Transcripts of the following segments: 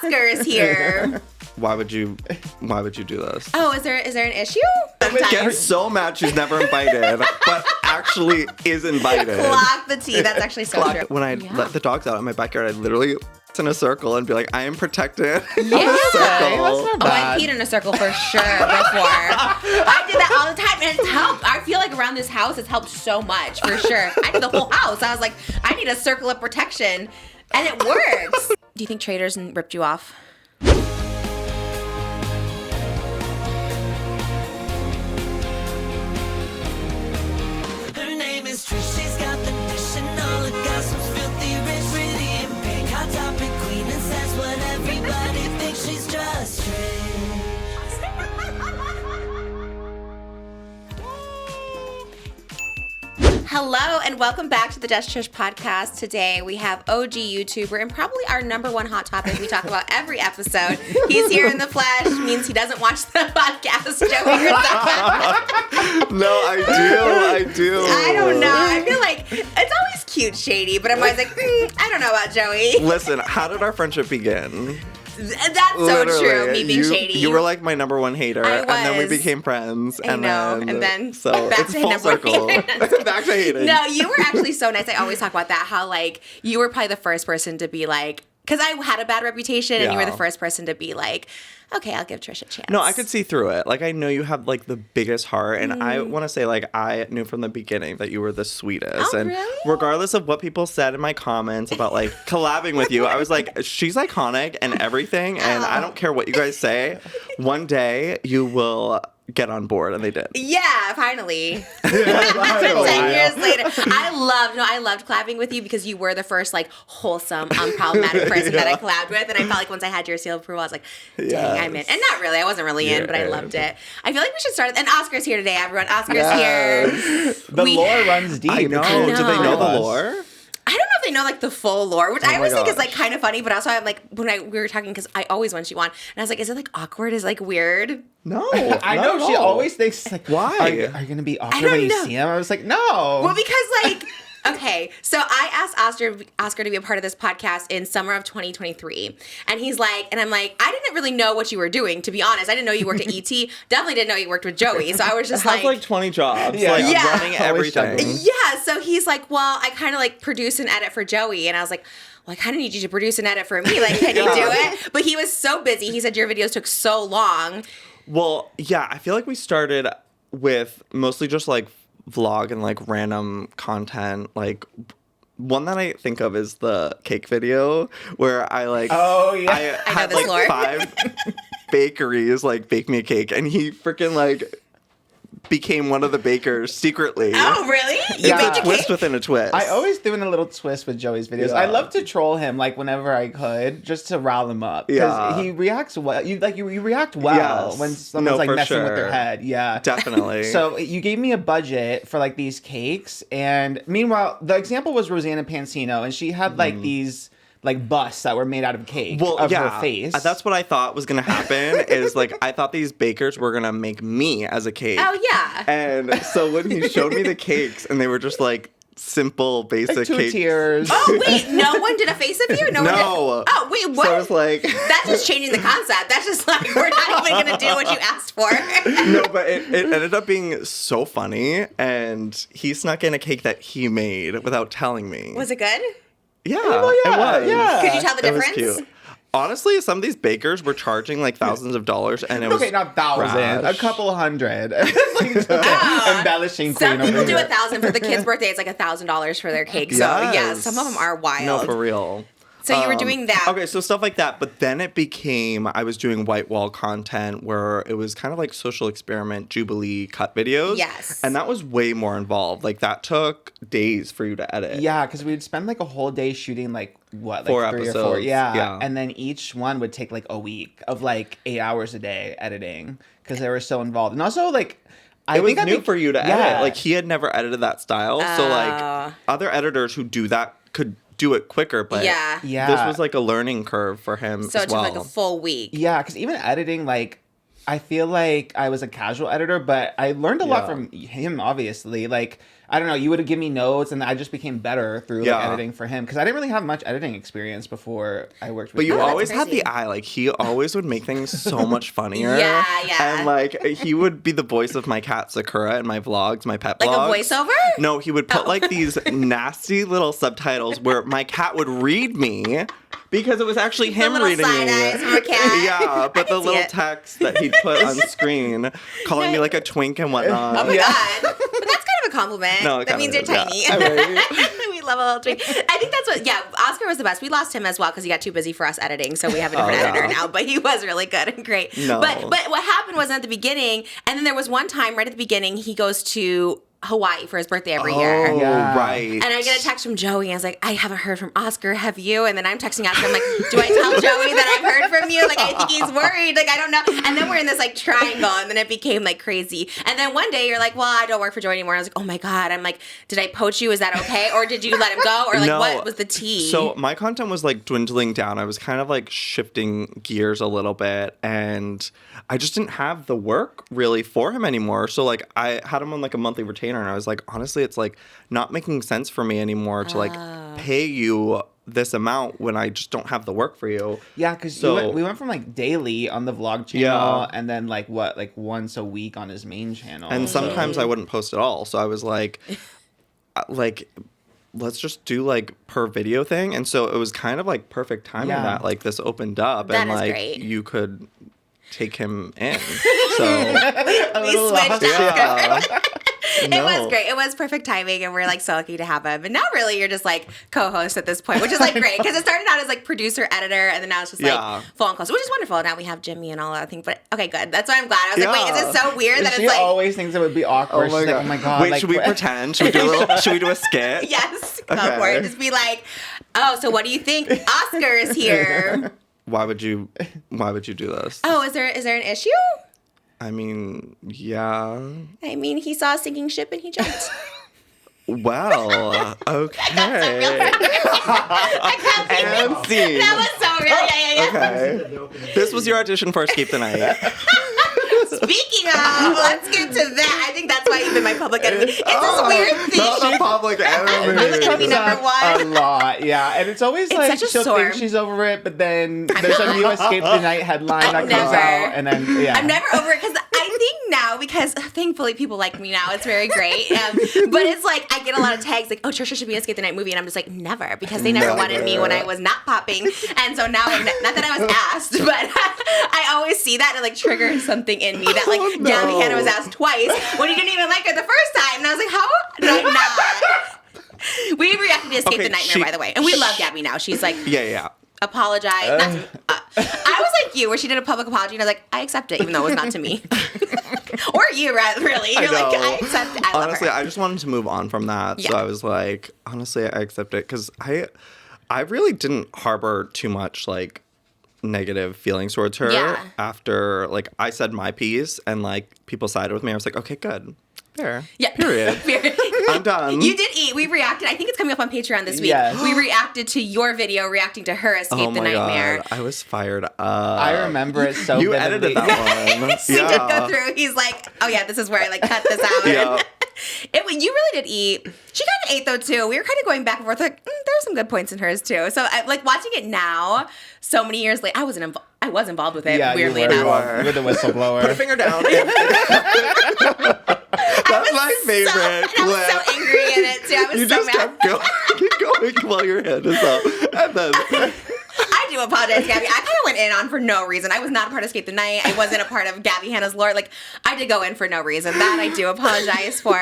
Oscar is here. Why would you do this? Oh, is there an issue? I get so mad she's never invited, but actually is invited. Clock the tea. That's actually so true. When I let the dogs out in my backyard, I literally sit in a circle and be like, I am protected. Yeah. That's not Oh, I bad. peed in a circle for sure before. I did that all the time, and it's helped. I feel like around this house, it's helped so much, for sure. I did the whole house. I was like, I need a circle of protection, and it works. Do you think Traitors ripped you off? Her name is Trish, she's got the dish and all the gossip's filthy rich, pretty and pink, hot topic queen, and says what everybody thinks, she's just Trish. Hello and welcome back to the Just Trish podcast. Today we have OG YouTuber and probably our number one hot topic we talk about every episode. He's here in the flesh, means he doesn't watch the podcast. Joey Graceffa. No, I do. I don't know. I feel like it's always cute shady, but I'm always like, I don't know about Joey. Listen, how did our friendship begin? That's so true, me being shady. You were like my number one hater, I and then we was. became friends. I know, and then so back it's to full number circle. hating. Back to hating. No, you were actually so nice. I always talk about that, how like you were probably the first person to be like, because I had a bad reputation, and you were the first person to be like, okay, I'll give Trish a chance. No, I could see through it. Like, I know you have, like, the biggest heart, and I want to say, like, I knew from the beginning that you were the sweetest. Oh, and really? regardless of what people said in my comments about, like, collabing with you, I was like, she's iconic and everything, and I don't care what you guys say. One day, you will get on board, and they did. Yeah, finally. 10 years later. I loved collabing with you because you were the first like wholesome, unproblematic person that I collabed with. And I felt like once I had your seal of approval, I was like, dang, I'm in. And not really, I wasn't really in, but I loved it. I feel like we should start, and Oscar's here today, everyone. Oscar's here. The lore runs deep. I know. Do they know the lore? I don't know if they know like the full lore, which I always think is gosh. like kind of funny, but also I'm like, when we were talking, because I always want you on, and I was like, is it like awkward? Is it like weird? No. I not know at she all. always thinks like, Why? Are you going to be awkward don't when you know. see him? I was like, no. Well, because like, okay, so I asked Oscar to be a part of this podcast in summer of 2023, and he's like, and I'm like, I didn't really know what you were doing, to be honest. I didn't know you worked at ET. Definitely didn't know you worked with Joey. So I was just Has like 20 jobs, Yeah. like Yeah. running Always everything. juggling. yeah. So he's like, well, I kind of like produce and edit for Joey, and I was like, well, I kind of need you to produce and edit for me. Like, can you do it? But he was so busy. He said your videos took so long. Well, yeah, I feel like we started with mostly just like vlog and like random content. Like, one that I think of is the cake video where I like, Oh, yeah. I know had this like lore. 5 bakeries like bake me a cake, and he freaking like became one of the bakers secretly. Oh, really? You Yeah. baked a Twist cake? within a twist. I always doing a little twist with Joey's videos. Yeah. I love to troll him like whenever I could, just to rile him up. Because Yeah. he reacts well. You react well Yes. when someone's like for messing with their sure. head. Yeah. Definitely. So you gave me a budget for like these cakes, and meanwhile, the example was Rosanna Pansino, and she had like these like busts that were made out of cake of her face. That's what I thought was gonna happen. Is like I thought these bakers were gonna make me as a cake. Oh, yeah. And so when he showed me the cakes, and they were just like simple, basic like 2 cakes. tiers. Oh, wait, no one did a face of you? No. One did? No. Oh, wait, what? So I was like, That's just changing the concept. That's just like, we're not even going to do what you asked for. no, but it ended up being so funny, and he snuck in a cake that he made without telling me. Was it good? Yeah, Oh, yeah, it was. yeah. Could you tell the It was difference? cute. Honestly, some of these bakers were charging like thousands of dollars, and it was Okay, not thousands, trash. a couple hundred. It's like embellishing queen Some over people do here. 1,000 for the kid's birthday. It's like $1,000 for their cake. So yeah, Yes. some of them are wild. No, for real. So you were doing that. Okay, so stuff like that. But then it became, I was doing white wall content where it was kind of like social experiment, Jubilee cut videos. Yes. And that was way more involved. Like that took days for you to edit. Yeah, because we'd spend like a whole day shooting like what, like 4 3 or 4. episodes, Yeah. yeah. And then each one would take like a week of like 8 hours a day editing because they were so involved. And also like It was new for you to edit. Yeah. Like he had never edited that style. So Oh. like other editors who do that could do it quicker. But Yeah. Yeah. this was like a learning curve for him So as it took well. like a full week. Yeah, because even editing, like, I feel like I was a casual editor, but I learned a lot Yeah. from him, obviously. Like, I don't know, you would give me notes, and I just became better through like, editing for him. Because I didn't really have much editing experience before I worked with But you that's always had crazy. the eye. Like, he always would make things so much funnier. Yeah. And, like, he would be the voice of my cat, Sakura, in my vlogs, my pet Like vlogs. a voiceover? No, he would put, like, these nasty little subtitles where my cat would read me. Because it was actually him little reading side me. eyes from a cat. Yeah, but I the can see little it. text that he'd put on screen, calling me like a twink and whatnot. Oh my god. But that's kind of a compliment. No, it that kinda means you're is, yeah. tiny. We love a little twink. I think that's what, Oscar was the best. We lost him as well because he got too busy for us editing, so we have a different editor now, but he was really good and great. No. But what happened was at the beginning, and then there was one time right at the beginning, he goes to Hawaii for his birthday every year. Oh, Yeah. right. And I get a text from Joey, and I was like, I haven't heard from Oscar, have you? And then I'm texting Oscar, I'm like, do I tell Joey that I've heard from you? Like, I think he's worried. Like, I don't know. And then we're in this, like, triangle, and then it became, like, crazy. And then one day, you're like, well, I don't work for Joey anymore. I was like, oh, my God. I'm like, did I poach you? Is that okay? Or did you let him go? Or, like, No. what was the tea? So my content was like dwindling down. I was kind of like shifting gears a little bit, and I just didn't have the work really for him anymore. So like I had him on like a monthly retainer, and I was like, honestly, it's like not making sense for me anymore to like pay you this amount when I just don't have the work for you. Yeah, because we went from like daily on the vlog channel, and then like once a week on his main channel. And sometimes I wouldn't post at all. So I was like, let's just do like per video thing. And so it was kind of like perfect timing that like this opened up, That and is like great. you could take him in. So we switched yeah. It was great. It was perfect timing, and we're like so lucky to have him. And now, really, you're just like co-host at this point, which is like great because it started out as like producer, editor, and then now it's just like full on close, which is wonderful. Now we have Jimmy and all that thing. But okay, good. That's why I'm glad. I was like, wait, is it so weird that she it's like? always thinks it would be awkward. Oh my She's god! like, oh my god! Wait, like, should we pretend? Should we do a little? Should we do a skit? Yes, go Okay. for it. Just be like, oh, so what do you think? Oscar is here. Why would you do this? Oh, is there an issue? I mean, yeah. I mean, he saw a sinking ship and he jumped. Well, okay. I can't believe And scene. that was so real. Yeah. Okay. This was your audition for Escape the Night. Speaking of, let's get to that. I think that's why you've been my public enemy. It's this weird thing. Not the public enemy. Public enemy number one. A lot, yeah. And it's always like such a she'll storm. think she's over it, but then there's a new Escape the Night headline that comes never. out, and then I'm never over it because I think now, because thankfully people like me now, it's very great. But it's like I get a lot of tags like, oh, Trisha should be in Escape the Night movie, and I'm just like, never, because they never wanted me when I was not popping. And so now, not that I was asked, but I always see that and it like triggers something in me that like Gabby Hannah was asked twice when you didn't even like her the first time, and I was like, how did I not? We reacted to Escape the Nightmare, by the way, and we love Gabby now. She's like, Yeah. apologize. Not to, I was like you, where she did a public apology, and I was like, I accept it, even though it was not to me. Or you, really. You're like, I accept it. I love Honestly, her. I just wanted to move on from that. Yeah. So I was like, honestly, I accept it. Because I really didn't harbor too much, like, negative feelings towards her. Yeah. After, like, I said my piece, and, like, people sided with me. I was like, okay, good. Fair. Yeah. Period. I'm done. You did eat. We reacted. I think it's coming up on Patreon this week. Yes. We reacted to your video reacting to her Escape Oh the my Nightmare. God. I was fired up. I remember it so You vividly. edited that one. He did go through. He's like, oh yeah, this is where I like cut this out. Yeah. You really did eat. She kind of ate though too. We were kind of going back and forth. Like there's some good points in hers too. So like watching it now, so many years later, I was involved with it. Yeah, weirdly you enough. were. You're the whistleblower. Put a finger down. That's my favorite I clip. was so angry in it too. I was You so just mad. kept going while your hand is up. And then I do apologize, Gabby. I kind of went in on for no reason. I was not a part of Escape the Night. I wasn't a part of Gabby Hannah's lore. Like, I did go in for no reason. That I do apologize for.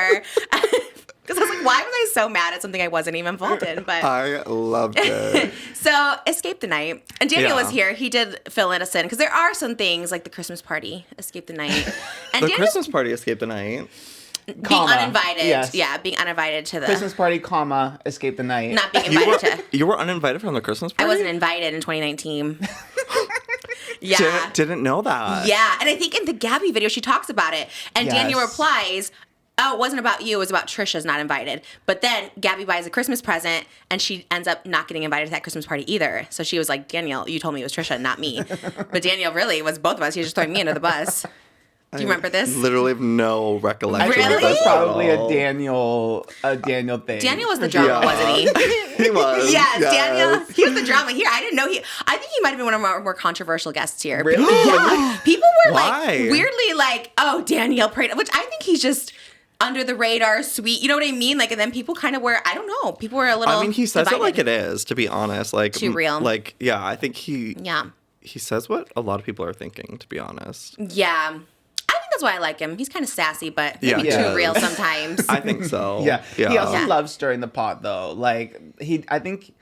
Because I was like, why was I so mad at something I wasn't even involved in? But I loved it. so, Escape the Night. And Daniel Yeah. was here. He did fill in us in. Because there are some things like the Christmas party, Escape the Night. And The Daniel Christmas party escaped the night. being Comma. uninvited. Yes. Yeah, being uninvited to the... Christmas party, comma, Escape the Night. Not being You invited were, to... you were uninvited from the Christmas I party? wasn't invited in 2019. Yeah. Didn't know that. Yeah, and I think in the Gabby video she talks about it, and Yes. Daniel replies, "Oh, it wasn't about you. It was about Trisha's not invited." But then Gabby buys a Christmas present, and she ends up not getting invited to that Christmas party either. So she was like, "Daniel, you told me it was Trisha, not me." But Daniel really was both of us. He was just throwing me under the bus. Do you remember this? Literally have no recollection. I think Really? it was probably at all. a Daniel thing. Daniel was the drama, wasn't he? He was. Yes, Daniel. He was the drama here. I didn't know I think he might have been one of our more controversial guests here. Really? Yeah. People were Why? like weirdly like, oh, Daniel prayed, which I think he's just under the radar, sweet. You know what I mean? Like, and then people kind of were, I don't know. People were a little. I mean, he says divided. it like it is, to be honest. Like Too real. Like, yeah, I think he says what a lot of people are thinking, to be honest. Yeah. I think that's why I like him. He's kind of sassy, but maybe Yeah, he too is. real sometimes. I think so. Yeah. He also Yeah. loves stirring the pot, though. Like, I think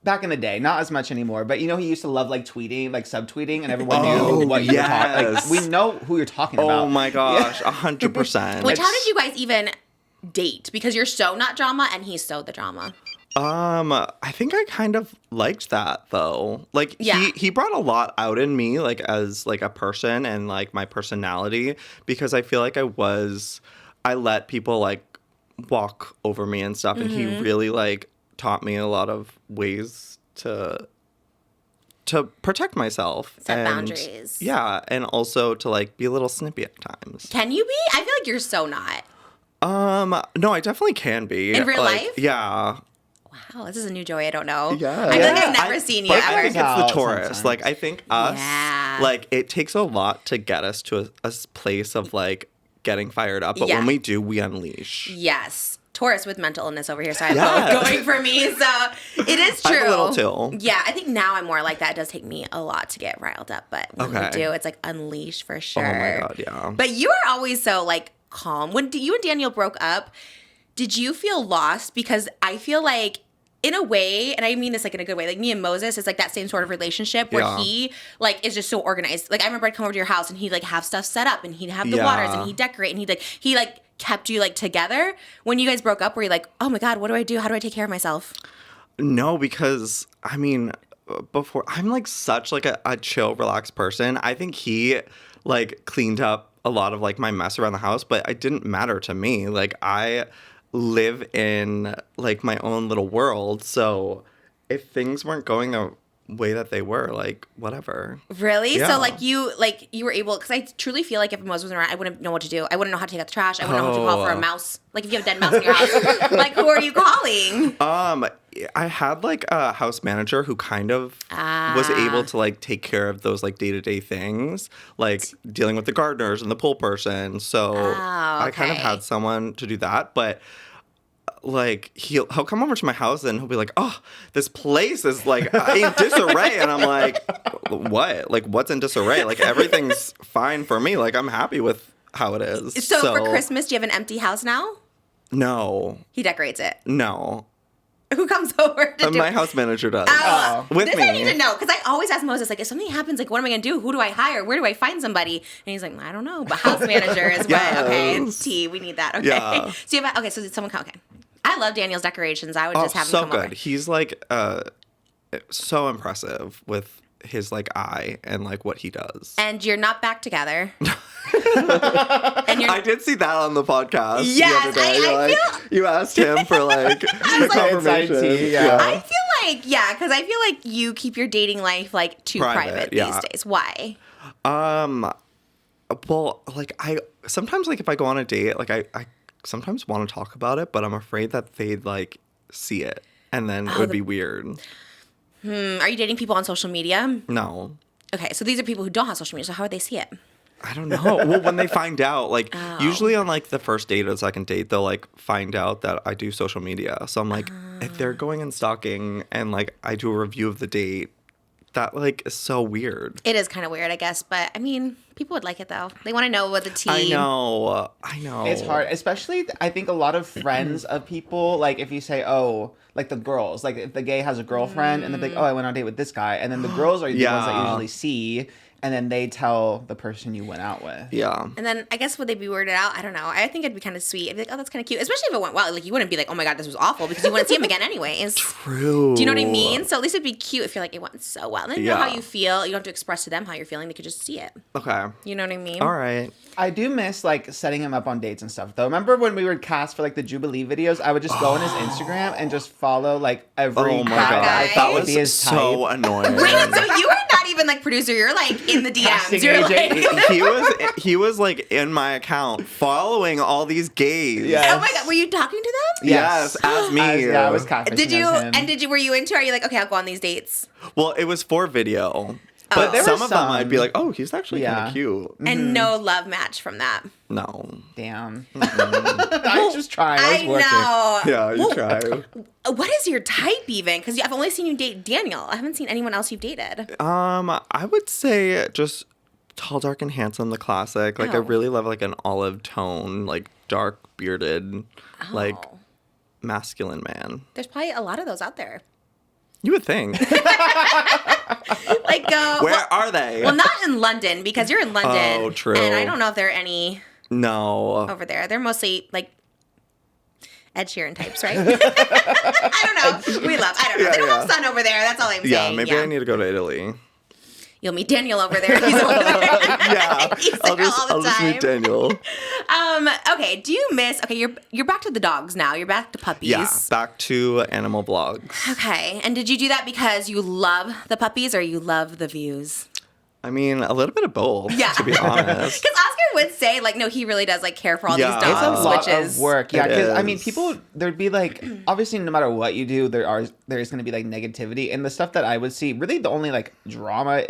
back in the day, not as much anymore, but he used to love like tweeting, like subtweeting, and everyone knew what you were talking. Like, yes. we know who you're talking about. Oh my gosh, 100%. Which, how did you guys even date? Because you're so not drama and he's so the drama. I think I kind of liked that though. Like Yeah. he brought a lot out in me, like as like a person and like my personality, because I feel like I let people like walk over me and stuff, and he really like taught me a lot of ways to protect myself. Set and, boundaries. Yeah, and also to like be a little snippy at times. Can you be? I feel like you're so not. No, I definitely can be. In real Like, life? Yeah. Wow, this is a new Joey I don't know. Yeah. I feel like I've never seen you But I ever. think it's the Out Taurus. sometimes. Like, I think us, Yeah. like, it takes a lot to get us to a place of, like, getting fired up. But Yeah. when we do, we unleash. Yes. Taurus with mental illness over here, so I have Yeah. both going for me. So it is true. I have a little too. Yeah, I think now I'm more like that. It does take me a lot to get riled up, but when we Okay. do, it's like unleash for sure. Oh my God, yeah. But you are always so like calm. When you and Daniel broke up, did you feel lost? Because I feel like in a way, and I mean this like in a good way, like me and Moses is like that same sort of relationship where Yeah. he like is just so organized. Like I remember I'd come over to your house and he'd like have stuff set up and he'd have the Yeah. waters and he'd decorate and he like kept you like together. When you guys broke up, were you like, oh my God, what do I do? How do I take care of myself? No, because, I mean, before, I'm, like, such, like, a chill, relaxed person. I think he, like, cleaned up a lot of, like, my mess around the house, but it didn't matter to me. Like, I live in, like, my own little world, so if things weren't going the way that they were, like, whatever. Really? Yeah. So like you were able, because I truly feel like if Moses wasn't around, I wouldn't know what to do. I wouldn't know how to take out the trash. I wouldn't know who to call for a mouse. Like if you have a dead mouse in your house, like who are you calling? I had like a house manager who kind of was able to like take care of those like day-to-day things, like dealing with the gardeners and the pool person. So I kind of okay. had someone to do that, but like he'll come over to my house and he'll be like, oh, this place is like in disarray, and I'm like, what? Like what's in disarray? Like everything's fine for me. Like I'm happy with how it is. So for Christmas, do you have an empty house now? No. He decorates it. No. Who comes over to do My house manager does. Oh, With this me. I need to know, because I always ask Moses, like, if something happens, like, what am I going to do? Who do I hire? Where do I find somebody? And he's like, I don't know, but house manager is what, okay, Yes. T, we need that, okay. Yeah. So you have, okay, so did someone come, okay. I love Daniel's decorations. I would just have him so come good. over. He's like so impressive with his like eye and like what he does. And you're not back together. And you're I did see that on the podcast. Yes, the other day. I Like, you asked him for like confirmation. anxiety, yeah. I feel like, yeah, because I feel like you keep your dating life like too private yeah. these days. Why? Well, like I sometimes like if I go on a date, like I sometimes want to talk about it, but I'm afraid that they'd like see it and then it would be weird. Are you dating people on social media? No. Okay, so these are people who don't have social media, so how would they see it? I don't know. Well, when they find out, like usually on like the first date or the second date, they'll like find out that I do social media. So I'm like, if they're going and stalking and like I do a review of the date, that like is so weird. It is kind of weird, I guess, but I mean, people would like it though. They want to know what the tea. I know. It's hard, especially I think a lot of friends of people, like if you say, oh, like the girls, like if the gay has a girlfriend and they're like, oh, I went on a date with this guy. And then the girls are the ones that Yeah. usually see, and then they tell the person you went out with. Yeah. And then I guess would they be weirded out? I don't know. I think it'd be kind of sweet. I'd be like, oh, that's kind of cute. Especially if it went well. Like you wouldn't be like, oh my God, this was awful, because you wouldn't see him again anyways. True. Do you know what I mean? So at least it'd be cute if you're like, it went so well. And then you know Yeah. how you feel. You don't have to express to them how you're feeling. They could just see it. Okay. You know what I mean? All right. I do miss like setting him up on dates and stuff though. Remember when we would cast for like the Jubilee videos? I would just go on his Instagram and just follow like every Oh my That God. guy. That would be was his so type. annoying. Wait, so you were not even even like producer, you're like in the DMs. Casting You're agent. like, he was like in my account following all these gays. Yes. oh my God, were you talking to them? Yes, as me. I was catfishing Did you, as him. and were you into, are you like, okay, I'll go on these dates? Well, it was for video. Oh. But There some were of them some. I'd be like, oh, he's actually kind Yeah. of cute. And no love match from that. No. Damn. I just tried. I was I working. know. Yeah, you Well, try. What is your type even? Because I've only seen you date Daniel. I haven't seen anyone else you've dated. I would say just tall, dark, and handsome, the classic. Like, I Oh. really love like an olive tone, like dark bearded, like Oh. masculine man. There's probably a lot of those out there. You would think. Like, Where are they? well, not in London because you're in London. Oh, true. And I don't know if there are any No. over there. They're mostly like Ed Sheeran types, right? I don't know. We love. I don't know. Yeah, They don't have yeah. sun over there. That's all I'm Yeah, saying. maybe I need to go to Italy. You'll meet Daniel over there. He's over there. Yeah, He's I'll there just all the I'll just time. meet Daniel. Okay. Do you miss? Okay, you're back to the dogs now. You're back to puppies. Yeah, back to animal blogs. Okay. And did you do that because you love the puppies or you love the views? I mean, a little bit of both, Yeah. to be honest. Because Oscar would say, like, no, he really does like care for all Yeah. these It's dogs, It's a lot which is of work. Yeah, It because I mean, is. people, there'd be like, obviously, no matter what you do, there's going to be like negativity. And the stuff that I would see, really the only like drama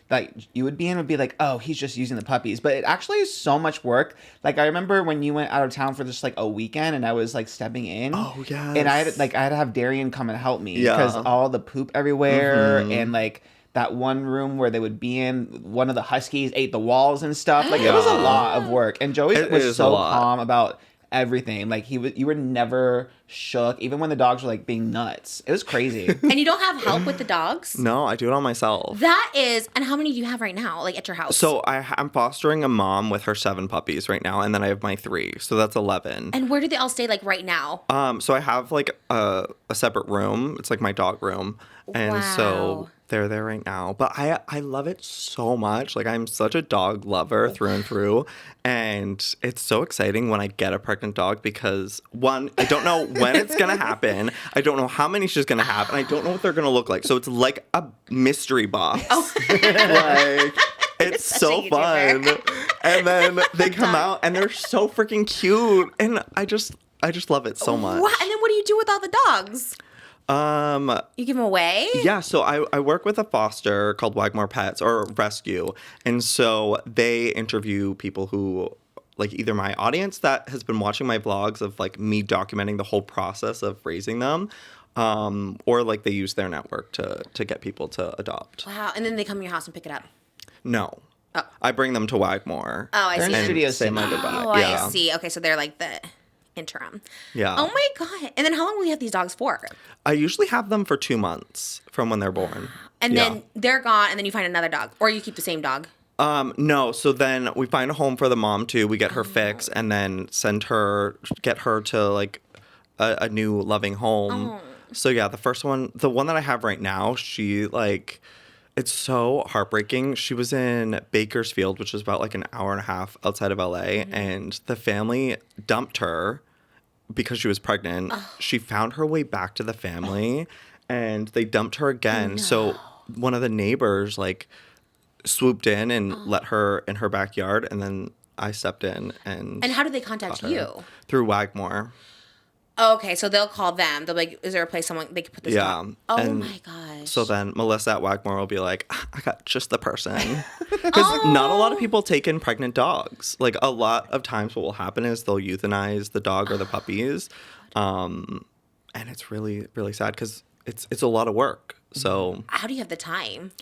that you would be in would be like, oh, he's just using the puppies. But it actually is so much work. Like, I remember when you went out of town for just like a weekend and I was like stepping in. Oh, yes. And I had to have Darian come and help me Yeah. because all the poop everywhere and like, that one room where they would be in, one of the huskies ate the walls and stuff. Like, it was a lot of work. And Joey It was is a so lot. calm about everything. Like, you were never shook, even when the dogs were, like, being nuts. It was crazy. And you don't have help with the dogs? No, I do it all myself. That is, and how many do you have right now, like at your house? So I'm fostering a mom with her 7 puppies right now, and then I have my 3, so that's 11. And where do they all stay, like right now? So I have like a separate room. It's like my dog room, and Wow. so they're there right now. But I love it so much. Like, I'm such a dog lover through and through, and it's so exciting when I get a pregnant dog because one, I don't know when it's gonna happen. I don't know how many she's gonna have, and I don't know what they're gonna look like. So it's like a mystery box. Oh. Like, it's such so a fun. YouTuber. And then they come out and they're so freaking cute, and I just love it so much. What? And then what do you do with all the dogs? You give them away? Yeah, so I work with a foster called Wagmore Pets or Rescue, and so they interview people who, like, either my audience that has been watching my vlogs of like me documenting the whole process of raising them, or like they use their network to get people to adopt. Wow. And then they come to your house and pick it up. No, Oh. I bring them to Wagmore. Oh, I They're in see. the studio say my sitting. goodbye. Oh, Yeah. I see. Okay, so they're like the interim. Yeah. Oh my God. And then how long will you have these dogs for? I usually have them for 2 months from when they're born. And Yeah. then they're gone, and then you find another dog, or you keep the same dog. No, so then we find a home for the mom too. We get her fixed and then get her to like a new loving home. So yeah, the one that I have right now, she like, it's so heartbreaking. She was in Bakersfield, which is about like an hour and a half outside of LA, and the family dumped her because she was pregnant. She found her way back to the family and they dumped her again. So one of the neighbors like swooped in and let her in her backyard, and then I stepped in and And how do they contact got her you? through Wagmore. Okay, so they'll call them. They'll be like, is there a place someone they could put this Yeah, dog? Oh and my gosh. So then Melissa at Wagmore will be like, I got just the person. Because not a lot of people take in pregnant dogs. Like, a lot of times what will happen is they'll euthanize the dog or the puppies. And it's really, really sad because it's a lot of work. So, How do you have the time?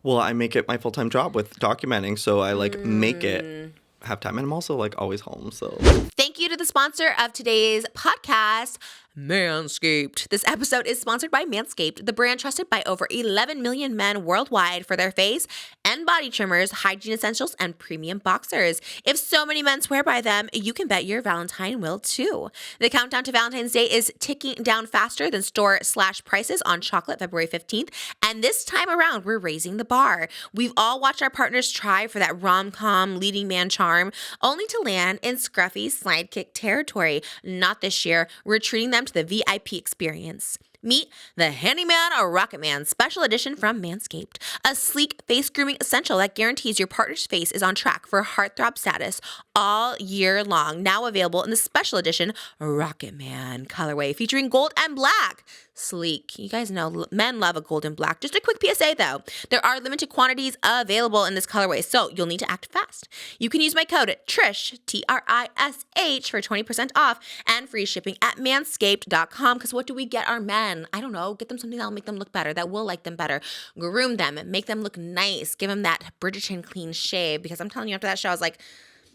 well, I make it my full-time job with documenting. So I like make it have time. And I'm also like always home. So Thank you to the sponsor of today's podcast, Manscaped. This episode is sponsored by Manscaped, the brand trusted by over 11 million men worldwide for their face and body trimmers, hygiene essentials, and premium boxers. If so many men swear by them, you can bet your Valentine will too. The countdown to Valentine's Day is ticking down faster than store/prices on chocolate February 15th. And this time around, we're raising the bar. We've all watched our partners try for that rom-com leading man charm, only to land in scruffy sidekick territory. Not this year. We're treating them to the VIP experience. Meet the Handyman or Rocket Man Special Edition from Manscaped, a sleek face grooming essential that guarantees your partner's face is on track for heartthrob status all year long. Now available in the Special Edition Rocket Man colorway featuring gold and black. Sleek. You guys know men love a gold and black. Just a quick PSA though. There are limited quantities available in this colorway, so you'll need to act fast. You can use my code TRISH, TRISH, for 20% off and free shipping at manscaped.com. Because what do we get our men? I don't know. Get them something that will make them look better, that will like them better. Groom them, make them look nice. Give them that Bridgerton clean shave. Because I'm telling you, after that show, I was like,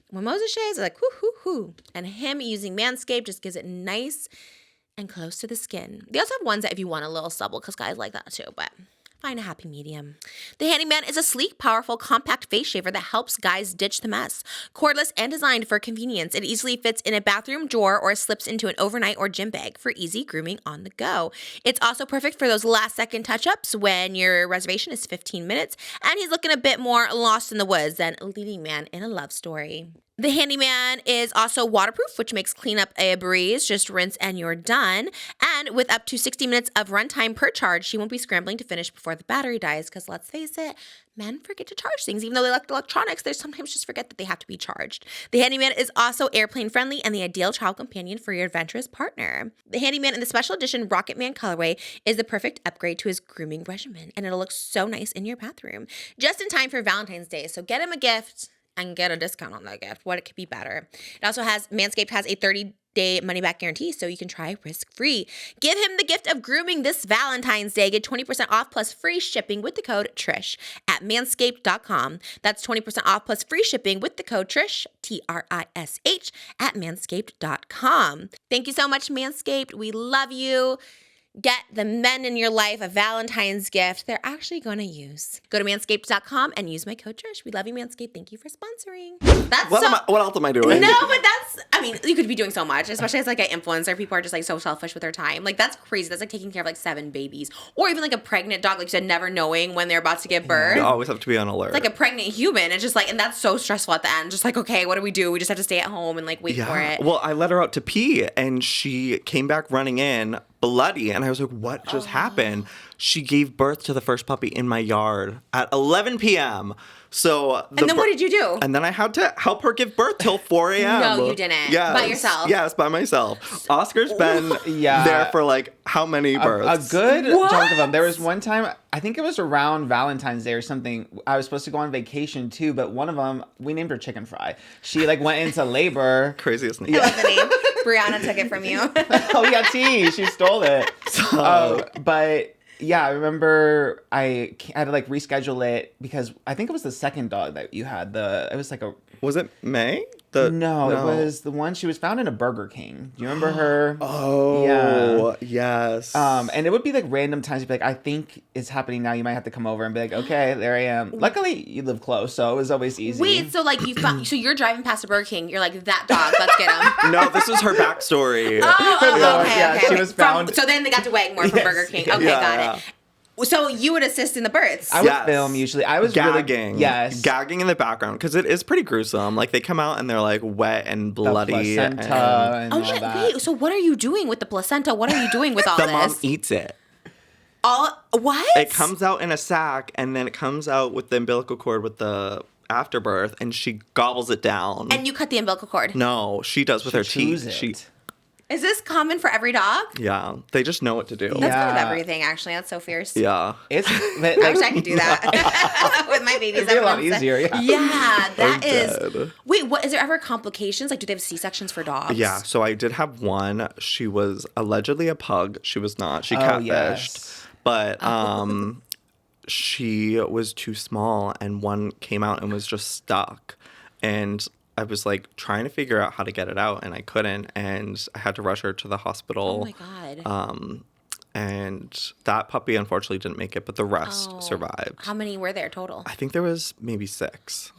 when Moses shaves, I was like, whoo, hoo, hoo. And him using Manscaped just gives it nice and close to the skin. They also have ones that if you want a little stubble, because guys like that too, but find a happy medium. The Handyman is a sleek, powerful, compact face shaver that helps guys ditch the mess. Cordless and designed for convenience, it easily fits in a bathroom drawer or slips into an overnight or gym bag for easy grooming on the go. It's also perfect for those last-second touch-ups when your reservation is 15 minutes and he's looking a bit more lost in the woods than a leading man in a love story. The Handyman is also waterproof, which makes cleanup a breeze. Just rinse and you're done. And with up to 60 minutes of runtime per charge, she won't be scrambling to finish before the battery dies. Because let's face it, men forget to charge things. Even though they like electronics, they sometimes just forget that they have to be charged. The Handyman is also airplane friendly and the ideal travel companion for your adventurous partner. The Handyman in the special edition Rocket Man colorway is the perfect upgrade to his grooming regimen. And it'll look so nice in your bathroom. Just in time for Valentine's Day. So get him a gift and get a discount on that gift. What it could be better. It also has, Manscaped has a 30-day money-back guarantee, so you can try risk-free. Give him the gift of grooming this Valentine's Day. Get 20% off plus free shipping with the code TRISH at manscaped.com. That's 20% off plus free shipping with the code TRISH, TRISH, at manscaped.com. Thank you so much, Manscaped. We love you. Get the men in your life a Valentine's gift they're actually going to use. Go to manscaped.com and use my code Trish. We love you, Manscaped. Thank you for sponsoring. What else am I doing? No, but I mean, you could be doing so much, especially as like an influencer. People are just like so selfish with their time. Like that's crazy. That's like taking care of like 7 babies. Or even like a pregnant dog, like you said, never knowing when they're about to give birth. You always have to be on alert. It's like a pregnant human. It's just like, and that's so stressful at the end. Just like, okay, what do? We just have to stay at home and like wait for it. Well, I let her out to pee and she came back running in bloody, and I was like, what just happened? She gave birth to the first puppy in my yard at 11 p.m. So and then what did you do? And then I had to help her give birth till 4 a.m. No, you didn't. Yes. By yourself? Yes, by myself. Oscar's been there for like how many births? A good chunk of them. There was one time, I think it was around Valentine's Day or something. I was supposed to go on vacation too, but one of them, we named her Chicken Fry. She like went into labor. Craziest name. I love the name. Brianna took it from you. Oh yeah, T. She stole it. But yeah, I remember I had to like reschedule it because I think it was the second dog that you had. It was like a. Was it May? No, it was the one she was found in a Burger King. Do you remember her? Oh, yeah. Yes. And it would be like random times. You'd be like, I think it's happening now. You might have to come over and be like, okay, there I am. Luckily, you live close, so it was always easy. Wait, so like so you're driving past a Burger King. You're like, that dog, let's get him. No, this is her backstory. Okay. She was found. So then they got to Wagmore from Burger King. Okay, got it. So you would assist in the births? I would film usually. I was gagging. Really, yes. Gagging in the background because it is pretty gruesome. Like they come out and they're like wet and bloody. The placenta and all shit, that. wait, so what are you doing with the placenta? What are you doing with all the this? mom eats it. What? It comes out in a sack and then it comes out with the umbilical cord with the afterbirth and she gobbles it down. And you cut the umbilical cord? No, she does with her teeth. Is this common for every dog? Yeah, they just know what to do. That's kind of everything, actually. That's so fierce. Yeah. It's, I wish I could do that with my babies. It'd be a lot easier, yeah. Yeah, that is. Wait, is there ever complications? Like, do they have C-sections for dogs? Yeah, so I did have one. She was allegedly a pug. She was not. She catfished. Yes. But she was too small, and one came out and was just stuck. And I was like trying to figure out how to get it out and I couldn't, and I had to rush her to the hospital. Oh my God. And that puppy unfortunately didn't make it, but the rest survived. How many were there total? I think there was maybe 6.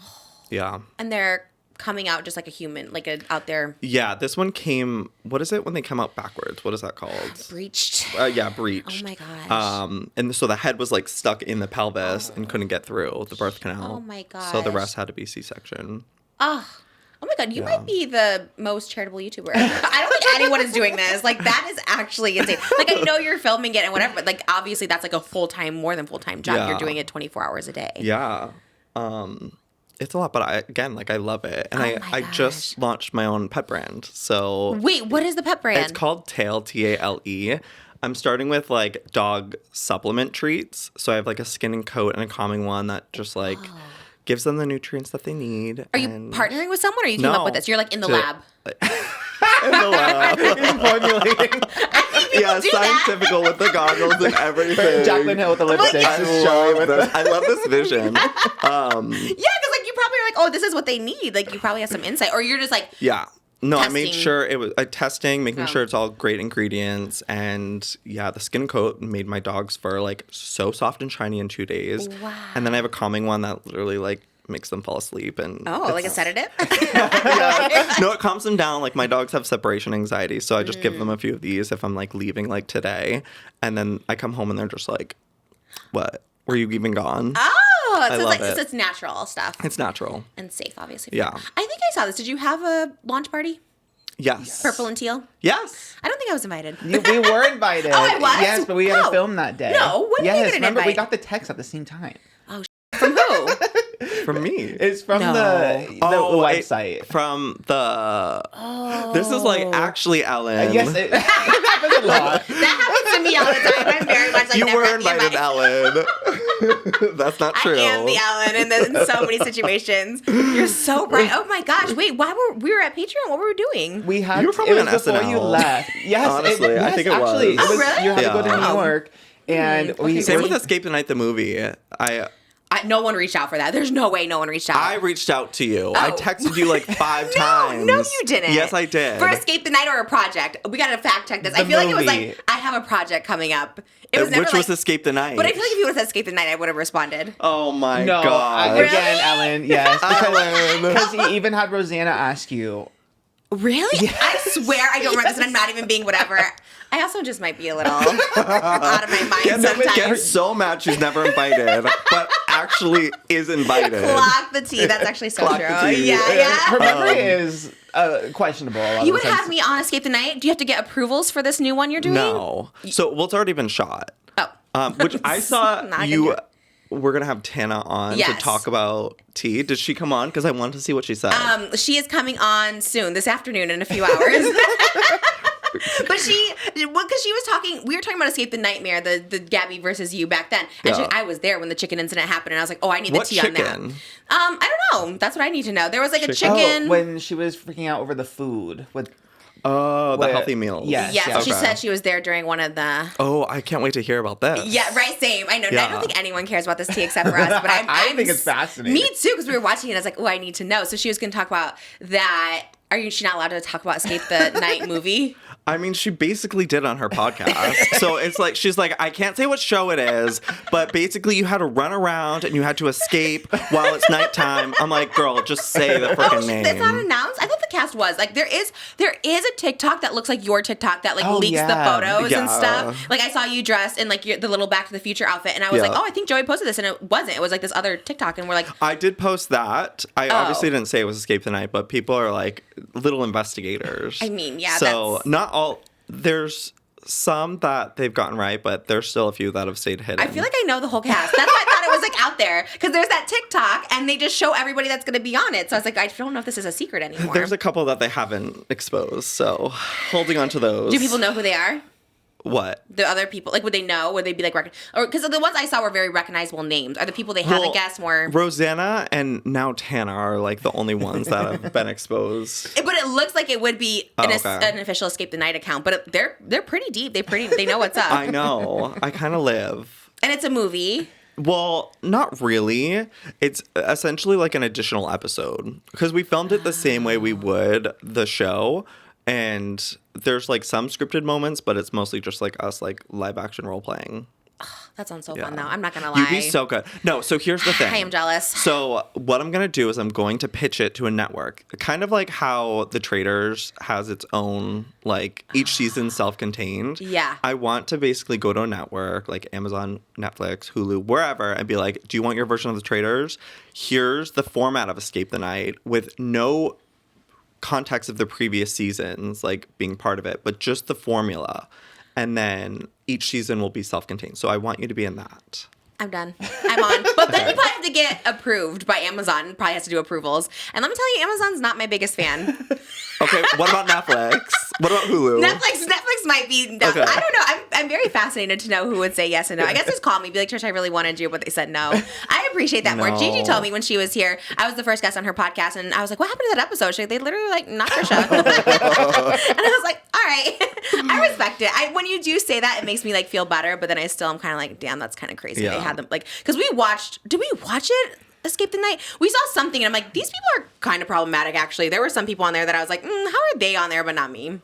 Yeah. And they're coming out just like a human, like out there. Yeah, this one came, what is it when they come out backwards? What is that called? Breached. Yeah, breached. Oh my gosh. And so the head was like stuck in the pelvis and couldn't get through the birth canal. Oh my gosh. So the rest had to be C-section. Oh. Oh my God, you might be the most charitable YouTuber. I don't think anyone is doing this. Like, that is actually insane. Like, I know you're filming it and whatever, but like, obviously that's like a more than full-time job. Yeah. You're doing it 24 hours a day. Yeah. It's a lot, but I love it. And I just launched my own pet brand. So Wait, what is the pet brand? it's called Tale, Tale. I'm starting with like dog supplement treats. So I have like a skin and coat and a calming one that just like gives them the nutrients that they need. Are you partnering with someone or you came up with this? You're like in the lab. In the lab. Formulating. Yeah, scientifical with the goggles and everything. Jacqueline Hill with the lipstick. I love this vision. Yeah, because like you probably are like, oh, this is what they need. Like you probably have some insight, or you're just like, Yeah. No, I made testing. sure it was testing, making Oh. sure it's all great ingredients, and yeah, the skin coat made my dog's fur like so soft and shiny in 2 days. Wow. And then I have a calming one that literally like makes them fall asleep and oh, like a sedative. no, it calms them down. Like my dogs have separation anxiety, so I just give them a few of these if I'm like leaving like today, and then I come home and they're just like, "What? Were you even gone?" Oh, so love it's like it. so it's natural stuff It's natural. and safe, obviously. Yeah. I think I saw this. Did you have a launch party? Yes. Purple and teal. Yes. I don't think I was invited. We were invited. Oh, I was? Yes, but we had Oh. to film that day. No, when did we yes, get an remember we invite? got the text at the same time. From who? From me. It's from No. the website. From the. This is like actually Ellen. Yes, it happens a lot. That happens to me all the time. I'm very much like You never were at the invited, invite. Ellen. That's not true. I am the Ellen in so many situations. You're so bright. Oh my gosh! Wait, we were at Patreon? What were we doing? We had You were probably it was on before SNL. you left. Yes, Honestly, I think it was. actually, Oh, really? You had to go to Yeah. New York, and okay, Same were with you- Escape the Night, the movie. No one reached out for that. There's no way no one reached out. I reached out to you. I Oh. texted you like 5 times. No, you didn't. Yes, I did. For Escape the Night or a project. We got to fact check this. I The feel like it was movie. like, I have a project coming up. It was never Which like, was Escape the Night. But I feel like if you would have said Escape the Night, I would have responded. Oh my no, god. Really? again, Ellen. Yes, Ellen. because he even had Rosanna ask you. Really? I swear I don't remember this, and I'm not even being whatever. I also just might be a little out of my mind sometimes. Get her so mad she's never invited, but actually is invited. Clock the tea. That's actually so Clock true. the tea. Yeah, yeah. Her memory is questionable. A lot You of would the times. have me on Escape the Night? Do you have to get approvals for this new one you're doing? No. So, well, it's already been shot. Oh. Which I saw Not you. good. We're gonna have Tana on to Yes. talk about tea. Did she come on? Because I wanted to see what she said. She is coming on soon, this afternoon in a few hours. But because she was talking, we were talking about Escape the Nightmare, the GABBIE versus you back then. And Yeah. I was there when the chicken incident happened, and I was like, oh, I need What the tea on that. chicken? I don't know. That's what I need to know. There was like a Chicken. chicken. Oh, when she was freaking out over the food with. Oh, the Wait, healthy meals. yes. Yeah, she Okay. said she was there during one of the. Oh, I can't wait to hear about this. Yeah, right. Same. I know. I Yeah. don't think anyone cares about this tea except for us. But I think it's fascinating. Me too, because we were watching it. I was like, oh, I need to know. So she was going to talk about that. She not allowed to talk about Escape the Night movie? I mean, she basically did on her podcast. So it's like, she's like, I can't say what show it is, but basically you had to run around and you had to escape while it's nighttime. I'm like, girl, just say the freaking name. It's not announced. I thought the cast was like there is a TikTok that looks like your TikTok that like Oh, leaks the yeah. photos and Yeah. stuff. Like I saw you dressed in like the little Back to the Future outfit, and I was Yeah. like, oh, I think Joey posted this, and it wasn't. It was like this other TikTok, and we're like, I did post that. I Oh. obviously didn't say it was Escape the Night, but people are like little investigators. I mean, yeah, So that's- not all. There's some that they've gotten right, but there's still a few that have stayed hidden. I feel like I know the whole cast. That's why I thought it was like out there, because there's that TikTok, and they just show everybody that's going to be on it. So I was like, I don't know if this is a secret anymore. There's a couple that they haven't exposed, so holding on to those. Do people know who they are? What? The other people, like, would they know? Would they be like, or because the ones I saw were very recognizable names? Are the people they haven't Well, guessed more? Rosanna and now Tana are like the only ones that have been exposed. But it looks like it would be Oh, okay. an official Escape the Night account. But they're pretty deep. They know what's up. I know. I kind of live. And it's a movie. Well, not really. It's essentially like an additional episode because we filmed it the same way we would the show. And there's like some scripted moments, but it's mostly just like us like live action role playing. That sounds so Yeah. fun, though. I'm not going to lie. You'd be so good. No, so here's the thing. I am jealous. So what I'm going to do is I'm going to pitch it to a network. Kind of like how The Traitors has its own, like, each season self-contained. Yeah. I want to basically go to a network, like Amazon, Netflix, Hulu, wherever, and be like, do you want your version of The Traitors? Here's the format of Escape the Night with no context of the previous seasons, like being part of it, but just the formula. And then each season will be self-contained. So I want you to be in that. I'm done. I'm on. But then you probably have to get approved by Amazon. Probably has to do approvals. And let me tell you, Amazon's not my biggest fan. Okay, what about Netflix? What about Hulu? Netflix might be. Okay. I don't know. I'm very fascinated to know who would say yes and no. I guess just call me, be like, Trish, I really wanted you, but they said no. I appreciate that more. Gigi told me when she was here, I was the first guest on her podcast, and I was like, what happened to that episode? She's like, they literally like, not Trisha. And I was like, all right. I respect it. When you do say that, it makes me like feel better, but then I still am kind of like, damn, that's kind of crazy. Yeah. They had them like, because did we watch it? Escape the Night? We saw something and I'm like, these people are kind of problematic actually. There were some people on there that I was like, how are they on there but not me?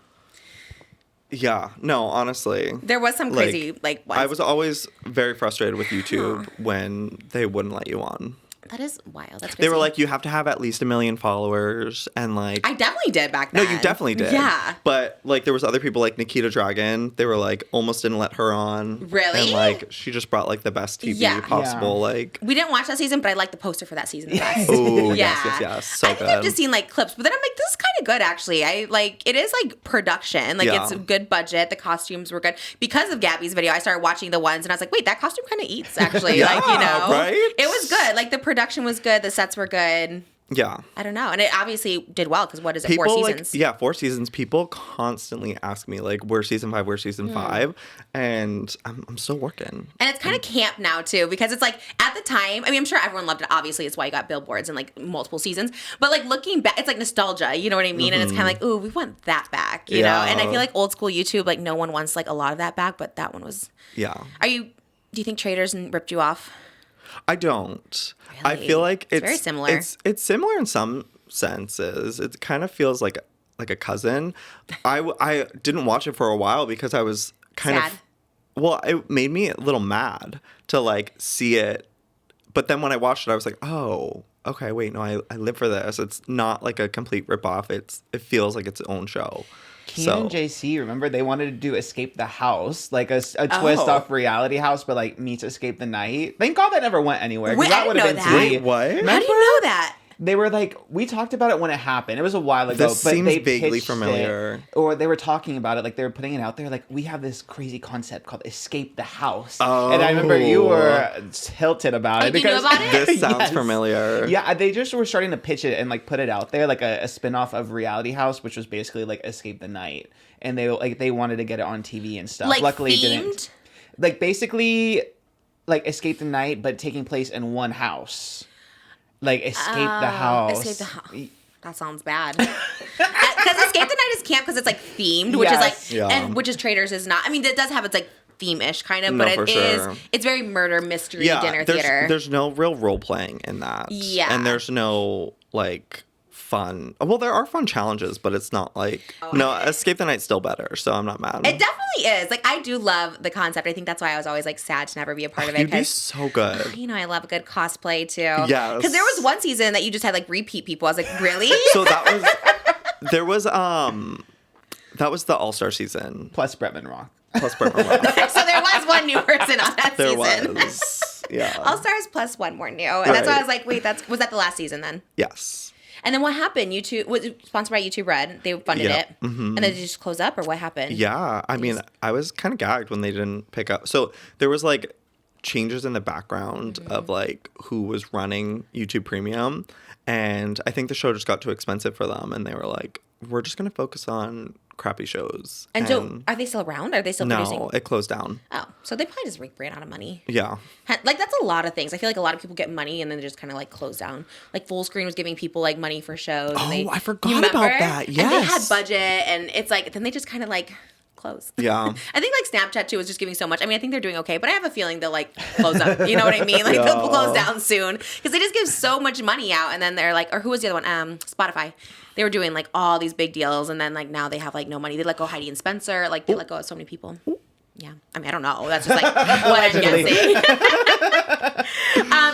Yeah, no, honestly. There was some crazy ones. I was always very frustrated with YouTube when they wouldn't let you on. That is wild. That's crazy. They were like, you have to have at least 1 million followers, and like I definitely did back then. No, you definitely did. Yeah. But like there was other people like Nikita Dragon, they were like almost didn't let her on. Really? And like she just brought like the best TV possible. Yeah. Like we didn't watch that season, but I liked the poster for that season the best. Oh, yes. So I think I've just seen like clips, but then I'm like, this is kind of good actually. I like it is like production. Like it's a good budget. The costumes were good. Because of Gabbie's video, I started watching the ones and I was like, wait, that costume kind of eats actually. Yeah, like, you know. right? It was good. Like the production was good, the sets were good. Yeah. I don't know. And it obviously did well because what is it, people, 4 seasons? Like, 4 seasons. People constantly ask me, like, where's season 5? Where's season 5? And I'm still working. And it's kind of camp now, too, because it's like, at the time, I mean, I'm sure everyone loved it. Obviously, it's why you got billboards and, like, multiple seasons. But, like, looking back, it's like nostalgia, you know what I mean? And it's kind of like, ooh, we want that back, you know? And I feel like old school YouTube, like, no one wants, like, a lot of that back, but that one was... Yeah. Do you think Traitors ripped you off? I don't. Really? I feel like it's very similar. It's similar in some senses. It kind of feels like a cousin. I didn't watch it for a while because I was kind Sad. of well, it made me a little mad to like see it. But then when I watched it, I was like, oh, okay, wait, no, I live for this. It's not like a complete ripoff. It feels like its own show. Keenan and JC, remember they wanted to do Escape the House, like a twist off Reality House, but like meets Escape the Night. Thank God that never went anywhere. Wait, that I would didn't have know been that. sweet. What? How do you know that? They were like, we talked about it when it happened. It was a while ago. This but seems they vaguely pitched familiar. it, or they were talking about it, like they were putting it out there. Like, we have this crazy concept called Escape the House. Oh. And I remember you were tilted about it. You knew about it? This sounds Yes. familiar. Yeah, they just were starting to pitch it and like put it out there, like a spin-off of Reality House, which was basically like Escape the Night. And they wanted to get it on TV and stuff. Like Luckily, themed? it didn't. Like basically, like Escape the Night, but taking place in one house. Like Escape the House. Escape the House. That sounds bad. Because Escape the Night is camp because it's like themed, which Yes. is like, and which is Traitors is not. I mean, it does have its like theme-ish kind of, No, but for it is. sure. It's very murder mystery dinner theater. There's no real role playing in that. Yeah. And there's no like fun. Well, there are fun challenges, but it's not like no. Escape the Night's still better, so I'm not mad. It definitely is. Like, I do love the concept. I think that's why I was always like sad to never be a part of it. You'd be so good. You know, I love a good cosplay too. Yes. Because there was one season that you just had like repeat people. I was like, really? So that was the All-Star season Plus Bretman Rock. plus Bretman Rock. So there was one new person on that There season. was. Yeah. All Stars plus one more new. And that's why I Right. was like, wait, was that the last season then? Yes. And then what happened? YouTube was it sponsored by YouTube Red. They funded Yeah. it. And then did it just close up or what happened? Yeah, I mean, I was kind of gagged when they didn't pick up. So there was like changes in the background of like who was running YouTube Premium, and I think the show just got too expensive for them, and they were like, "We're just gonna focus on crappy shows." And so are they still around? Are they still producing? No, it closed down. Oh, so they probably just ran out of money. Yeah, Like, that's a lot of things. I feel like a lot of people get money and then they just kind of like close down. Like Full Screen was giving people like money for shows. Oh, and I forgot you about remember? that. And they had Yes. budget and it's like, then they just kind of like close. Yeah. I think like Snapchat too was just giving so much. I mean, I think they're doing okay, but I have a feeling they'll like close up. You know what I mean? Like they'll close down soon because they just give so much money out and then they're like, or who was the other one? Spotify. They were doing like all these big deals and then like now they have like no money. They let go Heidi and Spencer. Like they let go of so many people. Yeah. I mean, I don't know. That's just like what I'm guessing.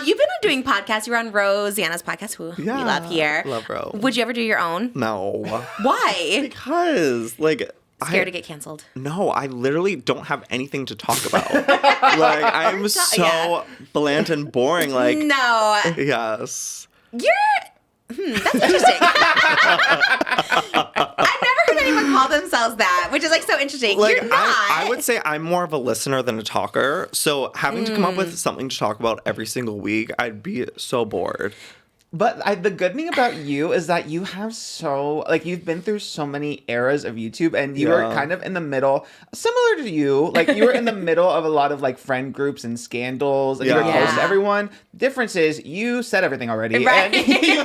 You've been doing podcasts. You were on Roseanna's podcast, who we love here. love Ro. Would you ever do your own? No, Why? because like Scared to get canceled. No, I literally don't have anything to talk about. Like I'm so Yeah. bland and boring. Like No. yes. You're That's interesting. I've never heard anyone call themselves that, which is like so interesting. Like, You're not. I would say I'm more of a listener than a talker. So having to come up with something to talk about every single week, I'd be so bored. But the good thing about you is that you have you've been through so many eras of YouTube, and you were kind of in the middle, similar to you. Like, you were in the middle of a lot of like friend groups and scandals, and you were close to everyone. Difference is you said everything already. Right. And you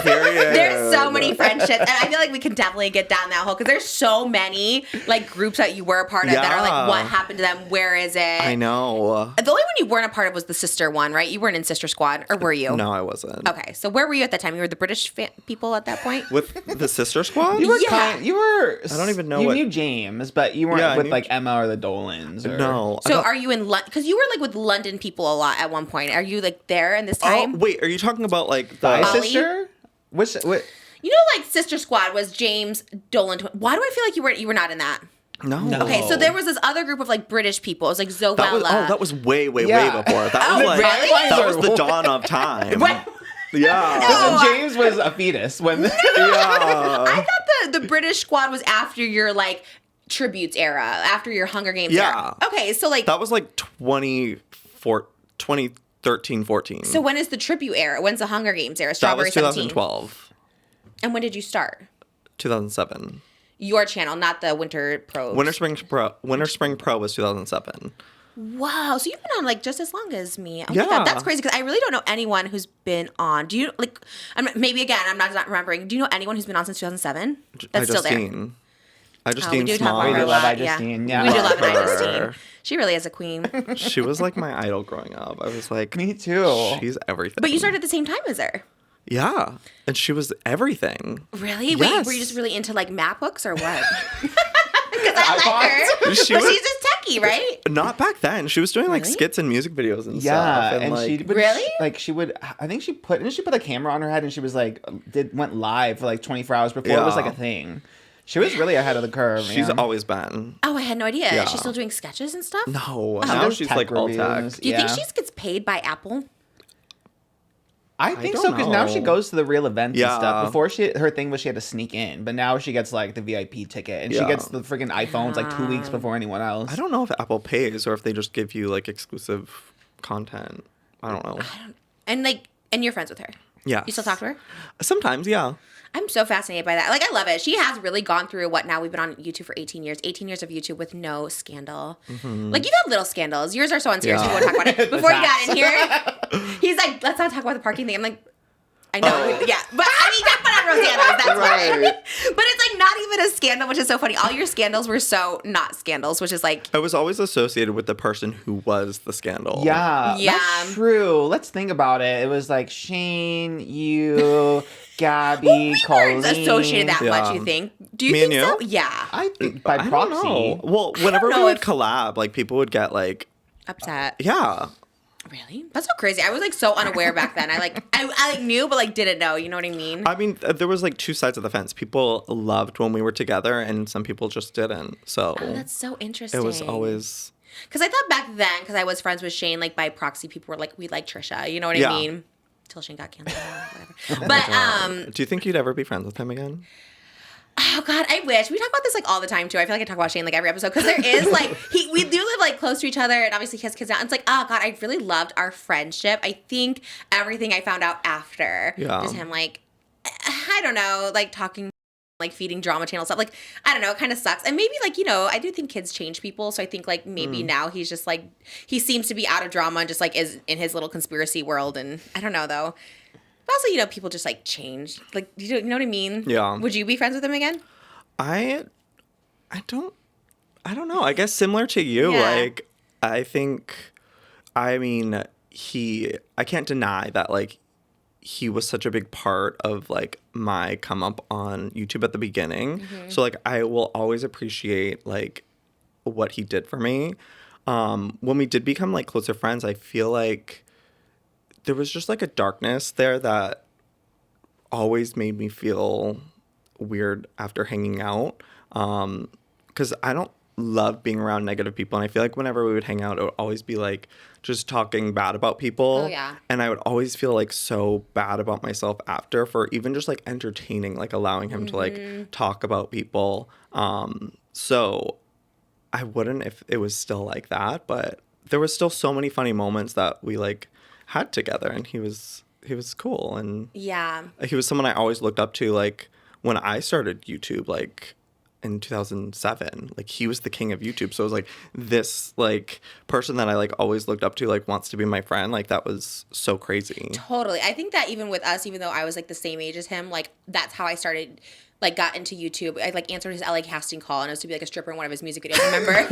There's so many friendships, and I feel like we can definitely get down that hole because there's so many like groups that you were a part of that are like, what happened to them? Where is it? I know. The only one you weren't a part of was the sister one, right? You weren't in Sister Squad, or were you? No, I wasn't. Okay, so where were you at that time? You were the British people at that point? With the sister squad? You were Yeah. I don't even know You what- knew James, but you weren't Yeah, I with knew- like Emma or the Dolans. Or... No. So are you in London? Because you were like with London people a lot at one point. Are you like there in this Oh, time? wait, are you talking about like My the... Ollie? sister? What? You know, like Sister Squad was James Dolan. Why do I feel like you were not in that? No. Okay, so there was this other group of like British people. It was like Zoella. That was way Yeah. before. That Oh, was like really? that was the dawn of time. What? Yeah. No. James was a fetus when. Yeah. I thought the British Squad was after your like tributes era, after your Hunger Games Yeah. era. Okay, so like That was like 2013, 14. so when is the tribute era? When's the Hunger Games era? that Strawberry was 17. 2012. And when did you start? 2007. Your channel, not the Winter Pro. Winter Spring Pro was 2007. Wow, so you've been on like just as long as me. Oh my Yeah. God, that's crazy because I really don't know anyone who's been on. Do you like? Maybe again, I'm not remembering. Do you know anyone who's been on since 2007? That's still there. I just Oh, we seen do talk small. about her a lot. love Yeah. Justine, yeah. We do love Her. Justine. She really is a queen. She was like my idol growing up. I was like, Me too. she's everything. But you started at the same time as her. Yeah, and she was everything. Really? Wait, Yes. were you just really into like map books or what? Because I like her. She But was- she's just techie, right? Not back then. She was doing like Really? skits and music videos and Yeah, stuff. and like, she would Really? like she would. I think didn't she put a camera on her head and she was like went live for like 24 hours before it was Yeah. like a thing. She was really ahead of the curve. she's yeah. always been. Oh, I had no idea. Yeah. She's still doing sketches and stuff? No, She now does she's tech like all tech. reviews. Do you think Yeah. she gets paid by Apple? I think don't so because now she know. goes to the real events Yeah. and stuff. Before her thing was she had to sneak in, but now she gets like the VIP ticket and she Yeah. gets the freaking iPhones like 2 weeks before anyone else. I don't know if Apple pays or if they just give you like exclusive content. I don't know. And you're friends with her. Yeah. You still talk to her? Sometimes, yeah. I'm so fascinated by that. Like, I love it. She has really gone through what now we've been on YouTube for 18 years. 18 years of YouTube with no scandal. Like, you've had little scandals. Yours are so unserious. Yeah. We won't talk about it. Before you got in here, he's like, let's not talk about the parking thing. I'm like, I know. Yeah. But I mean, talk about Rosanna's. That's fine. Right. But it's like not even a scandal, which is so funny. All your scandals were so not scandals, which is like, I was always associated with the person who was the scandal. Yeah, Yeah. that's true. Let's think about it. It was like Shane, you, Gabby, we Colleen. weren't associated that much, Yeah. you think? Do you Me think and so? you? Yeah. I think by I don't proxy. know. Well, whenever we know would if- collab, like people would get like, Upset. yeah. Really? That's so crazy. I was like so unaware back then. I like knew, but like didn't know. You know what I mean? I mean, there was like two sides of the fence. People loved when we were together, and some people just didn't. So Oh, that's so interesting. it was always. Because I thought back then, because I was friends with Shane, like by proxy, people were like, we like Trisha. You know what Yeah. I mean? Till Shane got canceled, whatever. But Do you think you'd ever be friends with him again? oh god, I wish we talk about this like all the time too. I feel like I talk about Shane like every episode because there is like we do live like close to each other, and obviously he has kids now. And it's like, oh god, I really loved our friendship. I think everything I found out after, Yeah. just him like, I don't know, like talking. Like feeding drama channel stuff. Like, I don't know, it kind of sucks. And maybe like, you know, I do think kids change people. So I think like maybe now he's just like, he seems to be out of drama and just like is in his little conspiracy world. And I don't know though. But also, you know, people just like change. Like, you know what I mean? Yeah. Would you be friends with him again? I don't know. I guess similar to you. Yeah. Like, I think, I mean, I can't deny that like he was such a big part of like my come up on YouTube at the beginning. So like I will always appreciate like what he did for me. When we did become like closer friends, I feel like there was just like a darkness there that always made me feel weird after hanging out. Because I don't love being around negative people. And I feel like whenever we would hang out, it would always be like just talking bad about people. Oh, yeah. And I would always feel like so bad about myself after for even just like entertaining, like allowing him to like talk about people. So I wouldn't if it was still like that, but there was still so many funny moments that we like had together, and he was cool, and Yeah. he was someone I always looked up to. Like when I started YouTube, like in 2007, like he was the king of YouTube. So it was like this like person that I like always looked up to, like wants to be my friend. Like that was so crazy. Totally. I think that even with us, even though I was like the same age as him, like that's how I started, like got into YouTube. I like answered his LA casting call, and it was to be like a stripper in one of his music videos. Remember?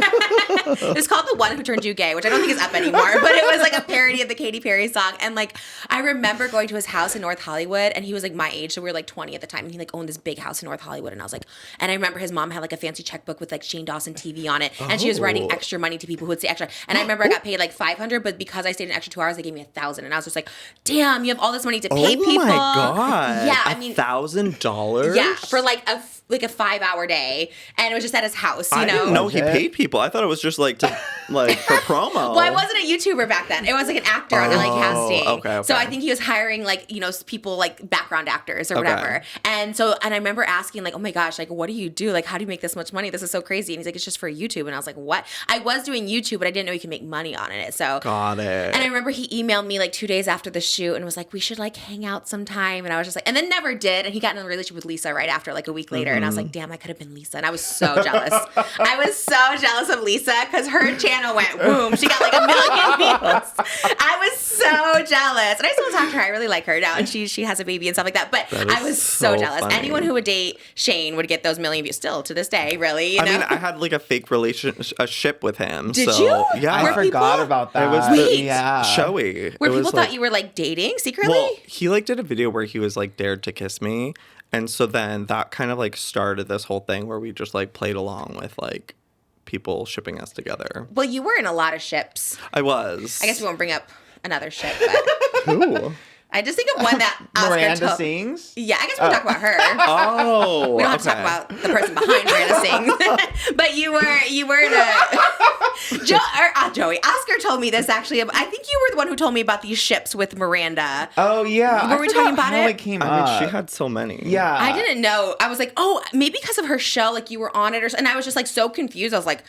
It was called The One Who Turned You Gay, which I don't think is up anymore, but it was like a parody of the Katy Perry song. And like I remember going to his house in North Hollywood, and he was like my age, so we were like 20 at the time, and he like owned this big house in North Hollywood. And I was like, and I remember his mom had like a fancy checkbook with like Shane Dawson TV on it, and she was writing extra money to people who would say extra. And I remember I got paid like $500, but because I stayed an extra 2 hours, they gave me $1,000. And I was just like, damn, you have all this money to pay people. Oh my god! Yeah, I mean, $1,000. yeah, for like a 5-hour day, and it was just at his house, you I know. didn't know he paid people. I thought it was just like to like for promo. Well, I wasn't a YouTuber back then. It was like an actor on LA casting. Okay. So I think he was hiring like, you know, people like background actors or whatever. And I remember asking like, oh my gosh, like what do you do? Like how do you make this much money? This is so crazy. And he's like, it's just for YouTube. And I was like, what? I was doing YouTube, but I didn't know you could make money on it. So got it. And I remember he emailed me like 2 days after the shoot and was like, we should like hang out sometime. And I was just like, and then never did. And he got in a relationship with Lisa right after, like a week later. And I was like, damn, I could have been Lisa. And I was so jealous. I was so jealous of Lisa because her channel went boom. She got like 1 million views. I was so jealous. And I still talk to her. I really like her now. And she has a baby and stuff like that. But I was so jealous. Funny. Anyone who would date Shane would get those 1 million views still to this day, really. You know? I mean, I had like a fake relationship with him. Did so, you? Yeah. I forgot about that. It was Wait. showy. Where It people was, thought like, you were like dating secretly? Well, he like did a video where he was like dared to kiss me. And so then that kind of like started this whole thing where we just like played along with like people shipping us together. Well, you were in a lot of ships. I was. I guess we won't bring up another ship, but Who? I just think of one that Oscar Miranda told. sings. Yeah, I guess we'll talk about her. Oh, We don't have to talk about the person behind Miranda sings. But you were in a Joey. Oscar told me this actually. I think you were the one who told me about these ships with Miranda. Oh yeah, Were we talking about how it? it came I up. mean, she had so many. Yeah, I didn't know. I was like, oh, maybe because of her show, like you were on it, and I was just like so confused. I was like,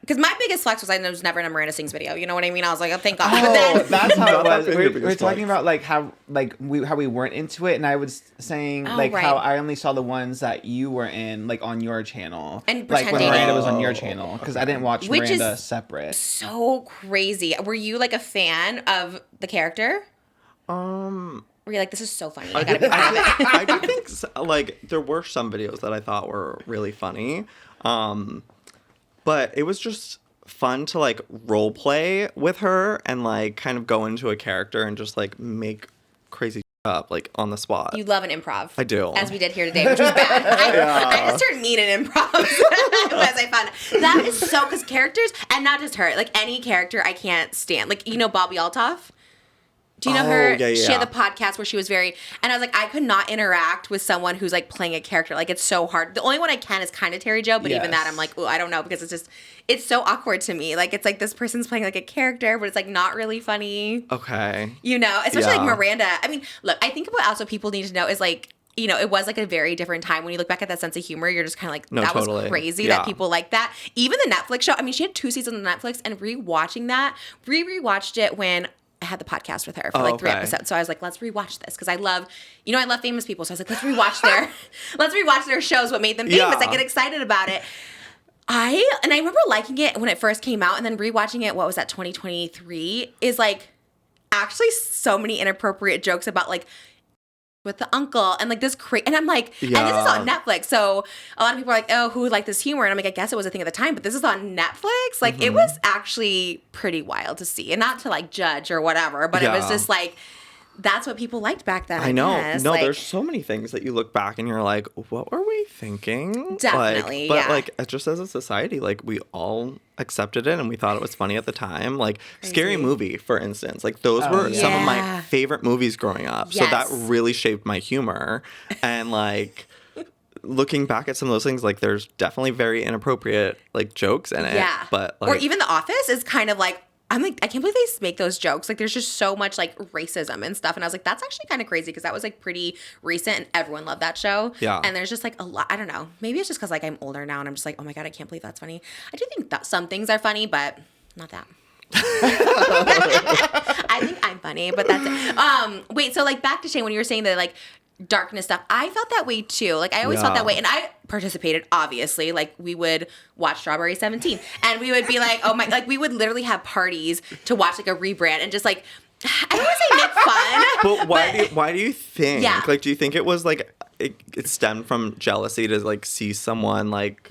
because my biggest flex was I was never in a Miranda Sings video. You know what I mean? I was like, oh, thank God. But Oh, then, that's how it was. That's We're your biggest talking flex. about like how we weren't into it, and I was saying Oh, like right. how I only saw the ones that you were in like on your channel, And like when pretending. Miranda was on your channel, because I didn't watch Which Miranda is- separate. so crazy. Were you like a fan of the character? Were you like, this is so funny? I gotta be part of it. I do think like there were some videos that I thought were really funny, but it was just fun to like role play with her and like kind of go into a character and just like make crazy up like on the spot. You love an improv. I do. As we did here today, which was bad. I just turned mean in improv as I found. That is so, because characters, and not just her, like any character I can't stand. Like, you know Bobby Altoff? Do you know her? Yeah, She had yeah. the podcast where she was very, and I was like, I could not interact with someone who's like playing a character. Like, it's so hard. The only one I can is kind of Terry Jo, but even that Yes. I'm like, oh, I don't know, because it's so awkward to me. Like, it's like this person's playing like a character, but it's like not really funny. Okay. You know, especially Yeah. like Miranda. I mean, look, I think what also people need to know is like, you know, it was like a very different time. When you look back at that sense of humor, you're just kind of like, No, that totally. was crazy Yeah. that people like that. Even the Netflix show, I mean, she had 2 seasons on Netflix, and rewatching that, rewatched it when I had the podcast with her for like 3 okay. episodes. So I was like, let's rewatch this, because I love famous people. So I was like, let's rewatch their shows, what made them famous. Yeah. I get excited about it. I remember liking it when it first came out, and then rewatching it, what was that, 2023, is like actually so many inappropriate jokes about like with the uncle and like this and I'm like, and this is on Netflix, so a lot of people are like, oh, who would like this humor? And I'm like, I guess it was a thing at the time, but this is on Netflix. Like, it was actually pretty wild to see, and not to like judge or whatever, but it was Yeah. just like, that's what people liked back then. I know. guess. No, Like, there's so many things that you look back and you're like, what were we thinking? Definitely, But yeah. like, just as a society, like we all accepted it and we thought it was funny at the time. Like Scary Movie, for instance. Like those were some of my Yeah. favorite movies growing up. So that Yes. really shaped my humor. And like looking back at some of those things, like there's definitely very inappropriate like jokes in it. Yeah. But like, or even The Office is kind of like, I'm like, I can't believe they make those jokes. Like, there's just so much like racism and stuff. And I was like, that's actually kind of crazy because that was like pretty recent and everyone loved that show. Yeah. And there's just like a lot. I don't know. Maybe it's just because like I'm older now and I'm just like, oh my God, I can't believe that's funny. I do think that some things are funny, but not that. I think I'm funny, but that's it. Wait, so like back to Shane when you were saying that like darkness stuff, I felt that way too. Like I always felt that way, and I participated obviously. Like we would watch Strawberry 17 and we would be like, oh my, like we would literally have parties to watch like a rebrand and just like, I don't want to say make fun. But why do you think? Yeah. Like, do you think it was like it stemmed from jealousy to like see someone like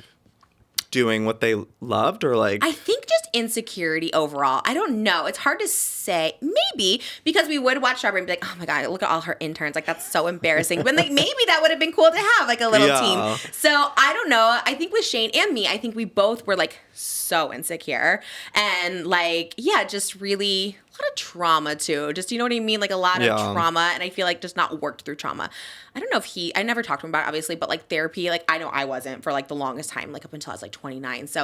doing what they loved, or like? I think just insecurity overall. I don't know. It's hard to say. Maybe because we would watch Strawberry and be like, oh my God, look at all her interns. Like, that's so embarrassing. But like, maybe that would have been cool to have like a little team. So I don't know. I think with Shane and me, I think we both were like so insecure and like, yeah, just really a lot of trauma too. Just, you know what I mean? Like a lot of trauma. And I feel like just not worked through trauma. I don't know if I never talked to him about it, obviously, but like therapy, like I know I wasn't for like the longest time, like up until I was like 29. So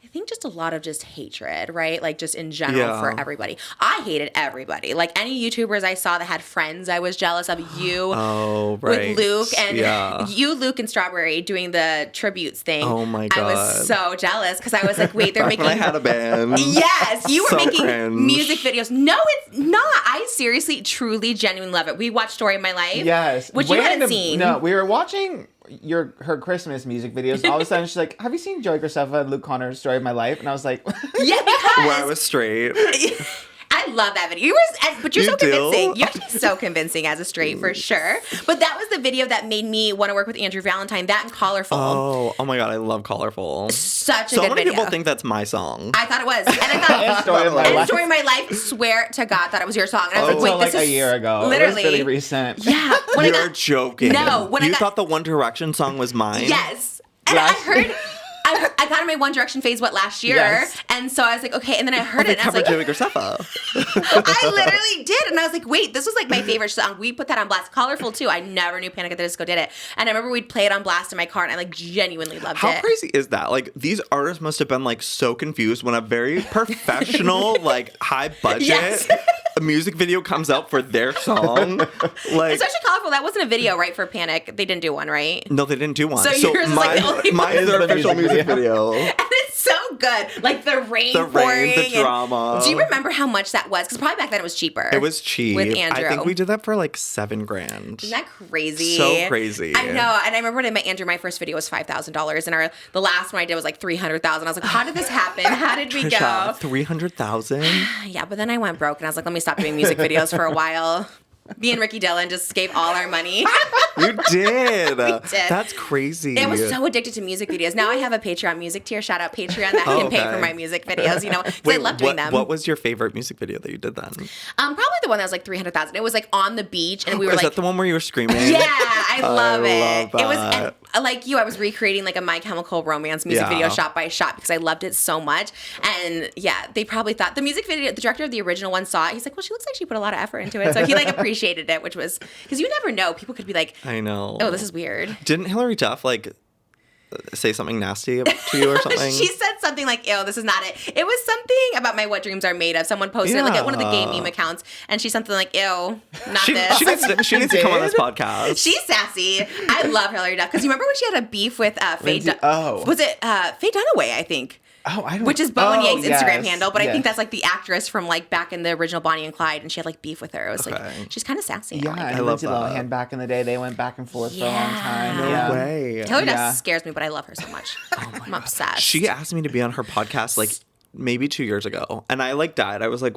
I think just a lot of just hatred, right? Like just in general for everybody. I hated everybody. Like any YouTubers I saw that had friends, I was jealous of. You with Luke and you, Luke, and Strawberry doing the tributes thing. Oh my God. I was so jealous because I was like, wait, they're making. When I had a band. Yes, you were So making cringe. music videos. No, it's not. I seriously, truly, genuinely love it. We watched Story of My Life. Yes. Which you hadn't seen. No, we were watching her Christmas music videos. And all of a sudden, she's like, have you seen Joey Graceffa and Luke Connor's Story of My Life? And I was like, Yeah, because Where I was straight. I love that video. But you're You so do? convincing. You're actually so convincing as a straight for sure. But that was the video that made me want to work with Andrew Valentine. That and Colorful. Oh my God, I love Colorful. Such a So good many video. people think that's my song. I thought it was, and I thought And Story of My and Life. Story of My Life. Swear to God, thought it was your song. And I was like, Until wait, like this is a year ago. Literally, It was really recent. Yeah, when You're I got joking. No, when I you got- thought the One Direction song was mine? yes, and Last- I got in my One Direction phase last year, Yes. and so I was like, okay, and then I heard They it, and I was covered like, Joey Graceffa. I literally did. And I was like, wait, this was like my favorite song. We put that on blast. Colorful too. I never knew Panic at the Disco did it. And I remember we'd play it on blast in my car and I like genuinely loved How it. crazy is that? Like, these artists must have been like so confused when a very professional, like high budget Yes. music video comes out for their song. Like, Especially Colorful. That wasn't a video, right, for Panic. They didn't do one, right? no, they didn't do one. So yours is, like, the only one. mine is their The official music music video. And it's so good. Like the rain The rain, pouring. the and- drama. Do you remember how much that was? Because probably back then it was cheaper. It was cheap. With Andrew. I think we did that for like $7,000. Isn't that crazy? So crazy. I know. And I remember when I met Andrew, my first video was $5,000. And the last one I did was like $300,000. I was like, how did this happen? How did we Trisha, go? 300,000. Yeah, but then I went broke and I was like, let me stop doing music videos for a while. Me and Ricky Dillon just gave all our money. You did. did. That's crazy. I was so addicted to music videos. Now I have a Patreon music tier. Shout out Patreon that can pay Okay. for my music videos, you know, because I love doing them. What was your favorite music video that you did then? Probably the one that was like 300,000. It was like on the beach and we were Is like, that the one where you were screaming? yeah, I love it. love It was that. and, like you, I was recreating like a My Chemical Romance music Yeah. video shot by shot because I loved it so much. And yeah, they probably thought the music video, the director of the original one saw it. He's like, well, she looks like she put a lot of effort into it. So he like appreciated it, which was because you never know. People could be like, I know. oh, this is weird. Didn't Hillary Duff like say something nasty to you or something? She said something like, ew, this is not it. It was something about My What Dreams Are Made Of. Someone posted it like at one of the gay meme accounts, and she's something like, ew, not She this. needs to come on this podcast. She's sassy. I love Hillary Duff because you remember when she had a beef with Faye? Lindsay- oh. Was it Faye Dunaway? I think. Oh, I don't. Which is Bo and Yang's yes, Instagram handle, but I think yes. that's like the actress from like back in the original Bonnie and Clyde, and she had like beef with her. It was like Okay. she's kind of sassy. Yeah, I like and her. love Lindsay that. Lohan back in the day, they went back and forth for a long Yeah. time. No yeah. way. Hillary Yeah. Duff scares me, but I love her so much. I'm obsessed. She asked me to be on her podcast like maybe 2 years ago, and I like died. I was like,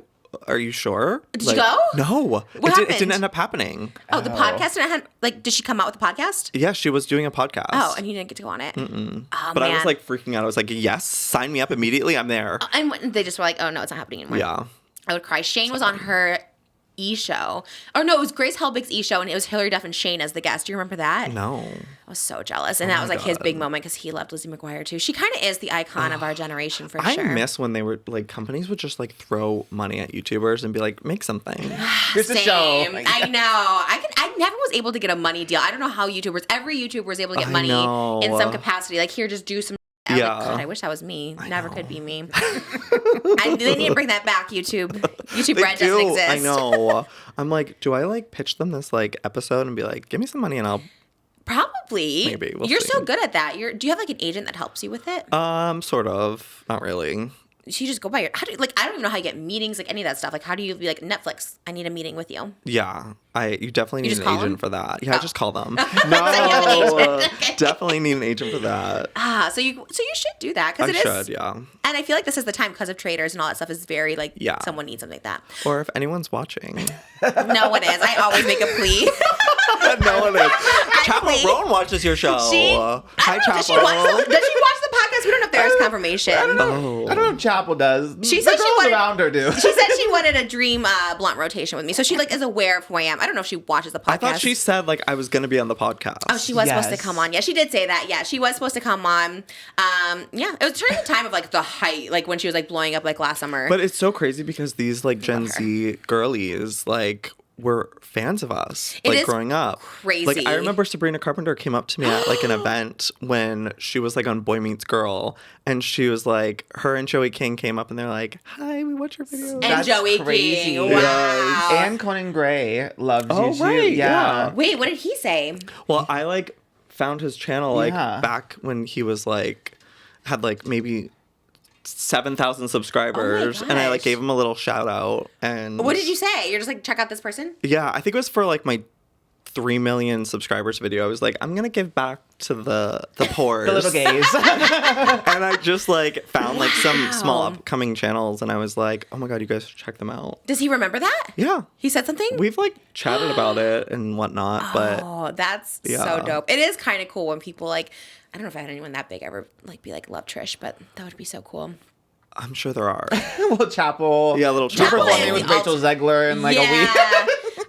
"Are you sure?" Did you Like, go? No, it happened? didn't end up happening. Oh, the podcast and it had like, did she come out with the podcast? Yeah, she was doing a podcast. Oh, and you didn't get to go on it. Oh, but man. I was like freaking out. I was like, "Yes, sign me up immediately. I'm there." And they just were like, oh no, it's not happening anymore. Yeah. I would cry. Shane was on her show. Or no, it was Grace Helbig's show, and it was Hilary Duff and Shane as the guest. Do you remember that? No. I was so jealous. And that was like his big moment because he loved Lizzie McGuire too. She kind of is the icon of our generation for sure. I miss when they were like, companies would just like throw money at YouTubers and be like, make something. Here's the show. I know. I never was able to get a money deal. I don't know how every YouTuber was able to get money in some capacity. Like, here, just do some. I'm like, God, I wish that was me. Never could be me. They need to bring that back, YouTube. YouTube Red doesn't exist. I know. I'm like, do I like pitch them this like episode and be like, give me some money and I'll. Probably. Maybe. You're see. so good at that. Do you have like an agent that helps you with it? Sort of. Not really. So you just go by your, I don't even know how you get meetings, like any of that stuff. Like, how do you be like, Netflix, I need a meeting with you? Yeah. You definitely need an agent for that. Yeah, just call them. No. Definitely need an agent for that. So you should do that because I it is. should, yeah. And I feel like this is the time because of Traitors and all that stuff is very like, someone needs something like that. Or if anyone's watching. No one is. I always make a plea. No one is. Chappell Roan watches your show. Hi, Chappell. Does she watch the podcast? We don't know if there's confirmation. I don't know if Chappell does. She said the girls around her do. She said she wanted a dream blunt rotation with me. So she like is aware of who I am. I don't know if she watches the podcast. I thought she said like I was going to be on the podcast. Oh, she was supposed to come on. Yeah, she did say that. Yeah, she was supposed to come on. Yeah, it was during the time of like the height, like when she was like blowing up like last summer. But it's so crazy because these like Gen Z girlies like were fans of us like growing up. Crazy. Like I remember Sabrina Carpenter came up to me at like an event when she was like on Boy Meets Girl, and she was like, her and Joey King came up and they're like, "Hi, we watch your videos." And That's Joey crazy. King, wow. And Conan Gray loves you too. Right, Yeah. Wait, what did he say? Well, I like found his channel like back when he was like had like maybe 7,000 subscribers, and I like gave him a little shout out. And what did you say? You're just like, check out this person? Yeah, I think it was for like my 3 million subscribers video. I was like, I'm gonna give back to the poor, The little gays. and I just like found like some small upcoming channels, and I was like, oh my god, you guys should check them out. Does he remember that? Yeah, he said something. We've like chatted about it and whatnot, but that's so dope. It is kind of cool when people like. I don't know if I had anyone that big ever like be like love Trish, but that would be so cool. I'm sure there are. Little Chappell. Yeah, little Chappell. Performing with Rachel Zegler in like a week.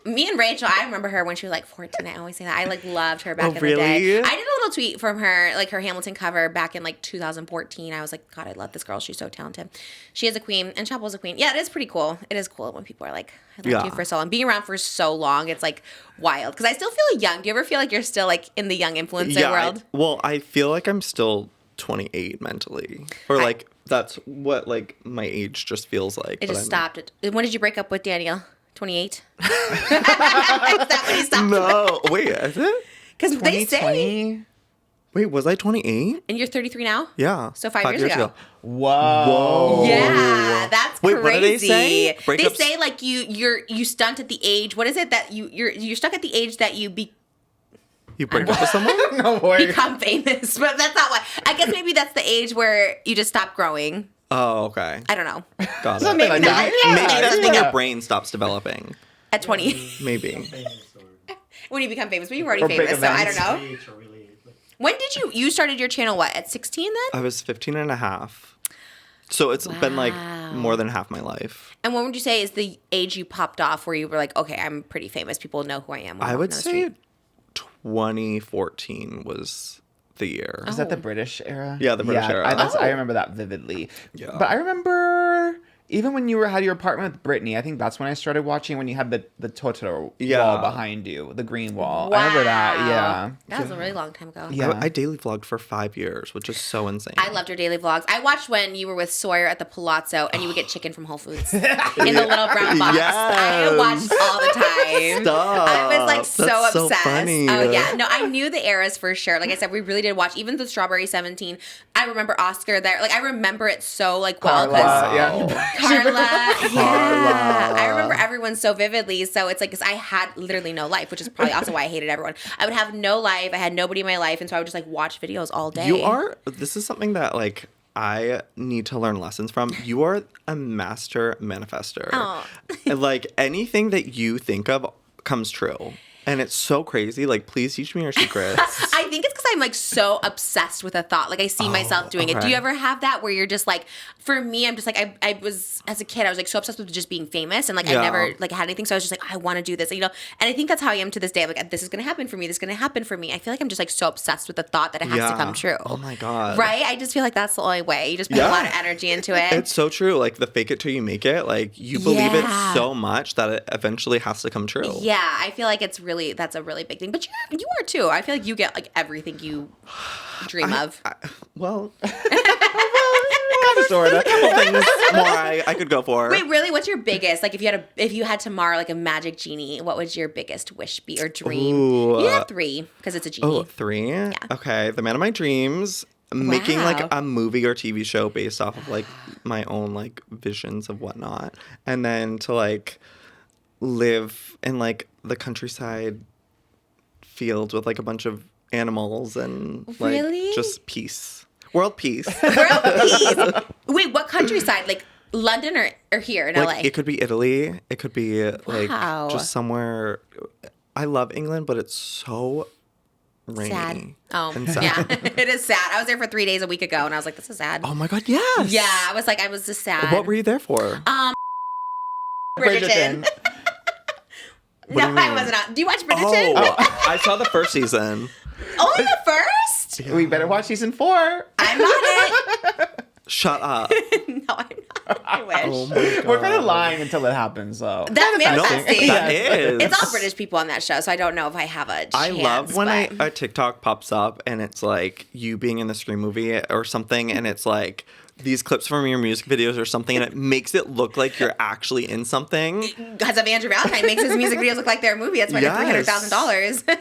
Me and Rachel, I remember her when she was like 14. I always say that. I like loved her back in really? the day. I did a little tweet from her, like her Hamilton cover back in like 2014. I was like, God, I love this girl. She's so talented. She is a queen, and Chappell's a queen. Yeah, it is pretty cool. It is cool when people are like, I loved you for so long. Being around for so long, it's like wild. Because I still feel young. Do you ever feel like you're still like in the young influencer world? Well, I feel like I'm still 28 mentally, or like that's what like my age just feels like. It just stopped. When did you break up with Daniel? 28? Is that when he stopped? No, wait, is it? Because they say. Wait, was I 28? And you're 33 now? Yeah. So 5 years ago. Whoa. Yeah, that's crazy. What do they say? They say like you stunt at the age. What is it that you're stuck at the age that you You break up with someone? No way. become famous, but that's not why. I guess maybe that's the age where you just stop growing. Oh, okay. I don't know. Got it. Something like that. Maybe that's when your brain stops developing. At 20. Maybe. When you become famous, but you were already famous, so I don't know. When did you started your channel, what, at 16 then? I was 15 and a half. So it's been like more than half my life. And what would you say is the age you popped off where you were like, okay, I'm pretty famous. People know who I am. I would say 2014 was the year. Is that the British era? Yeah, the British era. I remember that vividly. Yeah. But I remember even when you had your apartment with Brittany, I think that's when I started watching when you had the Totoro wall behind you, the green wall. Wow. I remember that, yeah. That was a really long time ago. Yeah. I daily vlogged for 5 years, which is so insane. I loved your daily vlogs. I watched when you were with Sawyer at the Palazzo and you would get chicken from Whole Foods in the little brown box. Yes. I watched all the time. Stop. I was like That's so obsessed. funny. Oh yeah. No, I knew the eras for sure. Like I said, we really did watch even the Strawberry 17. I remember Oscar there. Like I remember it so like well because Carla. Yeah, I remember everyone so vividly. So it's like, because I had literally no life, which is probably also why I hated everyone. I would have no life. I had nobody in my life. And so I would just like watch videos all day. This is something that like I need to learn lessons from. You are a master manifester. Oh. And like anything that you think of comes true. And it's so crazy. Like, please teach me your secrets. I think it's because I'm like so obsessed with a thought. Like I see myself doing it. Do you ever have that where you're just like, for me, I'm just like, I was, as a kid, I was like so obsessed with just being famous and like I never like had anything. So I was just like, I want to do this, you know? And I think that's how I am to this day. I'm like, this is going to happen for me. This is going to happen for me. I feel like I'm just like so obsessed with the thought that it has to come true. Oh my God. Right? I just feel like that's the only way. You just put a lot of energy into it. It's so true. Like the fake it till you make it. Like you believe it so much that it eventually has to come true. Yeah, I feel like that's a really big thing. But you are too. I feel like you get like everything you dream of. Well, Kind of, sort of. a couple things more I could go for. Wait, really? What's your biggest? Like, if you had tomorrow like a magic genie, what would your biggest wish be or dream? Ooh, You have 3 because it's a genie. Oh, 3? Yeah. Okay, the man of my dreams. Making like a movie or TV show based off of like my own like visions of whatnot, and then to like live in like the countryside fields with like a bunch of animals and like just peace, world peace. World peace. Wait, what countryside? Like London or here in Like LA? it could be Italy. It could be like Wow. just somewhere. I love England, but it's so rainy. Sad. Oh, and sad. yeah. It is sad. I was there for 3 days a week ago, and I was like, this is sad. Oh my God, yes. Yeah, I was just sad. What were you there for? Bridgerton. What do you I mean? wasn't on. Do you watch Bridgerton? Oh, I saw the first season. Only the first? We better watch season 4. I'm on it. Shut up. No, I'm not. I wish. Oh my God. We're kind of lying until it happens, though. That's manifesting. That is. It's all British people on that show, so I don't know if I have a chance. I love when but... a TikTok pops up and it's like you being in the Scream movie or something, and it's like these clips from your music videos or something, and it makes it look like you're actually in something. Because of Andrew Valentine makes his music videos look like they're a movie. That's why Yes. they're $300,000.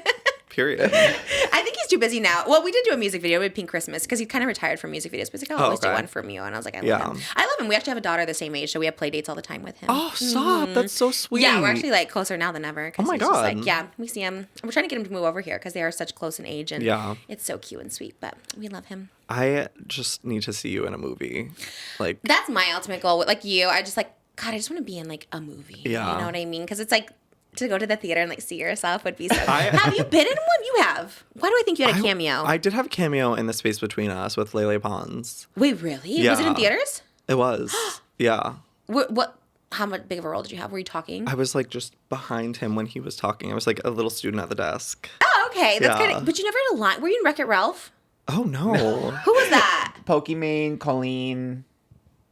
Period. I think he's too busy now. Well, we did do a music video with Pink Christmas because he kind of retired from music videos. But he's like, I'll always do okay. one from you. And I was like, I love him. I love him. We actually have a daughter the same age, so we have play dates all the time with him. Oh, stop. That's so sweet. Yeah, we're actually like closer now than ever. Oh my he's just, God. like, yeah, we see him. And we're trying to get him to move over here because they are such close in age. And it's so cute and sweet. But we love him. I just need to see you in a movie. Like That's my ultimate goal. Like you, I just like, God, I just want to be in like a movie. Yeah. You know what I mean? Because it's like, to go to the theater and like see yourself would be so. Have you been in one? You have. Why do I think you had a cameo? I did have a cameo in The Space Between Us with Lele Pons. Wait, really? Yeah. Was it in theaters? It was. Yeah. What? How much big of a role did you have? Were you talking? I was like just behind him when he was talking. I was like a little student at the desk. Oh, okay. That's Yeah. kind of. But you never had a line. Were you in Wreck-It Ralph? Oh no. Who was that? Pokimane, Colleen.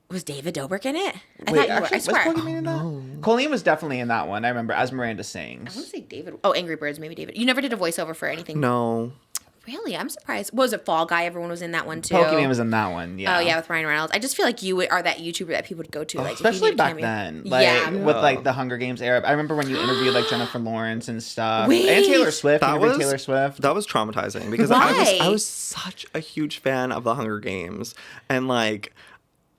Was David Dobrik in it? Wait, I actually, swear. was Pokimane in that? Colleen was definitely in that one. I remember as Miranda sings. I want to say David. Oh, Angry Birds, maybe David. You never did a voiceover for anything? No. Really? I'm surprised. What was it, Fall Guy? Everyone was in that one too. Pokimane was in that one. Yeah. Oh yeah, with Ryan Reynolds. I just feel like you are that YouTuber that people would go to, like if you Especially need a back cameo. then, like with like the Hunger Games era. I remember when you interviewed like Jennifer Lawrence and stuff, Wait. and Taylor Swift. That You interviewed was Taylor Swift. That was traumatizing because Why? I was such a huge fan of the Hunger Games and like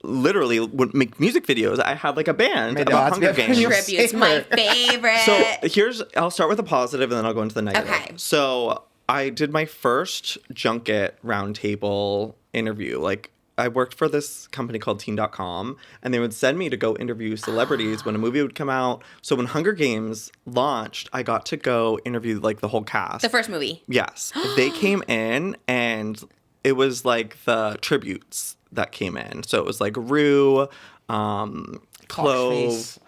literally would make music videos. I had like a band Made the about odds Hunger get Games. your Tributes, my favorite. So I'll start with the positive and then I'll go into the negative. Okay. So I did my first junket roundtable interview. Like I worked for this company called Teen.com and they would send me to go interview celebrities when a movie would come out. So when Hunger Games launched, I got to go interview like the whole cast. The first movie. Yes. They came in and it was like the tributes that came in. So it was like Rue, Clove,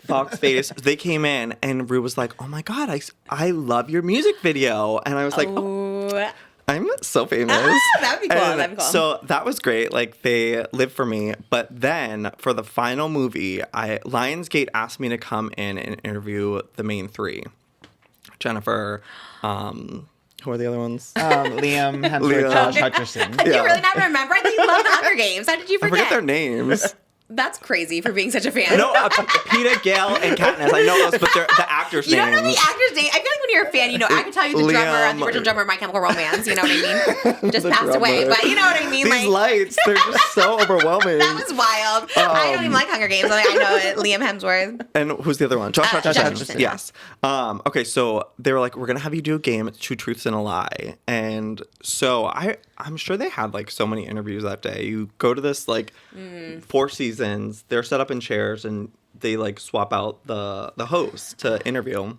Foxface. They came in and Rue was like, oh my God, I love your music video. And I was like, oh, I'm so famous. That'd be cool. And That'd be cool. So that was great. Like they lived for me. But then for the final movie, Lionsgate asked me to come in and interview the main 3. Jennifer, who are the other ones? Liam Hemsworth, Josh Hutcherson. Do you really not remember? I think you love the Hunger Games. How did you I forget? forget their names. That's crazy for being such a fan. No, Peta, Gail, and Katniss. I know those, but they're the actors' You names. don't know the actor's name. I feel like when you're a fan, you know, I can tell you the drummer, the original drummer of My Chemical Romance. You know what I mean? Just passed away, but you know what I mean. These lights, they're just so overwhelming. That was wild. I don't even like Hunger Games. I know it. Liam Hemsworth. And who's the other one? Josh Hutcherson. Hutcherson. Yes. Okay, so they were like, we're going to have you do a game. It's 2 Truths and a Lie. And so I'm sure they had like so many interviews that day. You go to this like 4 seasons. They're set up in chairs and they like swap out the host to interview.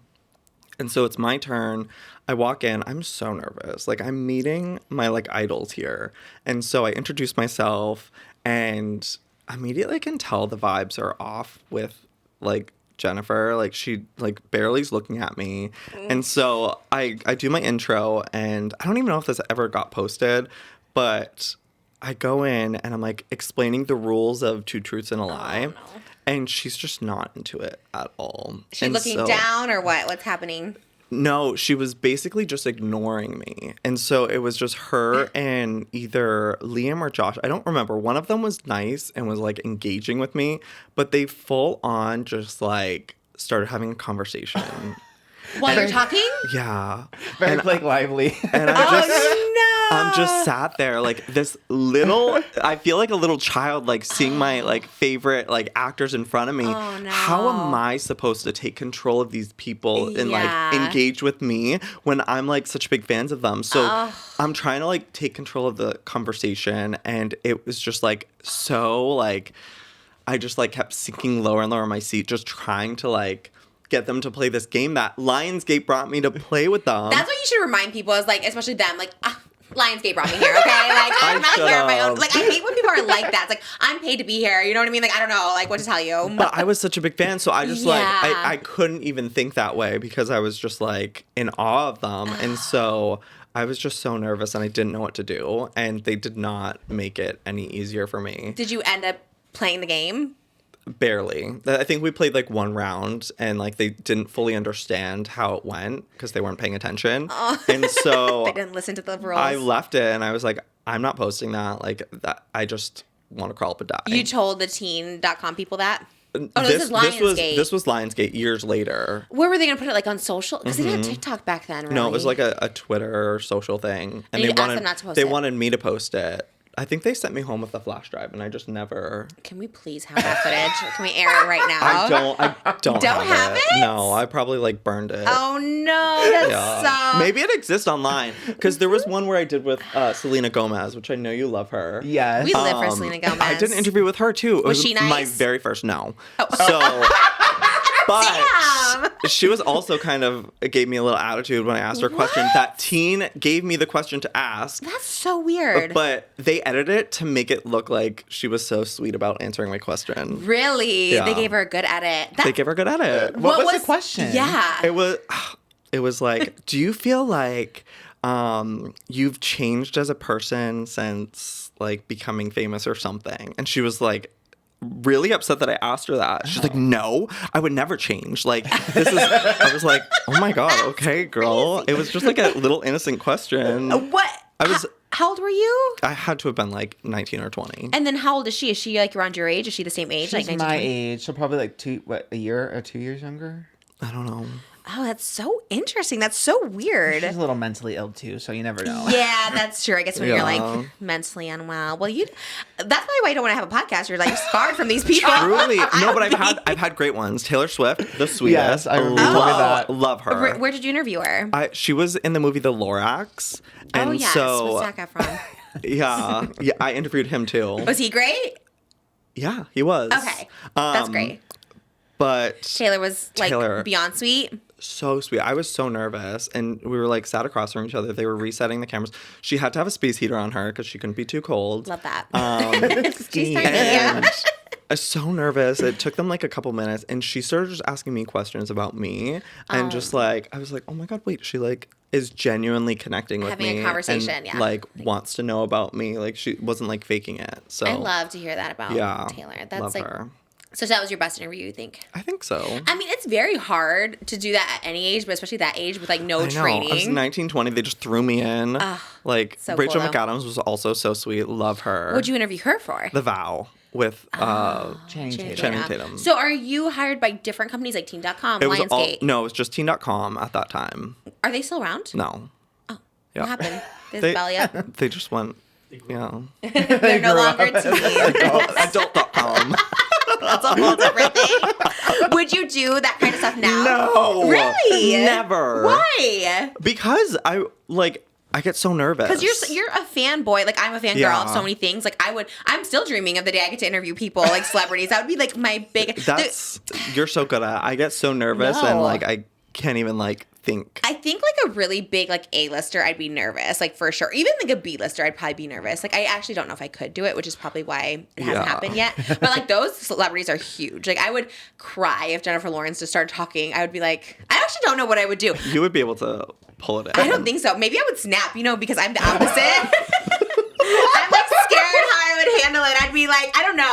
And so it's my turn. I walk in. I'm so nervous. Like, I'm meeting my, like, idols here. And so I introduce myself, and immediately I can tell the vibes are off with, like, Jennifer. Like, she, like, barely's looking at me. And so I do my intro, and I don't even know if this ever got posted, but I go in, and I'm, like, explaining the rules of Two Truths and a Lie. no. And she's just not into it at all. She And looking so- down or what? What's happening? No, she was basically just ignoring me. And so it was just her and either Liam or Josh. I don't remember. One of them was nice and was like engaging with me, but they full on just like started having a conversation. While you're talking? Yeah. Very And like lively. And I'm no. just sat there like this little, I feel like a little child, like seeing my like favorite like actors in front of me. Oh, no. How am I supposed to take control of these people and Yeah. like engage with me when I'm like such big fans of them? So I'm trying to like take control of the conversation, and it was just like so like, I just like kept sinking lower and lower in my seat, just trying to like get them to play this game that Lionsgate brought me to play with them. That's what you should remind people is like, especially them, like, Lionsgate brought me here, okay? Like, I'm not here on my own. should've. Like, I hate when people are like that. It's like, I'm paid to be here. You know what I mean? Like, I don't know, like, what to tell you. But I was such a big fan, so I just like Yeah. I couldn't even think that way because I was just like in awe of them, and so I was just so nervous and I didn't know what to do, and they did not make it any easier for me. Did you end up playing the game? Barely. I think we played like one round, and like they didn't fully understand how it went because they weren't paying attention, and so They didn't listen to the rules. I left it, and I was like, I'm not posting that. Like that, I just want to crawl up and die. You told the teen.com people that? Oh, no, this is Lionsgate. This was Lionsgate years later. Where were they going to put it? Like, on social? Because they didn't have TikTok back then, really. No, it was like a Twitter or social thing, And you asked them not to post they it. wanted me to post it. I think they sent me home with a flash drive, and I just never. Can we please have that footage? Can we air it right now? I don't have it? No, I probably like burned it. Oh, no. That's Yeah. so... Maybe it exists online because there was one where I did with Selena Gomez, which I know you love her. Yes. We live for Selena Gomez. I did an interview with her too. It Was she My nice? very first no. Oh. So, but Damn. she was also kind of gave me a little attitude when I asked her a question. What? That teen gave me the question to ask. That's so weird. But they edited it to make it look like she was so sweet about answering my question. Really? Yeah. They gave her a good edit. They gave her a good edit. What was the question? Yeah. It was like, do you feel like you've changed as a person since like becoming famous or something? And she was like really upset that I asked her that. She's like, no, I would never change. Like, this is, I was like, oh my God, okay, girl. It was just like a little innocent question. What? I was- How old were you? I had to have been like 19 or 20. And then how old is she? Is she like around your age? Is she the same age? She's like my 19, 20? age, so probably like a year or 2 years younger. I don't know. Oh, that's so interesting. That's so weird. She's a little mentally ill too, so you never know. Yeah, that's true. I guess when you're Yeah. like mentally unwell. Well, that's probably why you don't want to have a podcast. You're like scarred from these people. Truly, no, but I've had great ones. Taylor Swift, the sweetest. Yes, I remember you told me that. Love her. Where did you interview her? She was in the movie The Lorax, and oh, yes. so With Zac Efron. yeah, I interviewed him too. Was he great? Yeah, he was. Okay. That's great. But Taylor was like Taylor- beyond sweet. so sweet. I was so nervous, and we were like sat across from each other. They were resetting the cameras. She had to have a space heater on her because she couldn't be too cold. Love that. She's And- tiny, yeah. And I was so nervous. It took them like a couple minutes, and she started just asking me questions about me, and just like I was like, oh my God, wait, she like is genuinely connecting with Having a me, conversation, and, yeah. like wants to know about me. Like she wasn't like faking it. So I love to hear that about yeah, Taylor. That's love like her. so. That was your best interview, you think? I think so. I mean, it's very hard to do that at any age, but especially that age with like no I know. training. I was 19, 20. They just threw me in. Like so Rachel cool, though. McAdams was also so sweet. Love her. What'd you interview her for? The Vow with Channing Tatum. Channing Tatum. So are you hired by different companies like Teen.com, it was Lionsgate? no, it was just teen.com at that time. Are they still around? No. Yeah. What happened? Did They- belly up? They just went, yeah. They're no longer teen. Adult.com. That's a whole different thing. Would you do that kind of stuff now? No. Really? Never. Why? Because I get so nervous. Because you're a fanboy. Like, I'm a fangirl Yeah. of so many things. Like, I'm still dreaming of the day I get to interview people, like celebrities. That would be like my big. You're so good at it. I get so nervous and No. like I can't even like think? I think like a really big like A-lister, I'd be nervous, like for sure. Even like a B-lister, I'd probably be nervous. Like I actually don't know if I could do it, which is probably why it hasn't happened yet. But like those celebrities are huge. Like I would cry if Jennifer Lawrence just started talking. I would be like, I actually don't know what I would do. You would be able to pull it in. I don't think so. Maybe I would snap, because I'm the opposite. I'm like scared how I would handle it. I'd be like, I don't know.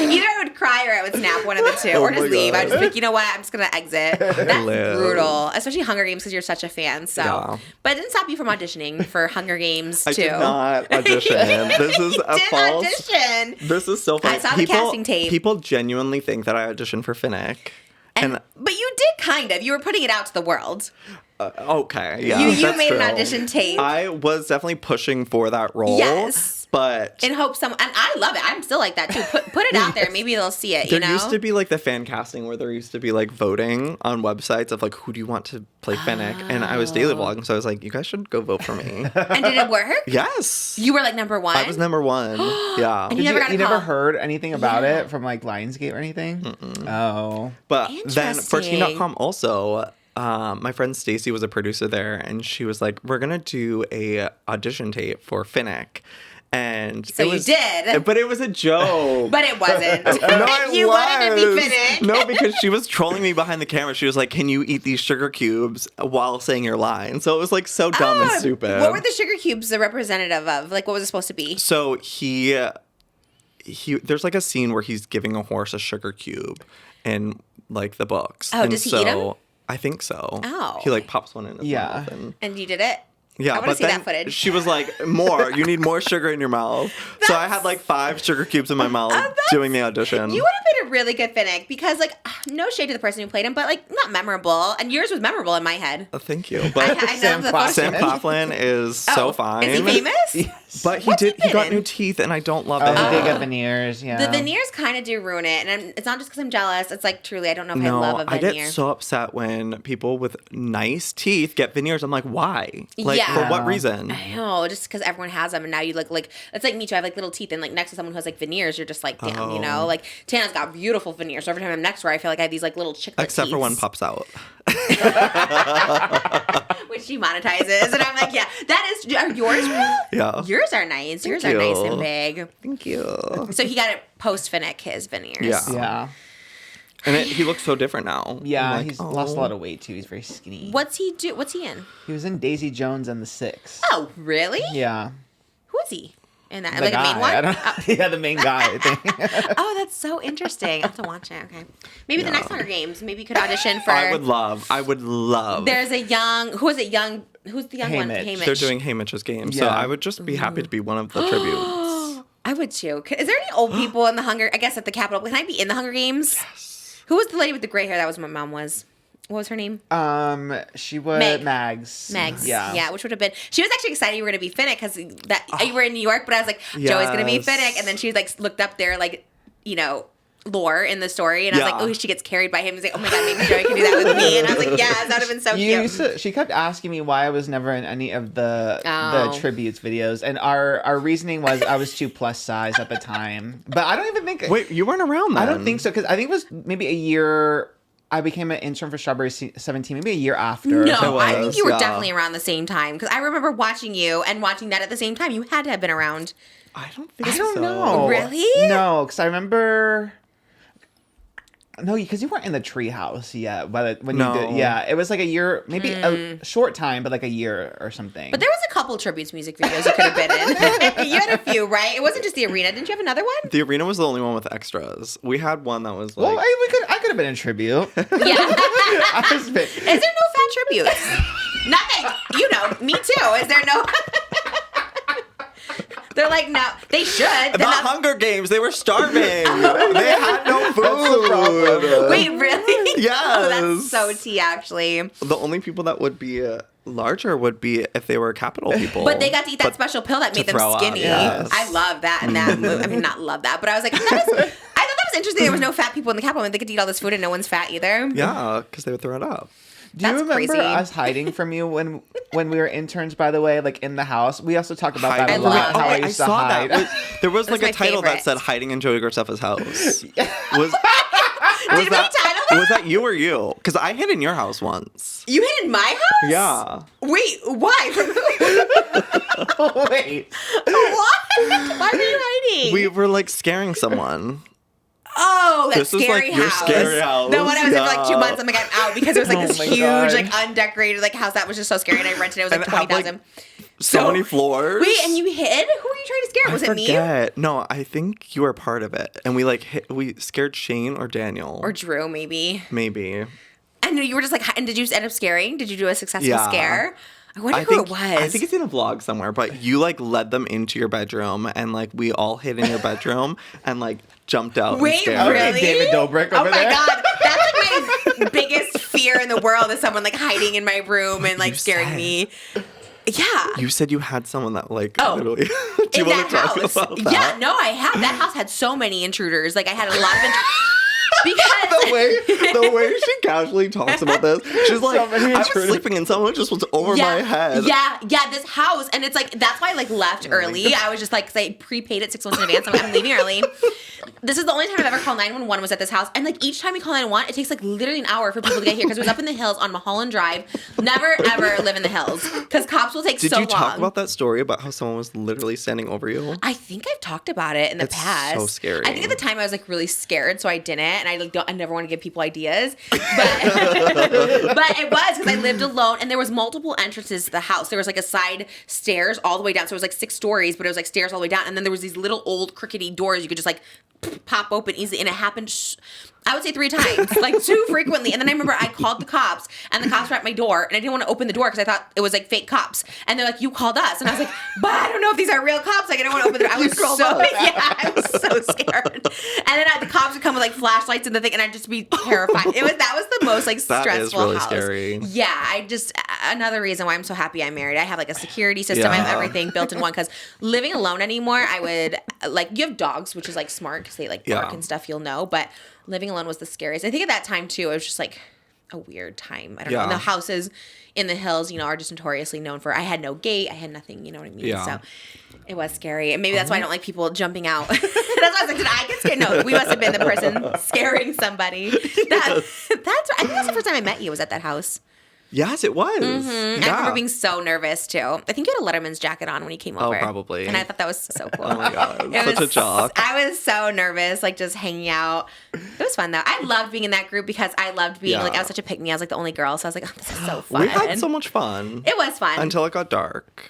Either I would cry or I would snap, one of the two, or just leave. I'd just be like, you know what? I'm just gonna exit. That's brutal, especially Hunger Games because you're such a fan. So, but it didn't stop you from auditioning for Hunger Games too. I did not audition. This is a false. Audition. This is so funny. I saw the casting tape. People genuinely think that I auditioned for Finnick. But you did kind of. You were putting it out to the world. Okay, yeah. You made an audition tape. I was definitely pushing for that role. Yes. But in hopes and I love it. I'm still like that too. Put it out there. Maybe they'll see it. There used to be like the fan casting where there used to be like voting on websites of like who do you want to play Finnick, and I was daily vlogging, so I was like, you guys should go vote for me. And did it work? Yes. You were like number one. I was number one. Yeah. And you never heard anything about it from like Lionsgate or anything? Mm-mm. Oh. But then for Teen.com also. My friend Stacy was a producer there, and she was like, we're gonna do a audition tape for Finnick. And so you did. But it was a joke. But it wasn't. No, you wanted to be Finnick. No, because she was trolling me behind the camera. She was like, can you eat these sugar cubes while saying your line? So it was like so dumb and stupid. What were the sugar cubes the representative of? Like, what was it supposed to be? So he there's like a scene where he's giving a horse a sugar cube in like the books. Oh, does he eat them? I think so. Oh. He like pops one in his mouth. And you did it? Yeah, I want to see that footage. She was like, you need more sugar in your mouth. So I had like 5 sugar cubes in my mouth doing the audition. You would have been a really good Finnick because like, no shade to the person who played him, but like not memorable. And yours was memorable in my head. Thank you. But Sam Claflin is so fine. Is he famous? Yes. But he got new teeth and I don't love it. He did get veneers, yeah. The veneers kind of do ruin it. And it's not just because I'm jealous. It's like truly, I don't know if I love a veneer. I get so upset when people with nice teeth get veneers. I'm like, why? Like, for what reason? I know, just because everyone has them, and now you look like it's like me too. I have like little teeth, and like next to someone who has like veneers, you're just like, damn, Like Tana's got beautiful veneers. So every time I'm next to her, I feel like I have these like little chiclet Except teeth. for one pops out, which she monetizes, and I'm like, yeah, that is. Are yours real? Yeah, yours are nice. Yours are nice and big. Thank you. So he got it post Finnick, his veneers. Yeah. And he looks so different now. Yeah, he's lost a lot of weight too. He's very skinny. What's he do? What's he in? He was in Daisy Jones and the Six. Oh, really? Yeah. Who is he? In that, The like guy. a main one? I don't, yeah, the main guy, I think. Oh, that's so interesting. I have to watch it. Okay. Maybe the next Hunger Games. Maybe you could audition for. I would love. There's a young. Who is it? Who's the young one? Haymitch. They're doing Haymitch's game, so I would just be happy to be one of the tributes. I would too. Is there any old people in the Hunger? I guess at the Capitol. Can I be in the Hunger Games? Yes. Who was the lady with the gray hair? That was my mom was. What was her name? She was Mags. Mags. Yeah. Yeah, which would have been. She was actually excited you were going to be Finnick because you were in New York, but I was like, Joey's going to be Finnick, and then she like looked up their like, lore in the story, and I was like, oh, she gets carried by him. He's like, oh my god, maybe Joey can do that with me, and I was like, yes, that would have been so cute. She kept asking me why I was never in any of the tributes videos, and our reasoning was I was too plus size at the time. But I don't even think. Wait, you weren't around then? I don't think so, because I think it was maybe a year. I became an intern for Strawberry 17, maybe a year after. No, I think you were definitely around the same time, because I remember watching you and watching that at the same time. You had to have been around. I don't think so. I don't know. Really? No, because I remember. No, because you weren't in the treehouse yet. When you did, yeah, it was like a year, maybe a short time, but like a year or something. But there was a couple tributes music videos you could have been in. You had a few, right? It wasn't just the arena. Didn't you have another one? The arena was the only one with extras. We had one that was like. Well, I could have been in tribute. Yeah. Is there no fan tributes? Not that me too. Is there no? They're like, no, they should. The Hunger Games, they were starving. They had no food. Wait, really? Yes. Oh, that's so tea, actually. The only people that would be larger would be if they were Capitol people. But they got to eat that special pill that made them skinny. Yes. I love that in that movie. I mean, not love that, but I was like, I thought that was interesting. There was no fat people in the Capitol, and they could eat all this food and no one's fat either. Yeah, because they would throw it up. Do you remember us hiding from you when we were interns, by the way, like in the house? We also talk about that a lot, how I used to hide. There was like a title that said hiding in Joey Graceffa's house. Did we title Was that you or you? Because I hid in your house once. You hid in my house? Yeah. Wait, why? Wait. What? Why were you hiding? We were like scaring someone. Oh, that This is, scary like, your house. scary house. The one I was in for like 2 Yeah. months. I'm like, I'm out because it was like Oh this my huge, God. like undecorated like house that was just so scary. And I rented it. It was like And it had, like, $20,000. So many floors. Wait, and you hid? Who were you trying to scare? Was it me? Forget. No, I think you were part of it. And we we scared Shane or Daniel. Or Drew, maybe. Maybe. And you were just like, and did you end up scaring? Did you do a successful Yeah. scare? I wonder who it was. I think it's in a vlog somewhere, but you like led them into your bedroom and like we all hid in your bedroom and like jumped out. Wait, and scared. really? David Dobrik over Oh my there. God. That's like my biggest fear in the world is someone like hiding in my room and like You scaring said. me. Yeah. You said you had someone that like Oh. literally. Do you In want to that talk house. about that? Yeah, no, I have. That house had so many intruders. Like I had a lot of because the way she casually talks about this, she's like, many I was intruders. sleeping and someone just was over my head. Yeah, this house. And it's like, that's why I like left early. I was just like, because I prepaid it 6 months in advance. I'm leaving early. This is the only time I've ever called 911 was at this house. And like each time we call 911, it takes like literally an hour for people to get here because it was up in the hills on Mulholland Drive. Never ever live in the hills because cops will take Did so you long. talk about that story about how someone was literally standing over you? I think I've talked about it in the It's past. so scary. I think at the time I was like really scared, so I didn't, and I never want to give people ideas, but but it was because I lived alone, and there was multiple entrances to the house. There was like a side stairs all the way down, so it was like 6 stories, but it was like stairs all the way down, and then there was these little old crickety doors you could just like pop open easily, and it happened. I would say 3 times, like too frequently. And then I remember I called the cops, and the cops were at my door, and I didn't want to open the door because I thought it was like fake cops. And they're like, "You called us," and I was like, "But I don't know if these are real cops." Like I don't want to open the door. I was so I was so scared. And then the cops would come with like flashlights and the thing, and I'd just be terrified. That was the most like stressful That is really house. scary. Yeah, another reason why I'm so happy I'm married. I have like a security system. I have Yeah. everything built in one because living alone anymore, I would like you have dogs, which is like smart because they like bark Yeah. and stuff. You'll know, but living alone was the scariest. I think at that time too, it was just like a weird time. I don't know. Yeah. And the houses in the hills, are just notoriously known for. I had no gate. I had nothing. You know what I mean? Yeah. So it was scary, and maybe that's why I don't like people jumping out. That's why I was like, did I get scared? No, we must have been the person scaring somebody. That's. I think that's the first time I met you was at that house. Yes, it was. I remember being so nervous too. I think you had a Letterman's jacket on when you came over. Probably. And I thought that was so cool. Oh my God, It such was- a shock. I was so nervous, like just hanging out. It was fun though. I loved being in that group because I loved being like I was such a pick-me. I was like the only girl, so I was like, oh, this is so fun. We had so much fun. It was fun. Until it got dark.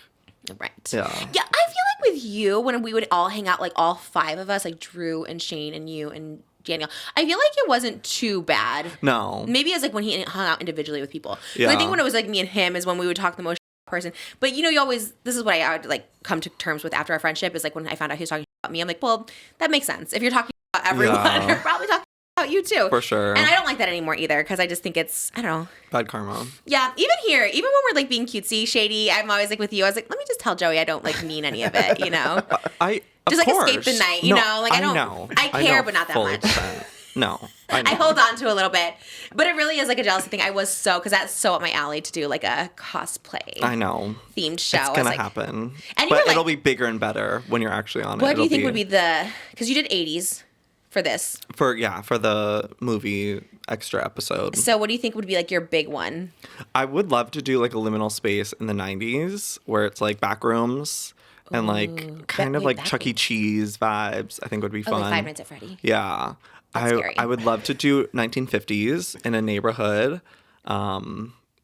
Right. Yeah. Yeah, I feel like with you, when we would all hang out, like all 5 of us, like Drew and Shane and you and Daniel, I feel like it wasn't too bad. No. Maybe it was like when he hung out individually with people. 'Cause Yeah. I think when it was like me and him is when we would talk the most person. But you always, this is what I would like come to terms with after our friendship is like when I found out he was talking about me, I'm like, well, that makes sense. If you're talking about everyone, Yeah. you're probably talking about you too. For sure. And I don't like that anymore either because I just think it's, I don't know. Bad karma. Yeah, even here, even when we're like being cutesy, shady, I'm always like with you. I was like, let me just tell Joey I don't like mean any of it, I Just of like course. escape the night, No, Like I don't. know. I care, know but not that full much. extent. No, I know. I hold on to a little bit, but it really is like a jealousy thing. I was because that's so up my alley to do like a cosplay I know. themed show. It's I was gonna like, happen. And you But were like- it'll be bigger and better when you're actually on it. What do you It'll think would be because you did 80s for this? for the movie extra episode. So what do you think would be like your big one? I would love to do like a liminal space in the 90s where it's like back rooms and like kind of wait, like back Chuck E. rooms. Cheese vibes. I think would be Oh, fun. like 5 Nights at Freddy. Yeah. scary. I would love to do 1950s in a neighborhood.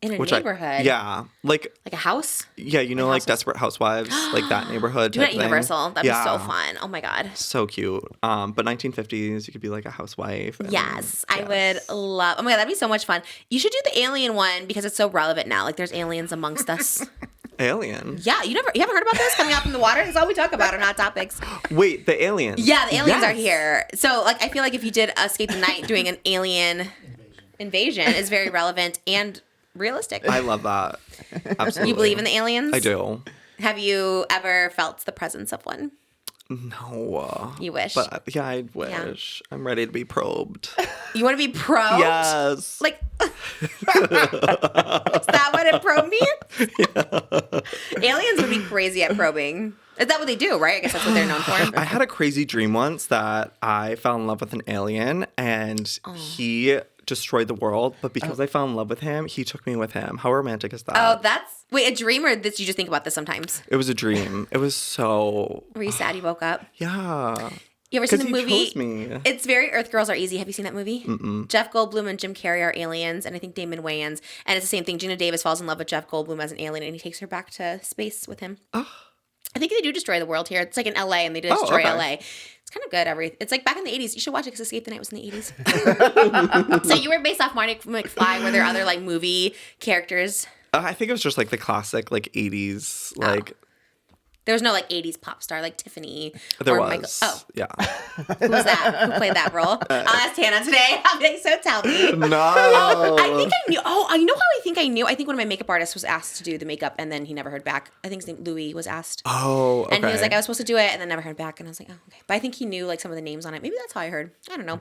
In a which neighborhood? Yeah. Like Like a house? yeah, like houses? Desperate Housewives, like that neighborhood. Do it type at thing. Universal. That'd Yeah. be so fun. Oh my God. So cute. But 1950s, you could be like a housewife. and- Yes, I would love. Oh my God, that'd be so much fun. You should do the alien one because it's so relevant now. Like there's aliens amongst us. Alien. Yeah, you haven't heard about this coming out from the water? That's all we talk about on Hot Topics. Wait, the aliens. Yeah, the aliens are Yes. here. So like I feel like if you did Escape the Night, doing an alien invasion is very relevant and realistic. I love that. Absolutely. You believe in the aliens? I do. Have you ever felt the presence of one? No. You wish. But yeah, I wish. I'm ready to be probed. You want to be probed? Yes. Like, is that what a probe means? Yeah. Aliens would be crazy at probing. Is that what they do, right? I guess that's what they're known for. I had a crazy dream once that I fell in love with an alien and he destroyed the world, but because I fell in love with him, he took me with him. How romantic is that? Oh, that's wait, a dream or this? You just think about this sometimes? It was a dream. It was so. Were you sad you woke up? Yeah. You ever seen the Because movie? he chose me. It's very Earth Girls Are Easy. Have you seen that movie? Jeff Goldblum and Jim Carrey are aliens, and I think Damon Wayans. And it's the same thing. Gina Davis falls in love with Jeff Goldblum as an alien, and he takes her back to space with him. I think they do destroy the world here. It's like in LA, and they destroy LA. It's kind of good. It's like back in the 80s. You should watch it because Escape the Night was in the 80s. So you were based off Marty McFly. Were there other like movie characters? I think it was just like the classic like 80s like. There was no like 80s pop star like Tiffany. There or was. Michael. Oh, Yeah. who was that? Who played that role? I'll ask Hannah today. I'll be like, so tell me. No. I think I knew. Oh, you know how I think I knew? I think one of my makeup artists was asked to do the makeup, and then he never heard back. I think his name Louis was asked. Oh, okay. And he was like, I was supposed to do it, and then never heard back. And I was like, oh, okay. But I think he knew like some of the names on it. Maybe that's how I heard. I don't know.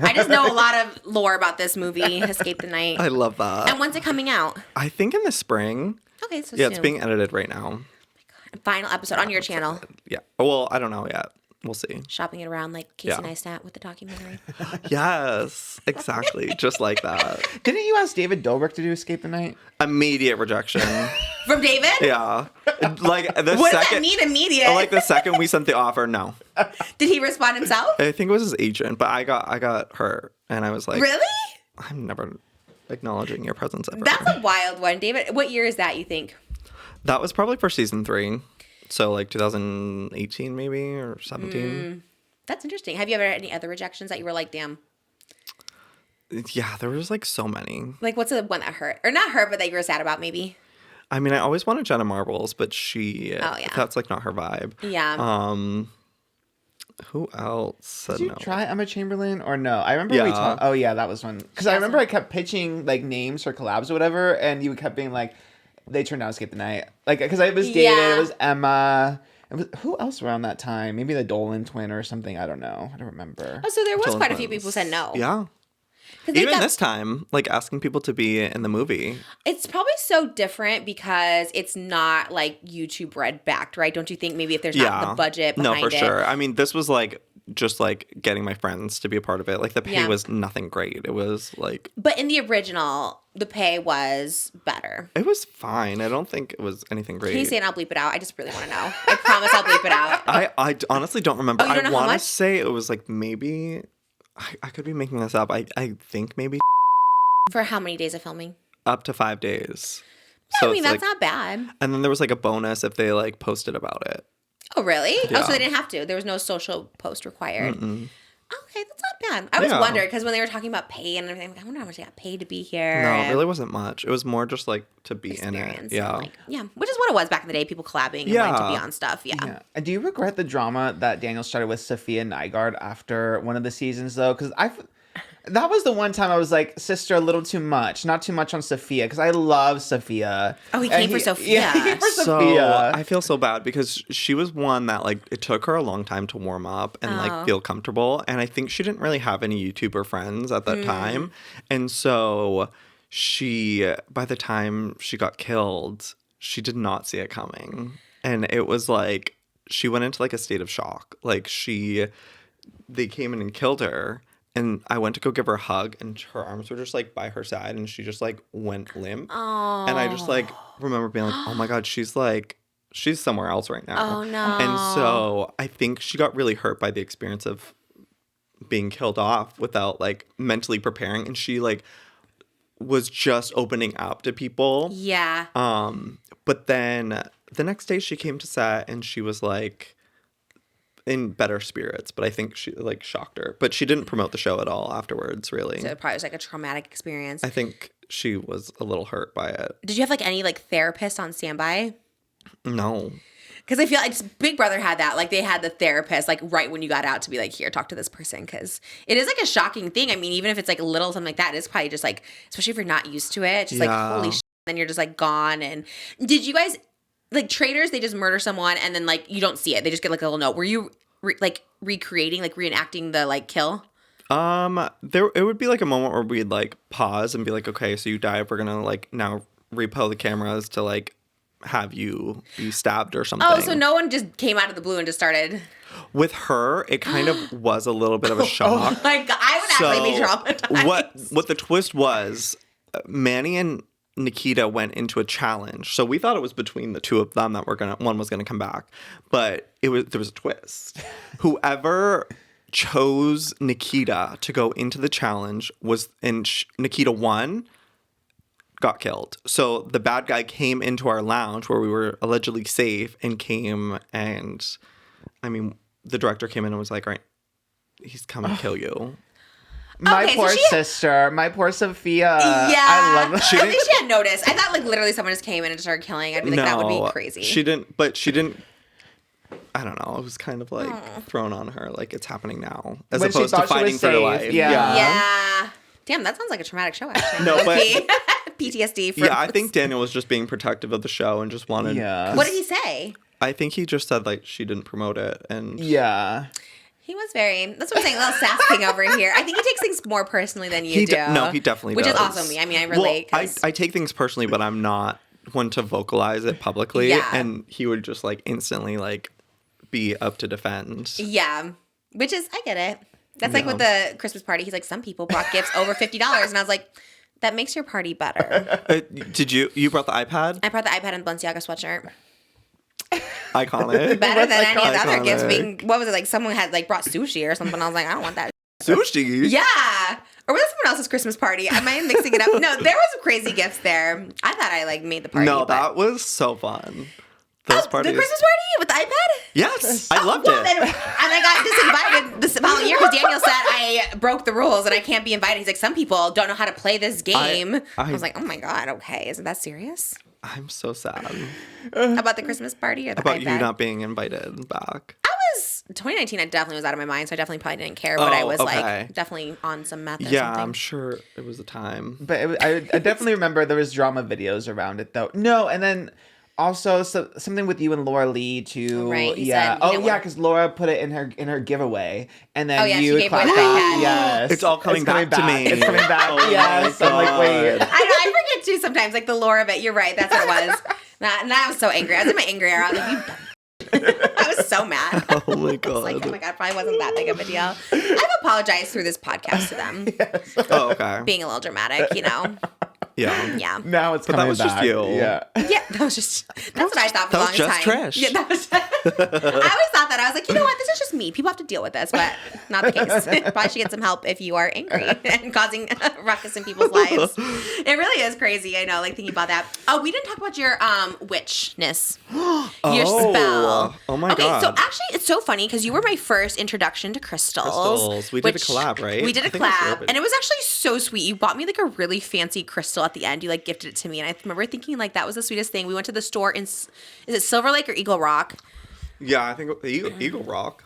I just know a lot of lore about this movie, Escape the Night. I love that. And when's it coming out? I think in the spring. Okay, so Yeah, soon. it's being edited right now. Final episode on your channel. Yeah. Well, I don't know yet. We'll see. Shopping it around like Casey Yeah. Neistat with the documentary. Yes, exactly. Just like that. Didn't you ask David Dobrik to do Escape the Night? Immediate rejection. From David? Yeah. Like the What does second. that mean, immediate? Like the second we sent the offer, no. Did he respond himself? I think it was his agent, but I got hurt, and I was like, Really? I'm never acknowledging your presence ever. That's a wild one, David. What year is that, you think? That was probably for season 3, so like 2018 maybe or 17. That's interesting. Have you ever had any other rejections that you were like, damn? Yeah, there was like so many. Like, what's the one that hurt? Or not hurt, but that you were sad about, maybe? I mean, I always wanted Jenna Marbles, but she, Oh, yeah. that's like not her vibe. Yeah. Who else said Did you no? try Emma Chamberlain or no? I remember we Yeah. talked. Oh yeah, that was one. Because I remember I kept pitching like names for collabs or whatever, and you kept being like, they turned out to Escape the Night. Like, because it was David, Yeah. it was Emma. It was, who else around that time? Maybe the Dolan twin or something. I don't know. I don't remember. Oh, so there was Dylan quite a few Twins. people who said no. Yeah. 'Cause they've Even got- this time, like asking people to be in the movie. It's probably so different because it's not like YouTube Red backed, right? Don't you think maybe if there's not the budget behind No, it? for sure. I mean, this was like just like getting my friends to be a part of it. Like the pay Yeah. was nothing great. It was like But in the original, the pay was better. it was fine. I don't think it was anything great. Can you say it and I'll bleep it out? I just really want to know. I promise I'll bleep it out. I honestly don't remember. Oh, you don't know I how want to much? say it was like maybe I could be making this up. I think maybe For how many days of filming? up to 5 days. I mean, it's that's like, not bad. and then there was like a bonus if they like posted about it. Oh, really? Oh, Yeah. so they didn't have to. There was no social post required. Okay, that's not bad. I always Yeah. wondered because when they were talking about pay and everything, I'm like, I wonder how much they got paid to be here. No, it and really wasn't much. It was more just like to be in it. experience. Yeah. And, like, yeah, which is what it was back in the day. People collabing and wanting to be Yeah. on stuff. Yeah. Yeah. And do you regret the drama that Daniel started with SAFIYA and NYGARD after one of the seasons, though? Because that was the one time I was like, sister, a little too much. Not too much on SAFIYA, because I love SAFIYA. Oh, he And came for SAFIYA. Yeah, he came for So SAFIYA. I feel so bad because she was one that like it took her a long time to warm up and Oh. like feel comfortable, and I think she didn't really have any YouTuber friends at that time, and so she by the time she got killed, she did not see it coming, and it was like she went into like a state of shock. Like they came in and killed her. And I went to go give her a hug, and her arms were just like by her side, and she just like went limp. Oh. And I just like remember being like, oh my God, she's somewhere else right now. Oh, no. And so I think she got really hurt by the experience of being killed off without like mentally preparing. And she like was just opening up to people. Yeah. But then the next day she came to set and she was like in better spirits, but I think she like shocked her. But she didn't promote the show at all afterwards, really. So it probably was like a traumatic experience. I think she was a little hurt by it. Did you have like any like therapist on standby? No. Because I feel like Big Brother had that. Like they had the therapist like right when you got out to be like, here, talk to this person. Because it is like a shocking thing. I mean, even if it's like a little something like that, it's probably just like, especially if you're not used to it, just like, Yeah. holy shit. Then you're just like gone. And did you guys, like traitors, they just murder someone and then like you don't see it. They just get like a little note. Were you like recreating, like reenacting the like kill? It would be like a moment where we'd like pause and be like, okay, so you died. We're gonna like now repo the cameras to like have you be stabbed or something. Oh, so no one just came out of the blue and just started. With her, it kind of was a little bit of a shock. My God, I would actually be traumatized. What the twist was, Manny and Nikita went into a challenge. So we thought it was between the two of them that one was gonna come back, but there was a twist. Whoever chose Nikita to go into the challenge Nikita won, got killed. So the bad guy came into our lounge where we were allegedly safe and the director came in and was like, right, he's coming to kill you. My poor sister. My poor SAFIYA. Yeah. I love her. I think she had noticed. I thought like literally someone just came in and started killing. I'd be like, that would be crazy. She didn't. I don't know. It was kind of like thrown on her, like it's happening now, as When she opposed to thought she fighting was for your safe. life. Yeah. Damn, that sounds like a traumatic show, actually. No, but PTSD. From yeah, I think Daniel was just being protective of the show and just wanted. Yeah. What did he say? I think he just said like she didn't promote it, and Yeah. He was that's what I'm saying, a little sass king over here. I think he takes things more personally than you do. No, he definitely Which does. is also me. I mean, I relate. Well, I take things personally, but I'm not one to vocalize it publicly. Yeah. And he would just like instantly like be up to defend. Yeah. Which is, I get it. That's like with the Christmas party. He's like, some people brought gifts over $50. And I was like, that makes your party better. Did you brought the iPad? I brought the iPad and Balenciaga sweatshirt. Iconic. Better than any of the other Iconic. gifts being, what was it, like someone had like brought sushi or something. I was like, I don't want that. Sushi? Yeah. Or was it someone else's Christmas party? Am I mixing it up? No, there was some crazy gifts there. I thought I like made the party. No, but... that was so fun. Those parties. The Christmas party with the iPad? Yes, I loved Well, it. then, and I got disinvited this following year because Daniel said I broke the rules and I can't be invited. He's like, some people don't know how to play this game. I was like, oh my God, okay. Isn't that serious? I'm so sad About the Christmas party or the about iPad? you not being invited back. 2019, I definitely was out of my mind, so I definitely probably didn't care, but I was like definitely on some meth or something. Yeah, I'm sure it was a time. But I definitely remember there was drama videos around it though. No, and then also something with you and Laura Lee too. Oh, right. Yeah. Because Laura put it in her giveaway, and then she you gave away clapped the back. iPad. Yes, It's all coming back to me. It's coming back. Oh yes. my I'm like, wait. God. I know, I forget too sometimes, like the Laura bit. You're right, that's what it was. And I was so angry. I was in my angry era. I was like, you dumb. I was so mad. Oh my I God. was like, oh my God, probably wasn't that big of a deal. I've apologized through this podcast to them. Oh, okay. Being a little dramatic, you know? Yeah. Yeah. Now it's But coming that was back. just you. Yeah. Yeah, that's what I thought for that the was longest just time. Trish. Yeah, that was I always thought that. I was like, you know what? This is just me. People have to deal with this, but not the case. Probably should get some help if you are angry and causing a ruckus in people's lives. It really is crazy. I know, like thinking about that. Oh, we didn't talk about your witchness. Your spell. Oh my Okay, God. so actually it's so funny because you were my first introduction to crystals. We did a collab, right? We did a I think it was collab. Urban. And it was actually so sweet. You bought me like a really fancy crystal at the end. You like gifted it to me. And I remember thinking like that was the sweetest thing. We went to the store in, is it Silver Lake or Eagle Rock? Yeah, I think Eagle Rock.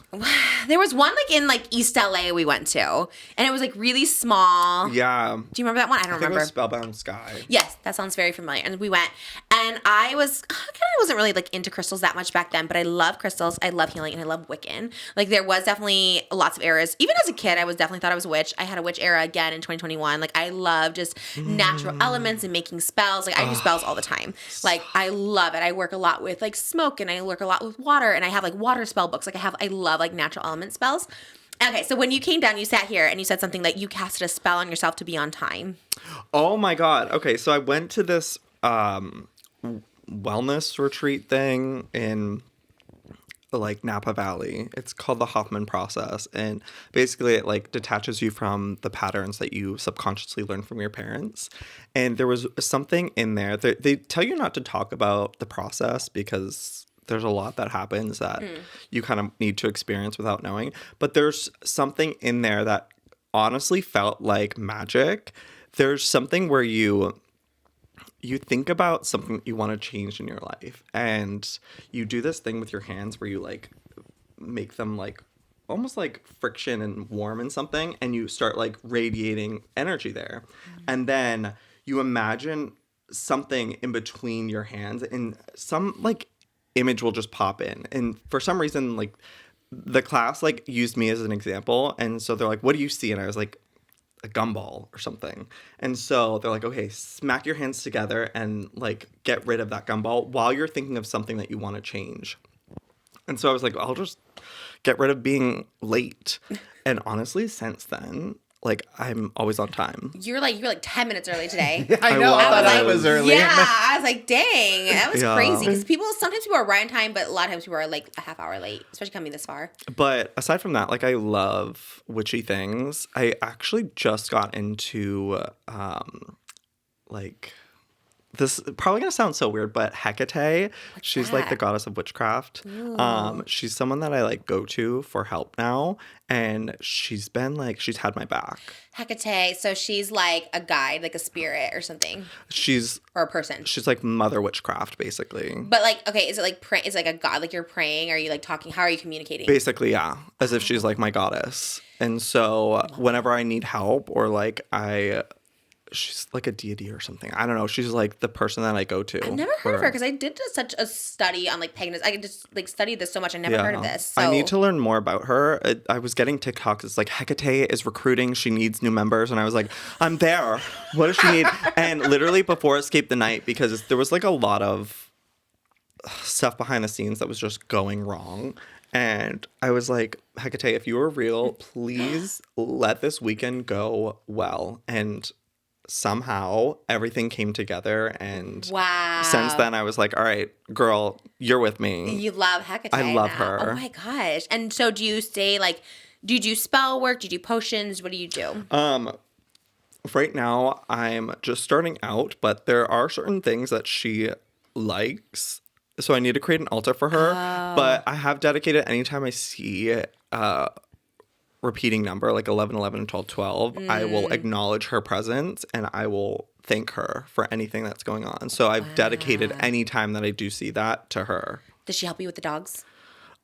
There was one like in like East LA we went to. And it was like really small. Yeah. Do you remember that one? I don't I think remember. it was Spellbound Sky. Yes, that sounds very familiar. And we went, and I wasn't really like into crystals that much back then, but I love crystals, I love healing, and I love Wiccan. Like there was definitely lots of eras. Even as a kid, I was definitely thought I was a witch. I had a witch era again in 2021. Like I love just natural elements and making spells. Like I do spells all the time. Like I love it. I work a lot with like smoke, and I work a lot with water, and I have like water spell books. Like I love like natural element spells. Okay, so when you came down, you sat here and you said something that you casted a spell on yourself to be on time. Oh my God. Okay, so I went to this wellness retreat thing in like Napa Valley. It's called the Hoffman process, and basically it like detaches you from the patterns that you subconsciously learn from your parents. And there was something in there that they tell you not to talk about the process because there's a lot that happens that you kind of need to experience without knowing. But there's something in there that honestly felt like magic. There's something where you think about something you want to change in your life, and you do this thing with your hands where you like make them like almost like friction and warm in something, and you start like radiating energy there. And then you imagine something in between your hands, and some like image will just pop in. And for some reason, like the class like used me as an example, and so they're like, what do you see? And I was like, a gumball or something. And so they're like, okay, smack your hands together and like get rid of that gumball while you're thinking of something that you want to change. And so I was like, I'll just get rid of being late. And honestly, since then, like, I'm always on time. You're like 10 minutes early today. I know. I thought I was early. Yeah, I was like, dang, that was Yeah. crazy. Because sometimes people are right on time, but a lot of times people are like a half hour late, especially coming this far. But aside from that, like, I love witchy things. I actually just got into, like, this is probably gonna sound so weird, but Hecate, she's like the that? goddess of witchcraft. She's someone that I like go to for help now, and she's had my back. Hecate, so she's like a guide, like a spirit or something, She's or a person. like mother witchcraft, basically. But like, okay, is it like is it like a god? Like you're praying? Are you like talking? How are you communicating? Basically, yeah, as if she's like my goddess. And so whenever I need help or like she's like a deity or something. I don't know. She's like the person that I go to. I've never heard of her because I did such a study on like paganism. I just like studied this so much. I never heard of this. So. I need to learn more about her. I was getting TikToks. It's like Hecate is recruiting. She needs new members. And I was like, I'm there. What does she need? And literally before Escape the Night, because there was like a lot of stuff behind the scenes that was just going wrong. And I was like, Hecate, if you are real, please let this weekend go well. And somehow everything came together, and since then I was like, all right, girl, you're with me. You love Hecate. I love now. her. Oh my gosh. And so do you stay like, do you do spell work? Do you do potions? What do you do? Right now I'm just starting out, but there are certain things that she likes, so I need to create an altar for her. But I have dedicated anytime I see repeating number like 11 11 and 12 12, I will acknowledge her presence and I will thank her for anything that's going on. So I've dedicated any time that I do see that to her. Does she help you with the dogs?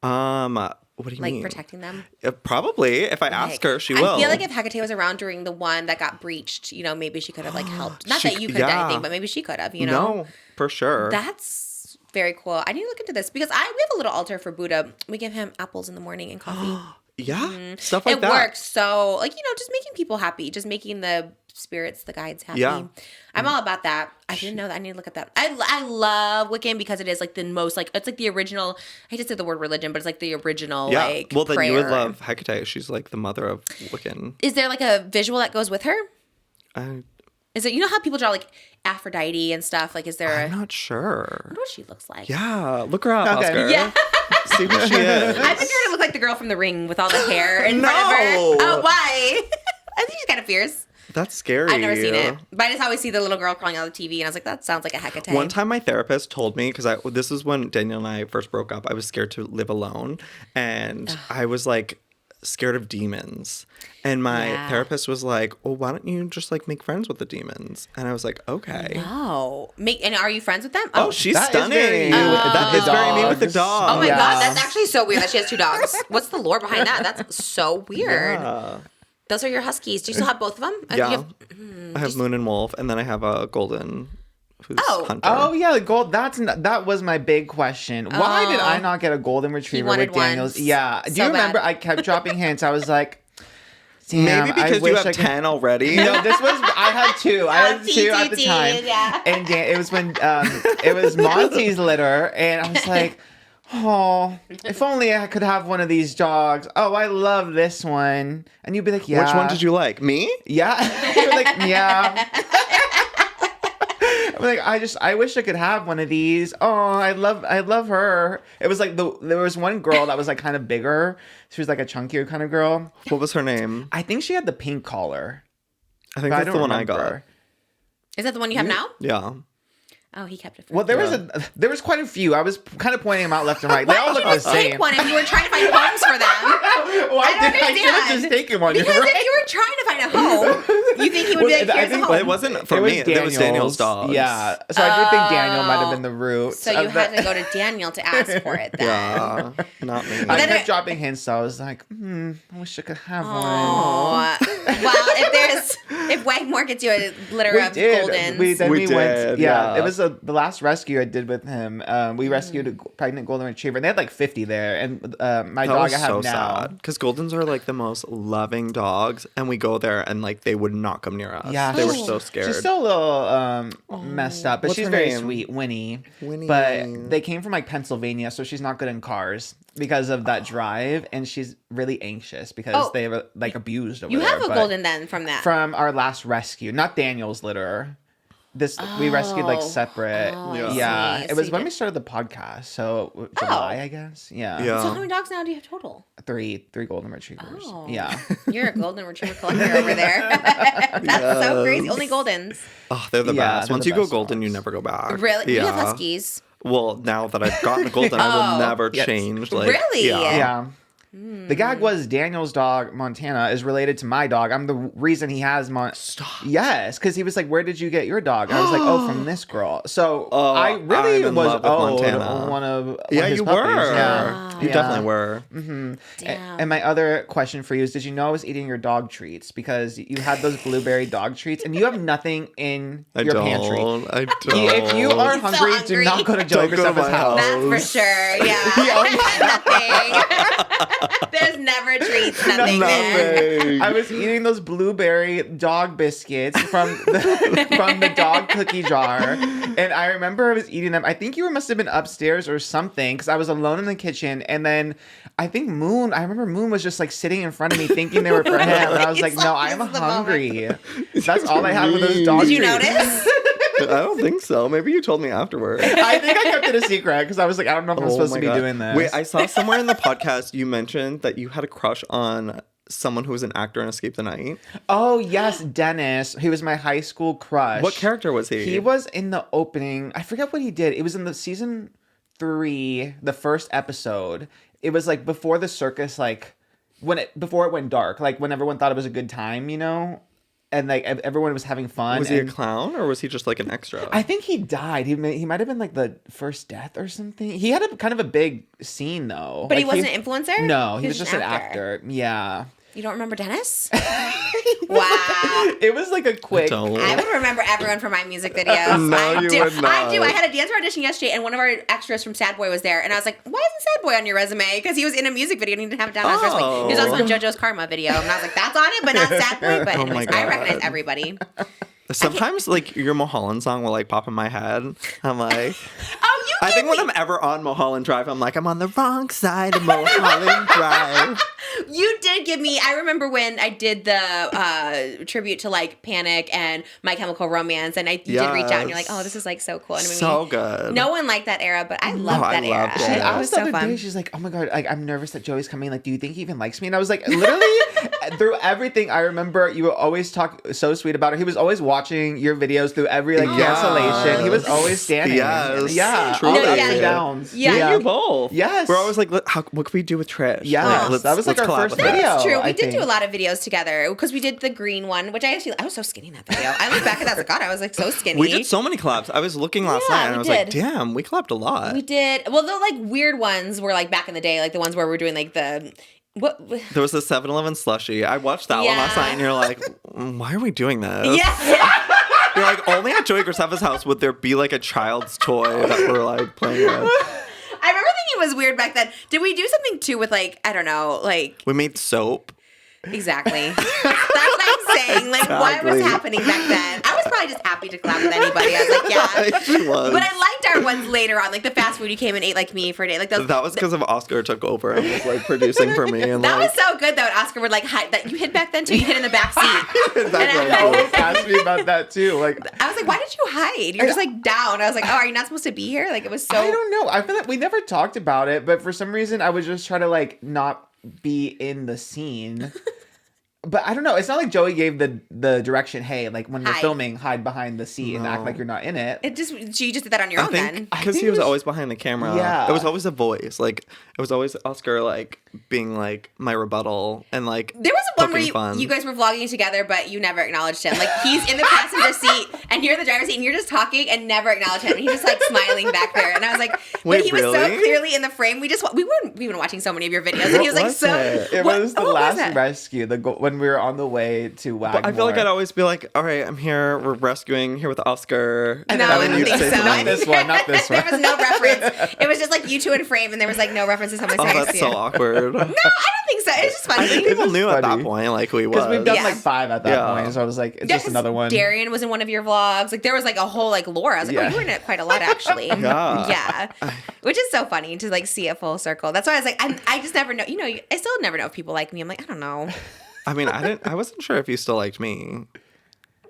What do you mean? Like protecting them? Probably. If I ask her, she will. I feel like if Hecate was around during the one that got breached, you know, maybe she could have like helped. Not that you could have done anything, but maybe she could have, you know? No, for sure. That's very cool. I need to look into this because we have a little altar for Buddha. We give him apples in the morning and coffee. Yeah, stuff like it that. It works. So, like, you know, just making people happy, just making the spirits, the guides happy. Yeah. I'm all about that. I didn't know that. I need to look at that. I love Wiccan because it is like the most, like, it's like the original, I hate to say the word religion, but it's like the original, like, well, then prayer. you would love Hecate. She's like the mother of Wiccan. Is there like a visual that goes with her? Is it, you know how people draw like Aphrodite and stuff? Like, is there I'm not sure. I wonder what she looks like. Yeah, look her up, Okay. Oscar. Yeah. See what she is. I pictured her to look like the girl from The Ring with all the hair in front of her. No. Oh, why? I think she's kind of fierce. That's scary. I've never seen it. But I just always see the little girl crawling out of the TV, and I was like, that sounds like a Hecate. One time my therapist told me, because this is when Daniel and I first broke up, I was scared to live alone. And I was like scared of demons. And my therapist was like, well, why don't you just like make friends with the demons? And I was like, okay. Oh. And are you friends with them? Oh, she's that is stunning. very you That with is the very me with the dogs. dog. Oh my Yeah. God, that's actually so weird that she has 2 dogs. What's the lore behind that? That's so weird. Yeah. Those are your huskies. Do you still have both of them? Yeah. I have Moon and Wolf, and then I have a golden who's Hunter. Oh yeah, the gold. That was my big question. Why did I not get a golden retriever wanted with Daniel's? one Yeah. Do so you remember? bad. I kept dropping hints. I was like, damn, Maybe because I you wish have I could- 10 already. No, I had 2. I had 2 at the TTT, time. yeah. And it was when it was Monty's litter, and I was like, oh, if only I could have one of these dogs. Oh, I love this one. And you'd be like, yeah. Which one did you like? Me? Yeah. You're like, yeah. I'm like, I wish I could have one of these. Oh, I love her. It was like there was one girl that was like kind of bigger. She was like a chunkier kind of girl. What was her name? I think she had the pink collar. I think but that's don't the one I remember. got. Is that the one you have now? Yeah. Oh, he kept it. Well, there was quite a few. I was kind of pointing them out left and right. They all look the Just same. take one if you were trying to find homes for them. Why I did I should have understand. just taken one? Because You're right. if you were trying to find a home, you think he would be like, Well, I here's a think- home. Well, it wasn't for me. It was Daniel's dog. Yeah. So I did think Daniel might have been the root. So you had to go to Daniel to ask for it then. Yeah. Not me. I then kept it- dropping hints, so I was like, I wish I could have one. Aw. if Wagmore gets you a litter of Goldens. We did, went. Yeah, yeah. it was the last rescue I did with him. We rescued a pregnant golden retriever, and they had like 50 there. And my dog I have now. Because Goldens are like the most loving dogs, and we go there and like they would not come near us. Yeah, they were so scared. She's still a little messed up, but What's she's her very name? sweet, Winnie. Winnie. But they came from like Pennsylvania, so she's not good in cars because of that drive, and she's really anxious because they were like abused over You there. have a but Golden then from that. from our last rescue, not Daniel's litter. We rescued like separate. I Yeah, see. it So was you when did- we started the podcast, so July, I guess. Yeah. Yeah. So how many dogs now do you have total? Three golden retrievers. Oh. Yeah. You're a golden retriever collector over there. That's so crazy. Only Goldens. Oh, they're the Yeah, best. they're Once the you go best golden, you dogs. never go back. Really? Yeah. You have Huskies. Well, now that I've gotten a golden, I will never Yes. change. Like, Really? Yeah. Yeah. The gag was Daniel's dog, Montana, is related to my dog. I'm the reason he has Stop. Yes, because he was like, "Where did you get your dog?" I was like, "Oh, from this girl." So Oh, I really I'm in was love with owed Montana. one of Yeah, his you puppies. were. Yeah. You Yeah. definitely were. Damn. And my other question for you is, did you know I was eating your dog treats because you had those blueberry dog treats and you have nothing in I your don't. pantry? I don't. If you are He's so hungry, do hungry. not go to Joey Don't go to Graceffa's my house. That's for sure. Yeah. Nothing. There's never treats. Nothing there. Nothing. I was eating those blueberry dog biscuits from the dog cookie jar, and I remember I was eating them. I think you must have been upstairs or something because I was alone in the kitchen, and then I think I remember Moon was just like sitting in front of me thinking they were for him, and I was like, no, I'm This is the hungry. That's all I have with those dog Did you treats. notice? I don't think so. Maybe you told me afterward. I think I kept it a secret because I was like, I don't know if I'm supposed my to be God. doing this. Wait, I saw somewhere in the podcast you mentioned that you had a crush on someone who was an actor in Escape the Night. Oh yes, Dennis. He was my high school crush. What character was he? He was in the opening. I forget what he did. It was in the season 3, the first episode. It was like before the circus, like before it went dark, like when everyone thought it was a good time, you know, and like everyone was having fun. Was he a and clown or was he just like an extra? I think he died. He might have been like the first death or something. He had a kind of a big scene though. But he Like, wasn't an influencer? No, he was just an actor. Yeah. You don't remember Dennis? Wow. It was like a quick. Don't. I would remember everyone from my music videos. No, I you do. would not. I do. I had a dancer audition yesterday, and one of our extras from Sad Boy was there, and I was like, "Why isn't Sad Boy on your resume?" Because he was in a music video and he didn't have it down on his resume. He was also in JoJo's Karma video, and I was like, "That's on it, but not Sad Boy." But Oh my anyways, I God. recognize everybody. Sometimes like your Mulholland song will like pop in my head. I'm like, Oh, you! I give think when me- I'm ever on Mulholland Drive, I'm like, I'm on the wrong side of Mulholland Drive. You did give me. I remember when I did the tribute to like Panic and My Chemical Romance, and you did reach out, and you're like, "Oh, this is like so cool." And I mean, So good. No one liked that era, but I loved I that era. loved it. She It was asked the so other fun. day, she's like, "Oh my God, like I'm nervous that Joey's coming. Like, do you think he even likes me?" And I was like, literally, through everything, I remember you would always talk so sweet about it. He was always watching your videos through every like Yes. cancellation. He was always standing. Yes. Yeah, Truly. all ups Yeah. and downs. Yeah. Me and you both. Yes. We're always like, what can we do with Trish? Yes. Like, That was, like, let's our collab first with her. video. That's true. We I did do think. a lot of videos together because we did the green one, which I was so skinny in that video. I look back at that, I was like, God, I was like so skinny. We did so many collabs. I was looking last Yeah, night and we I was like, did. damn, we collabed a lot. We did. Well, the like weird ones were like back in the day, like the ones where we're doing like the what? There was the 7-Eleven slushie. I watched that one last Yeah. night and you're like, why are we doing this? Yeah. You're like, only at Joey Graceffa's house would there be like a child's toy that we're like playing with. I remember thinking it was weird back then. Did we do something too with like I don't know, like We made soap. exactly? That's what I'm saying. Like what was Exactly. happening back then? I was probably just happy to collab with anybody. I was like, yeah. She was. But I liked our ones later on, like the fast food you came and ate like me for a day. Like those. That was because of Oscar took over and was like producing for me. And That like, was so good though. And Oscar would like hide that you hid back then too. You hid in the back seat. Exactly. And They always asked me about that too. Like, I was like, why did you hide? You're just like down. I was like, oh, are you not supposed to be here? Like it was so. I don't know. I feel like we never talked about it, but for some reason, I was just trying to like not be in the scene. But I don't know. It's not like Joey gave the direction, hey, like when we're Hide. filming, hide behind the seat and act like you're not in it. It just you just did that on your I own then. think I because think he it was was- always behind the camera. Yeah. It was always a voice. Like it was always Oscar like being like my rebuttal and like There was one where poking fun. you guys were vlogging together, but you never acknowledged him. Like he's in the passenger seat and you're in the driver's seat and you're just talking and never acknowledge him. And he's just like smiling back there. And I was like, Wait, but he was so really? clearly in the frame. We've been watching so many of your videos, and he was like, What so. was It what- was the what last that? rescue. When when we were on the way to Wagmore. But I feel like I'd always be like, all right, I'm here. We're rescuing here with Oscar. No, I don't think so. Not this one. Not this one. There was no reference. It was just like you two in frame, and there was like no reference to somebody. Oh, that's so awkward. No, I don't think so. It's just funny. I think people knew at that funny. point, like, who he was. Because we've done Yeah. like 5 at that point, so I was like, it's just another one. Darian was in one of your vlogs. Like there was like a whole like lore. I was like, oh, you were in it quite a lot actually. Yeah. Which is so funny to like see a full circle. That's why I was like, I just never know. You know, I still never know if people like me. I'm like, I don't know. I mean, I wasn't sure if you still liked me.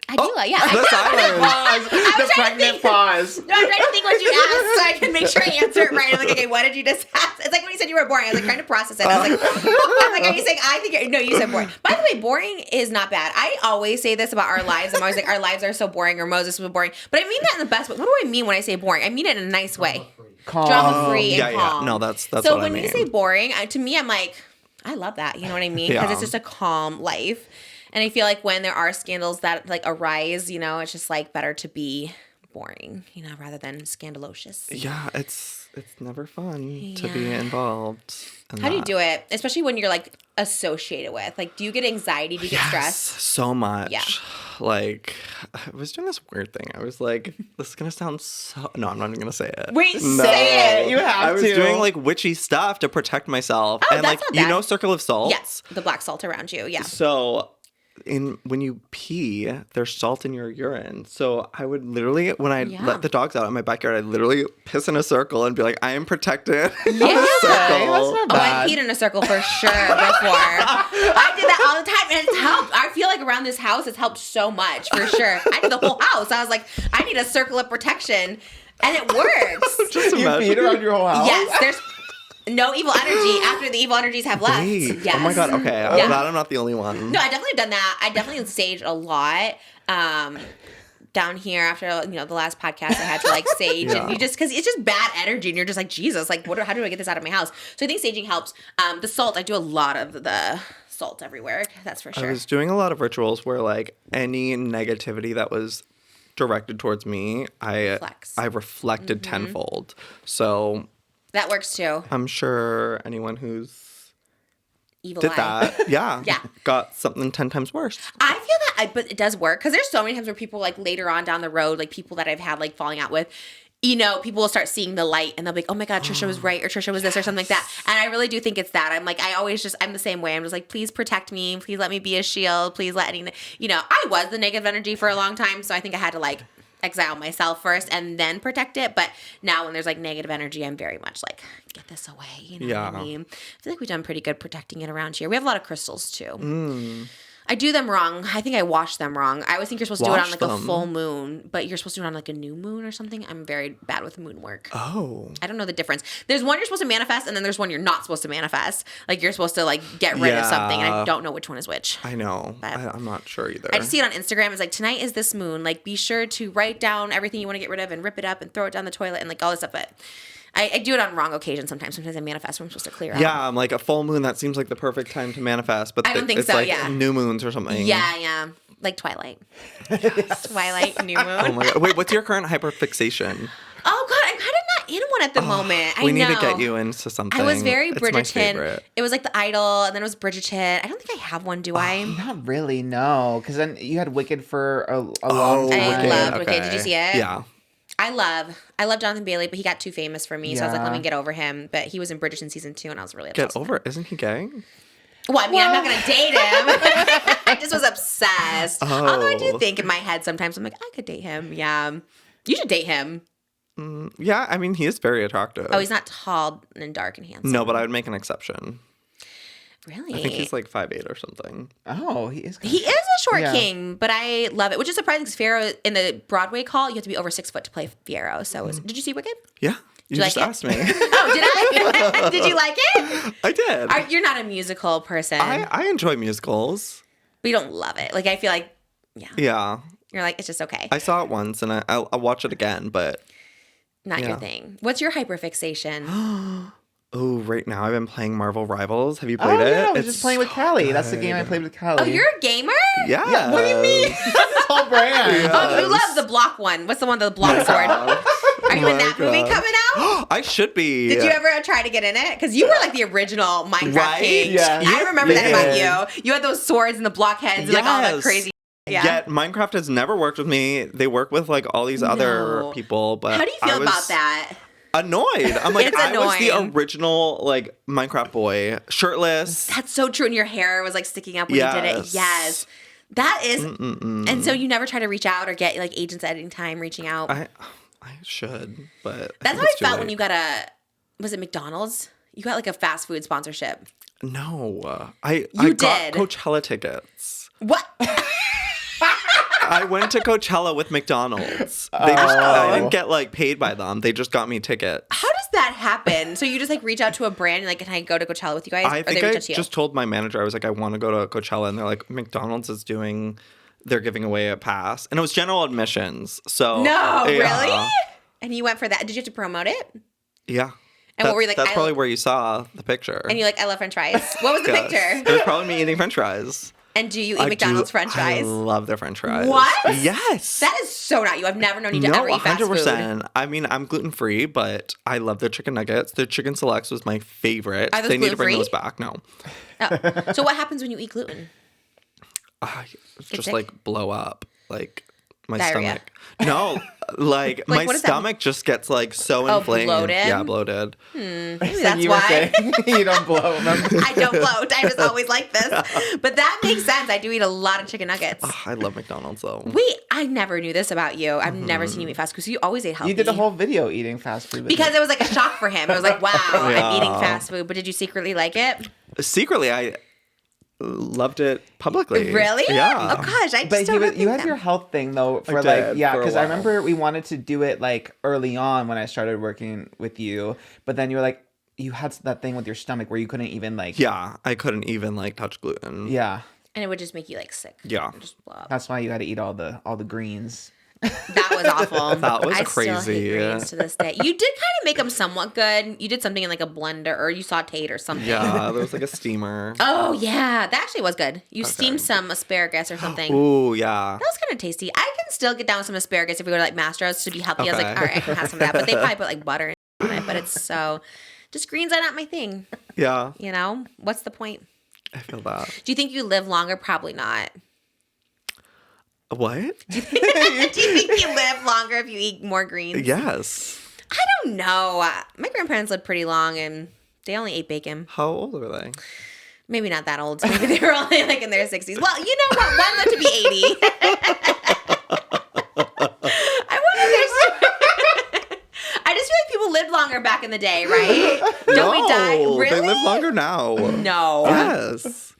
I do like, yeah. The silence. Pause. The pregnant pause. No, I'm trying to think what you asked so I can make sure I answer it right. I'm like, okay, what did you just ask? It's like when you said you were boring. I was like trying to process it. I was like, are you saying I think you're, no, you said boring. By the way, boring is not bad. I always say this about our lives. I'm always like, our lives are so boring or Moses was boring. But I mean that in the best way. What do I mean when I say boring? I mean it in a nice way. Calm. Drama free and Yeah. calm. No, that's so what I when mean. you say boring, to me, I'm like, I love that. You know what I mean? Because Yeah. it's just a calm life. And I feel like when there are scandals that like arise, you know, it's just like better to be boring, you know, rather than scandalocious. Yeah, it's never fun to be involved. How do you do it? Especially when you're like associated with, like, do you get anxiety? Do you get stressed? So much. Yeah. Like, I was doing this weird thing. I was like, this is going to sound so... No, I'm not even going to say it. Wait, No. say it. You have I was to. doing like witchy stuff to protect myself. Oh, and that's like, not you bad. know Circle of Salt? Yes, the black salt around you. Yeah. So when you pee, there's salt in your urine. So I would literally, when I let the dogs out in my backyard, I'd literally piss in a circle and be like, I am protected. Yeah. That's not Oh, I bad. peed in a circle for sure before. I did that all the time, and it's helped. I feel like around this house, it's helped so much for sure. I did the whole house. I was like, I need a circle of protection, and it works. Just You imagine. peed around your whole house? Yes, there's no evil energy after the evil energies have left. Wait. Yes. Oh my God. Okay. I'm Yeah. glad I'm not the only one. No, I definitely have done that. I definitely saged a lot. Down here after the last podcast, I had to like sage, and you just because it's just bad energy, and you're just like, Jesus, like how do I get this out of my house? So I think saging helps. The salt, I do a lot of the salt everywhere. That's for sure. I was doing a lot of rituals where like any negativity that was directed towards me, I reflected tenfold. So That works too. I'm sure anyone who's Evil did eye. that, yeah, Yeah. got something 10 times worse. I feel that, but it does work because there's so many times where people like later on down the road, like people that I've had like falling out with, people will start seeing the light and they'll be like, oh my God, Trisha was right, or Trisha was this or something like that. And I really do think it's that. I'm like, I'm the same way. I'm just like, please protect me. Please let me be a shield. Please let I was the negative energy for a long time. So I think I had to like exile myself first and then protect it. But now when there's like negative energy, I'm very much like, get this away. You know what I mean? I feel like we've done pretty good protecting it around here. We have a lot of crystals too. I do them wrong. I think I wash them wrong. I always think you're supposed to do it on like a full moon, but you're supposed to do it on like a new moon or something. I'm very bad with moon work. Oh. I don't know the difference. There's one you're supposed to manifest, and then there's one you're not supposed to manifest. Like you're supposed to like get rid of something, and I don't know which one is which. I know. But I'm not sure either. I just see it on Instagram. It's like, tonight is this moon. Like, be sure to write down everything you want to get rid of and rip it up and throw it down the toilet and like all this stuff. But I do it on wrong occasions sometimes. Sometimes I manifest when I'm supposed to clear out. Yeah, I'm like a full moon. That seems like the perfect time to manifest, but I don't think it's so, like yeah. new moons or something. Yeah. Like Twilight. Twilight, new moon. Oh my God. Wait, what's your current hyperfixation? Oh God, I'm kind of not in one at the moment. We need to get you into something. I was very It's my Bridgerton. favorite. It was like The Idol, and then it was Bridgerton. I don't think I have one, do I? Not really, no. Because then you had Wicked for a long time. I loved Wicked. Did you see it? Yeah. I love Jonathan Bailey, but he got too famous for me, so I was like, Yeah. let me get over him. But he was in Bridgerton season 2, and I was really Get obsessed. over it. Isn't he gay? Well, I mean, I'm not gonna date him. I just was obsessed. Although I do think in my head sometimes I'm like, I could date him. Yeah, you should date him. Yeah, I mean, he is very attractive. Oh, he's not tall and dark and handsome. No, but I would make an exception. Really? I think he's like 5'8" or something. Oh, he is. He is a short Yeah. king, but I love it, which is surprising because Fiyero in the Broadway call, you have to be over 6 foot to play Fiyero. So, did you see Wicked? Yeah. You you just like it? asked me. Oh, did I? Did you like it? I did. You're not a musical person, I enjoy musicals. but you don't love it. Like I feel like, Yeah. you're like it's just okay, I saw it once and I'll watch it again, but not your thing. What's your hyperfixation? oh, right now I've been playing Marvel Rivals. Have you played it? Yeah, I was It's just playing with Callie. That's the game I played with Callie. Oh, you're a gamer? Yeah. What do you mean? That's his whole brand. Oh, you love the block one. What's the one, the block sword? Are Are you in that movie coming out? I should be. Did you ever try to get in it? Because you were like the original Minecraft Right? king. Yeah. I remember that Yeah. about you. You had those swords and the blockheads and like all that Yes. crazy. Yeah. Yet Minecraft has never worked with me. They work with like all these other No. people. But How do you feel I was about that? Annoyed. I'm like, It's I was the annoying. original like Minecraft boy, shirtless. That's so true. And your hair was like sticking up when you did it. Yes. Yes. That is. And so you never try to reach out or get like agents at any time reaching out. I should, but That's think how I it's too felt when late. you got was it McDonald's? You got like a fast food sponsorship. No, I You got did. Coachella tickets. What? I went to Coachella with McDonald's. I didn't get like paid by them. They just got me tickets. How does that happen? So you just like reach out to a brand and like, can I go to Coachella with you guys? I or think they reach I out to you? just told my manager, I was like, I want to go to Coachella. And they're like, McDonald's is they're giving away a pass. And it was general admissions. So. No, yeah. really? And you went for that. Did you have to promote it? Yeah. And what were you like? That's probably where you saw the picture. And you're like, I love French fries. What was the Yes. picture? It was probably me eating French fries. And do you eat McDonald's French I fries? love their French fries. What? Yes. That is so not you. I've never known you to No, ever eat fast food. 100%. I mean, I'm gluten free, but I love their chicken nuggets. Their chicken selects was my favorite. Are those They need to bring gluten-free? those back. No. Oh. So what happens when you eat gluten? I just sick? like blow up. Like my Diarrhea. stomach. No, like my what does that stomach just gets like so Oh, inflamed. bloated? Yeah, bloated. Maybe And that's you were why. saying you don't blow, remember? I don't bloat. I was always like this. But that makes sense. I do eat a lot of chicken nuggets. I love McDonald's though. Wait, I never knew this about you. I've never seen you eat fast food because you always ate healthy. You did a whole video eating fast food. with because me. it was like a shock for him. It was like, wow, Yeah. I'm eating fast food. But did you secretly like it? Secretly, I loved it publicly. Really? Yeah. Oh gosh, I just But don't you had them. your health thing though for did, like yeah, for a because I while. remember we wanted to do it like early on when I started working with you, but then you were like you had that thing with your stomach where you couldn't even like Yeah, I couldn't even like touch gluten. yeah. And it would just make you like sick. Yeah. Just blow up. That's why you had to eat all the greens. That was awful. That was I still crazy. hate greens to this day. You did kind of make them somewhat good. You did something in like a blender or you sauteed or something. Yeah, there was like a steamer. Oh yeah, that actually was good. You steamed some asparagus or something. Ooh, yeah. That was kind of tasty. I can still get down with some asparagus if we go to like Mastro's to be healthy. I was like, Okay. all right, I can have some of that. But they probably put like butter on it. But it's so, just greens are not my thing. Yeah, You know, what's the point? I feel that. Do you think you live longer? Probably not. What? Do you think you live longer if you eat more greens? Yes. I don't know. My grandparents lived pretty long and they only ate bacon. How old were they? Maybe not that old. Maybe they were only like in their 60s. Well, you know what? One lived to be 80. I wonder if there's. I just feel like people lived longer back in the day, right? Don't we die? Really? They live longer now. No. Yes.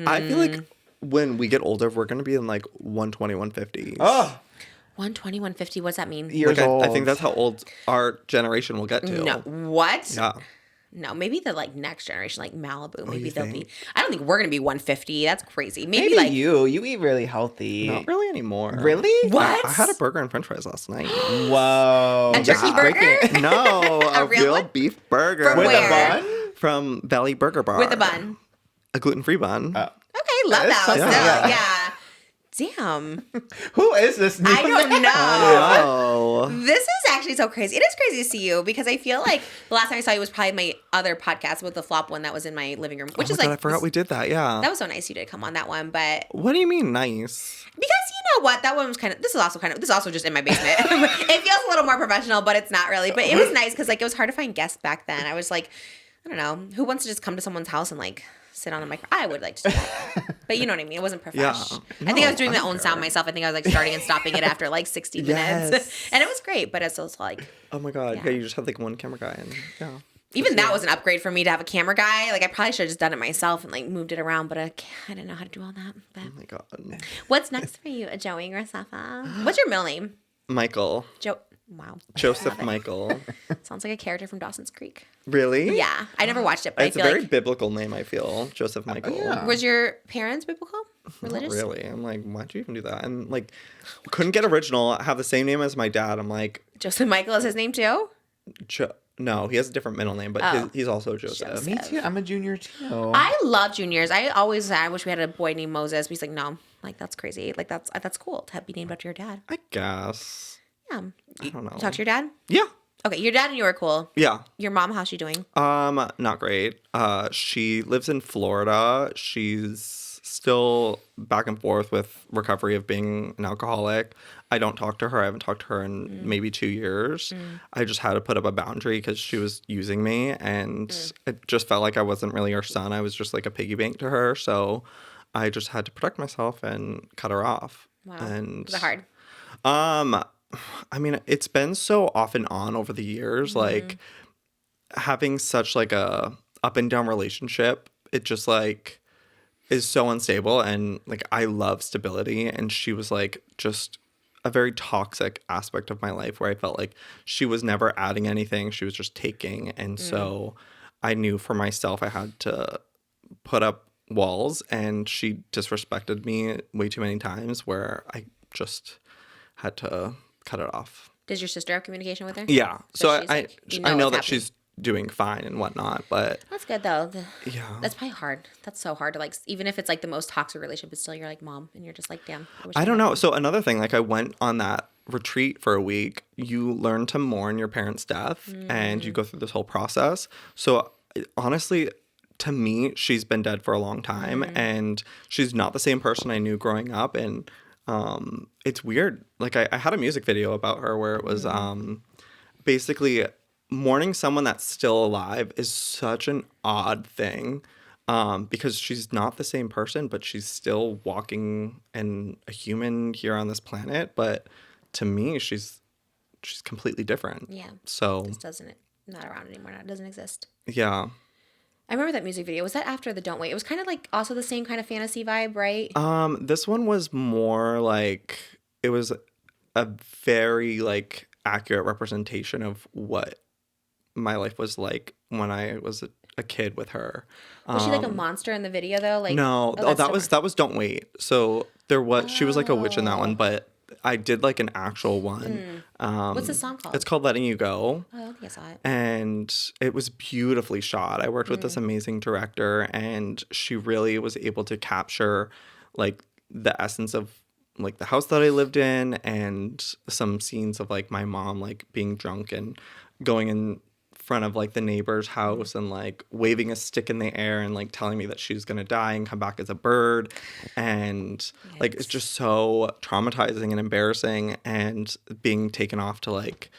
I feel like when we get older, we're going to be in like 120, 150. Oh, 120, 150. What's that mean? years Like, old. I think that's how old our generation will get to. No. What? Yeah. No, maybe the like next generation, like Malibu. Maybe you they'll think? be. I don't think we're gonna be 150. That's crazy. Maybe, maybe like you eat really healthy. Not really anymore. Really? what? I had a burger and french fries last night. Whoa. A turkey burger? No, a real real one? beef burger. From With where? a bun? From Valley Burger Bar. With a bun. A gluten-free bun. Okay, love That's that. so Still, good. yeah. Damn. Who is this? I don't know. Oh. This is actually so crazy. It is crazy to see you because I feel like the last time I saw you was probably my other podcast with the flop one that was in my living room, which Oh is my like God, I forgot we did that. Yeah. that was so nice you did come on that one, but What do you mean nice? because you know what, that one was kind of. This is also just in my basement. It feels a little more professional, but it's not really. But it was nice because like it was hard to find guests back then. I was like, I don't know, who wants to just come to someone's house and like sit on a mic? I would like to do that, but you know what I mean. It wasn't professional. Yeah. I think I was No, doing I my don't own sound care. myself. I think I was like starting and stopping it after like 60 minutes, Yes. and it was great. But it's also like. Oh my God. Yeah. Yeah, you just had like one camera guy and yeah. Even that was an upgrade for me to have a camera guy. Like I probably should have just done it myself and like moved it around, but I didn't know how to do all that. But Oh my God. what's next for you, Joey Graceffa? What's your middle name? Michael. Wow. Joseph Michael. Sounds like a character from Dawson's Creek. Really? Yeah, I never watched it, but It's I a feel very like biblical name, I feel. Joseph Michael. yeah. was your parents biblical, Not religious? really. I'm like, why'd you even do that? And like, couldn't get original. Have the same name as my dad. I'm like, Joseph Michael is his name too. no, he has a different middle name, but Oh. he's also Joseph. Joseph. Me too. I'm a junior too. I love juniors. I wish we had a boy named Moses. But he's like, no, like that's crazy. Like that's cool to be named after your dad. I guess. Yeah. I don't know. You talk to your dad? Yeah. Okay, your dad and you are cool. Yeah. Your mom, how's she doing? Not great. She lives in Florida. She's still back and forth with recovery of being an alcoholic. I don't talk to her. I haven't talked to her in maybe 2 years. I just had to put up a boundary because she was using me, and it just felt like I wasn't really her son. I was just like a piggy bank to her. So I just had to protect myself and cut her off. Wow. And Was it hard? I mean, it's been so off and on over the years. Like having such like a up and down relationship, it just like is so unstable. And like I love stability, and she was like just a very toxic aspect of my life where I felt like she was never adding anything. She was just taking. And so I knew for myself I had to put up walls, and she disrespected me way too many times where I just had to cut it off. Does your sister have communication with her? Yeah. So she's I like, you I know know what's that she's doing fine and whatnot, but That's good though. yeah. That's probably hard. That's so hard to like, even if it's like the most toxic relationship, but still you're like mom, and you're just like, damn. wish I that don't know. happened. So another thing, like I went on that retreat for a week. You learn to mourn your parents' death, and you go through this whole process. So honestly, to me, she's been dead for a long time, and she's not the same person I knew growing up. And it's weird. Like I had a music video about her where it was basically mourning someone that's still alive is such an odd thing. Because she's not the same person, but she's still walking and a human here on this planet. But to me, she's completely different. Yeah. So This doesn't, not around anymore now. It doesn't exist. yeah. I remember that music video. Was that after the Don't Wait? It was kind of like also the same kind of fantasy vibe, right? This one was more like it was a very like accurate representation of what my life was like when I was a kid with her. Was she like a monster in the video though? Like No, that's that was Don't Wait. So there was she was like a witch in that one, but I did like an actual one. What's the song called? It's called Letting You Go. Oh, I don't think I saw it. And it was beautifully shot. I worked with this amazing director, and she really was able to capture like the essence of like the house that I lived in, and some scenes of like my mom like being drunk and going in front of like the neighbor's house and like waving a stick in the air and like telling me that she's gonna die and come back as a bird, and like it's just so traumatizing and embarrassing, and being taken off to like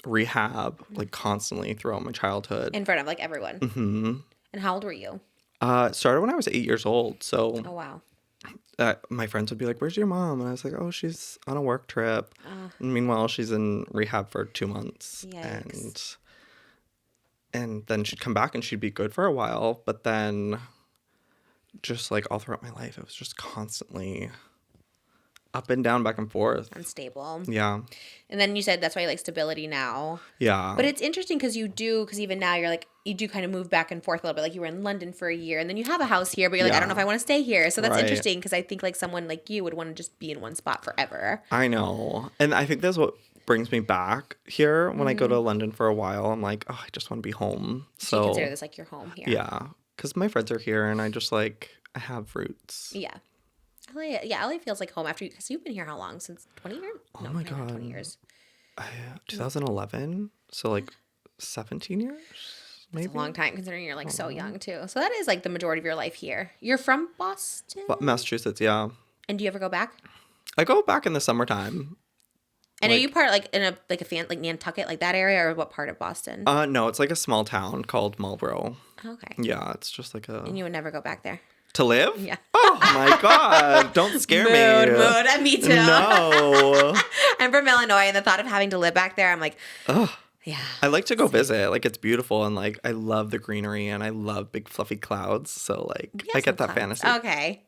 rehab like constantly throughout my childhood. In front of like everyone. Mm-hmm. And how old were you? It started when I was 8 years old. So Oh wow. my friends would be like, "Where's your mom?" And I was like, "Oh, she's on a work trip." And meanwhile, she's in rehab for 2 months. Yikes. And then she'd come back and she'd be good for a while. But then just like all throughout my life, it was just constantly up and down, back and forth. Unstable. Yeah. And then you said that's why you like stability now. Yeah. But it's interesting because even now you're like, you do kind of move back and forth a little bit. Like you were in London for a year, and then you have a house here, but you're like, I don't know if I want to stay here. So that's Right. interesting because I think like someone like you would want to just be in one spot forever. I know. And I think that's what brings me back here when I go to London for a while. I'm like, oh, I just want to be home. So you So consider this like your home here. yeah, because my friends are here, and I just like I have roots. Yeah. LA feels like home after you, because you've been here how long? Since 20 years? Oh my maybe not God. 20 years. 2011, so like 17 years, maybe. It's a long time considering you're like so young too. So that is like the majority of your life here. You're from Boston? But Massachusetts, yeah. And do you ever go back? I go back in the summertime. And are Like- you part like in a like a fan like Nantucket, like that area, or what part of Boston? No, it's like a small town called Marlborough. Okay. Yeah, it's just like And you would never go back there. to live. Yeah. Oh my God! Don't scare me. Mood. Me too. No. I'm from Illinois, and the thought of having to live back there, I'm like, Ugh. yeah. I like to go visit. Like it's beautiful, and like I love the greenery, and I love big fluffy clouds. So like I get that fantasy. Okay.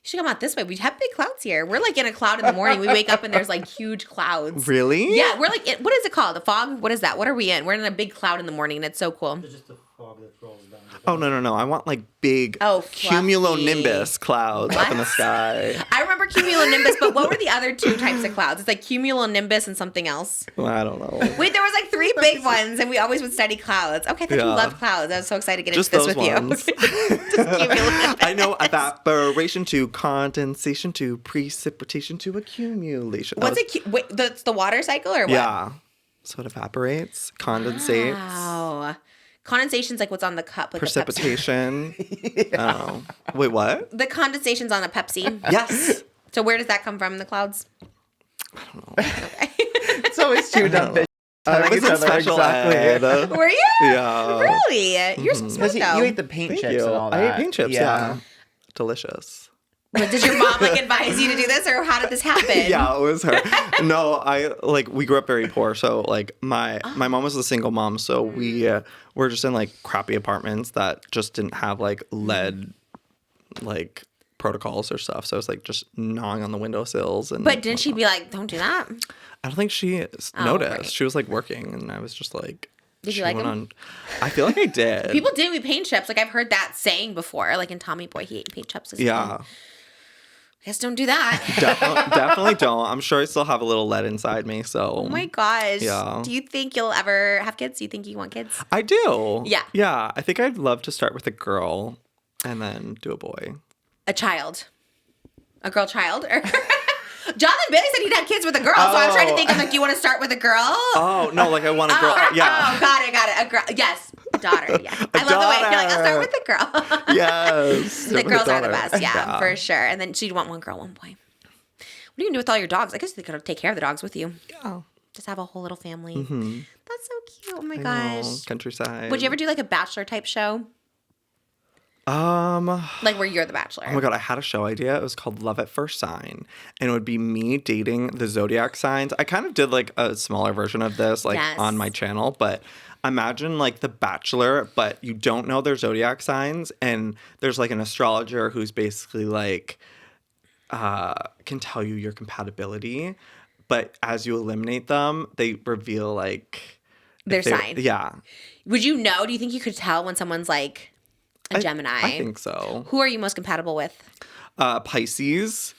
You should come out this way. We have big clouds here. We're like in a cloud in the morning. We wake up and there's like huge clouds. Really? Yeah, we're like, what is it called? The fog? What is that? What are we in? We're in a big cloud in the morning, and it's so cool. It's just the fog that rolls down. Oh no! I want like big fluffy. cumulonimbus clouds up in the What? sky. I remember cumulonimbus, but what were the other two types of clouds? It's like cumulonimbus and something else. Well, I don't know. Wait, there was like 3 big ones, and we always would study clouds. Okay, I thought you Yeah. loved clouds. I was so excited to get Just into this those with ones. you. Just cumulonimbus. I know evaporation to condensation to precipitation to accumulation. What's it? Wait, that's the water cycle or what? Yeah. So it evaporates, condensates, Wow. Condensation's like what's on the cup with precipitation. Oh. Wait, what? The condensation's on a Pepsi. Yes. So where does that come from in the clouds? It's always two dumb bitches. I was in special ed. Were you? Yeah. Really? You're so smart, though. You ate the paint Thank chips you. and all that. I ate paint chips, yeah. Delicious. But did your mom like advise you to do this, or how did this happen? Yeah, it was her. No, we grew up very poor, so like my mom was a single mom, so we were just in like crappy apartments that just didn't have like lead like protocols or stuff. So it was like just gnawing on the windowsills and. But didn't she be like, "Don't do that"? I don't think she noticed. Right. She was like working, and I was just like. Did you like them? I feel like I did. People do eat paint chips. Like I've heard that saying before. Like in Tommy Boy, he ate paint chips. Yeah. I guess don't do that. Definitely don't. I'm sure I still have a little lead inside me. So. Oh my gosh. Yeah. Do you think you'll ever have kids? Do you think you want kids? I do. Yeah. Yeah. I think I'd love to start with a girl, and then do a boy. A child. A girl child? Jonathan Bailey said he'd have kids with a girl, so I'm trying to think of like, do you want to start with a girl? Oh, no, like I want a girl. Yeah. Oh, got it. A girl. Yes. A daughter. Yeah. I love the way you're like, I'll start with a girl. Yes. The girls are the best. Yeah, for sure. And then so you'd want one girl, one boy. What are you going to do with all your dogs? I guess they could take care of the dogs with you. Yeah. Just have a whole little family. Mm-hmm. That's so cute. Oh my I gosh. know, countryside. Would you ever do like a bachelor type show? Oh Like where you're the bachelor? my god, I had a show idea. It was called Love at First Sign, and it would be me dating the zodiac signs. I kind of did like a smaller version of this, like Yes. on my channel, but imagine like The Bachelor, but you don't know their zodiac signs, and there's like an astrologer who's basically like can tell you your compatibility, but as you eliminate them, they reveal like Their sign. Yeah, Would you know? Do you think you could tell when someone's like a Gemini? I think so. Who are you most compatible with? Pisces,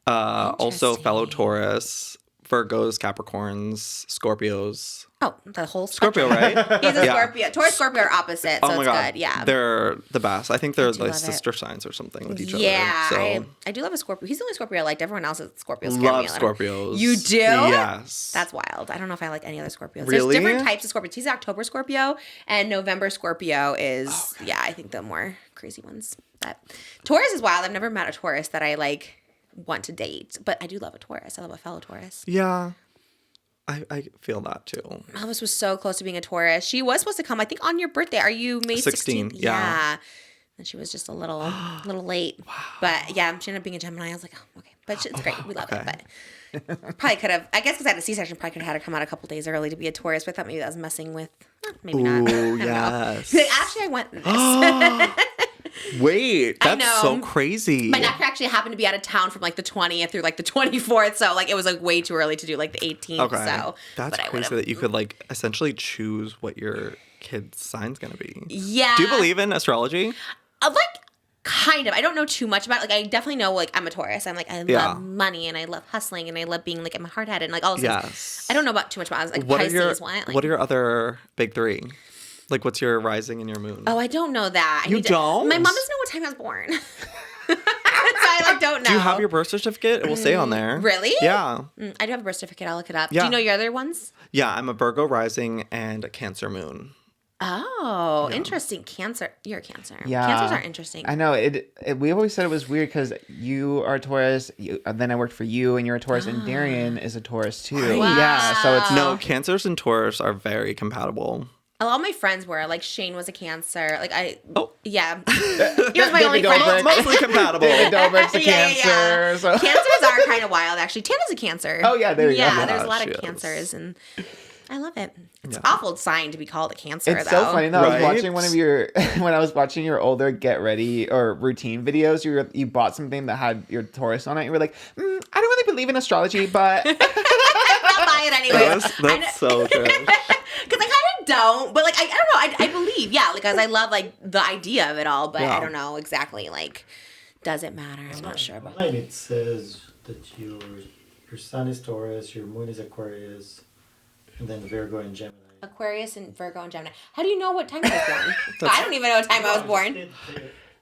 also fellow Interesting. Taurus, Virgos, Capricorns, Scorpios. Oh, the whole Scorpio, right? He's a Yeah. Scorpio. Taurus, Scorpio are opposite, so Oh my it's god, good. Yeah. they're the best. I think they're do like love it. sister signs or something with each Yeah, other. I do love a Scorpio. He's the only Scorpio I liked. Everyone else is Scorpios. So scare love me a little. Scorpios. You do? Yes. That's wild. I don't know if I like any other Scorpios. Really? There's different types of Scorpios. He's October Scorpio, and November Scorpio is, yeah, I think the more crazy ones. But Taurus is wild. I've never met a Taurus that I like want to date, but I do love a Taurus. I love a fellow Taurus. Yeah, I feel that too. Elvis was so close to being a Taurus. She was supposed to come, I think, on your birthday. Are you May 16th? 16th, yeah. And she was just a little late. Wow. But yeah, she ended up being a Gemini. I was like, oh, okay. But it's great. We love okay. it. But probably could have, I guess because I had a C-section, probably could have had her come out a couple days early to be a Taurus. But I thought maybe that was messing with, maybe not. I Ooh, don't yes. know. Actually, I went this. Wait, I that's so know. crazy. My doctor actually happened to be out of town from like the 20th through like the 24th. So like it was like way too early to do like the 18th. Okay, So that's but I crazy would've- that you could like essentially choose what your kid's sign's gonna be. Yeah. Do you believe in astrology? Like kind of. I don't know too much about it. Like I definitely know like I'm a Taurus. I'm like I Yeah. love money and I love hustling and I love being like I'm hard-headed and like all those things. Yes. I don't know about too much about it. Like What Pisces are your what? Like, What are your other big three? Like, what's your rising and your moon? Oh, I don't know that. I You need to- don't? My mom doesn't know what time I was born. So I like don't know. Do you have your birth certificate? It will say on there. Really? Yeah. I do have a birth certificate. I'll look it up. Do Yeah. you know your other ones? Yeah, I'm a Virgo rising and a Cancer moon. Oh, interesting. Cancer. You're a Cancer. Yeah. Cancers are interesting. I know it. We always said it was weird because you are a Taurus. Then I worked for you, and you're a Taurus, and Darian is a Taurus too. Wow. Yeah, so it's No, Cancers and Taurus are very compatible. A lot of my friends were like Shane was a Cancer. Like Oh. yeah, he was my only David friend. Dobrik. Mostly compatible. David Dobrik's a Yeah, yeah, Cancer. yeah. So. Cancers are kind of wild, actually. Tana's a Cancer. Oh, yeah, there you go. Yeah, Yeah, there's a lot she of is. Cancers, and I love it. It's Yeah. an awful sign to be called a Cancer, It's though. so funny though. I was Right? watching one of your when I was watching your older get ready or routine videos. You bought something that had your Taurus on it. You were like, I don't really believe in astrology, but I'll buy it anyway. That's so true. Because I kind of don't, but like I don't know. I believe, yeah, because I love like the idea of it all, but I Yeah. don't know exactly. Like, does it matter? I'm not sure. But Online it says that your sun is Taurus, your moon is Aquarius, and then Virgo and Gemini. Aquarius and Virgo and Gemini. How do you know what time I was born? I don't even know what time I was born.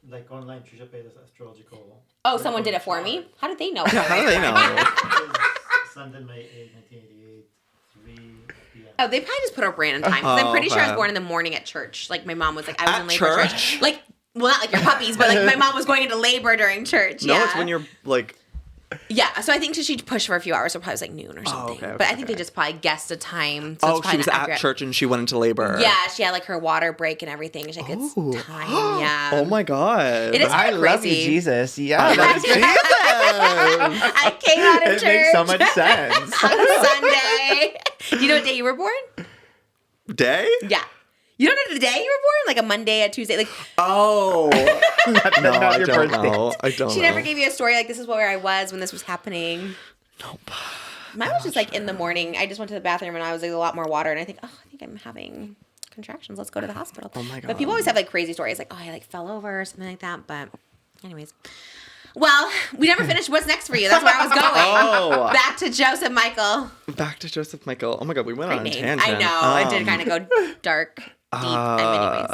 Like online, Trisha paid us astrological. Oh, someone did it for me. How did they know? How do they know? Sunday, May 8, 1988, 3 p.m. Oh, they probably just put up random time. 'Cause I'm pretty sure I was okay. born in the morning at church. Like my mom was like, I was At in labor at church? Like, well, not like your puppies, but like my mom was going into labor during church. No, yeah. it's when you're like. Yeah, so I think she pushed for a few hours, so probably it was like noon or something. okay, but I okay, think they just probably guessed a time. So Oh, it's probably she was not at accurate. church and she went into labor. Yeah, she had like her water break and everything. She's like, it's Oh. time. Yeah. Oh my god. It is I kinda love you, crazy. Jesus. Yeah, I love that's Jesus. I came out of It church makes so much sense. on a Sunday. Do you know what day you were born? Day? Yeah. You don't know the day you were born? Like a Monday, a Tuesday. Like Oh. no, not I your don't birthday. know. I don't she know. never gave you a story like this is where I was when this was happening. Nope. Mine was just like in the morning. I just went to the bathroom and I was like a lot more water and I think, oh, I think I'm having contractions. Let's go to the hospital. Oh my But people God. always have like crazy stories like, oh, I like fell over or something like that. But anyways. Well, we never finished what's next for you. That's where I was going. Oh. Back to Joseph Michael. Back to Joseph Michael. Oh my god, we went on a Great name. tangent. I know. It did kind of go dark, deep. Anyways.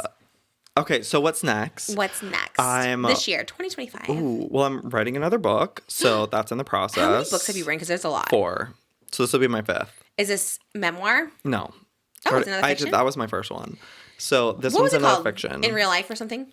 Okay, so what's next? What's next? I'm- this year, 2025. Ooh, well, I'm writing another book, so that's in the process. How many books have you written? Because there's a lot. 4. So this will be my 5th. Is this memoir? No. Oh, it's another fiction? That was my first one. So this What one's was it another called? fiction. In real life or something?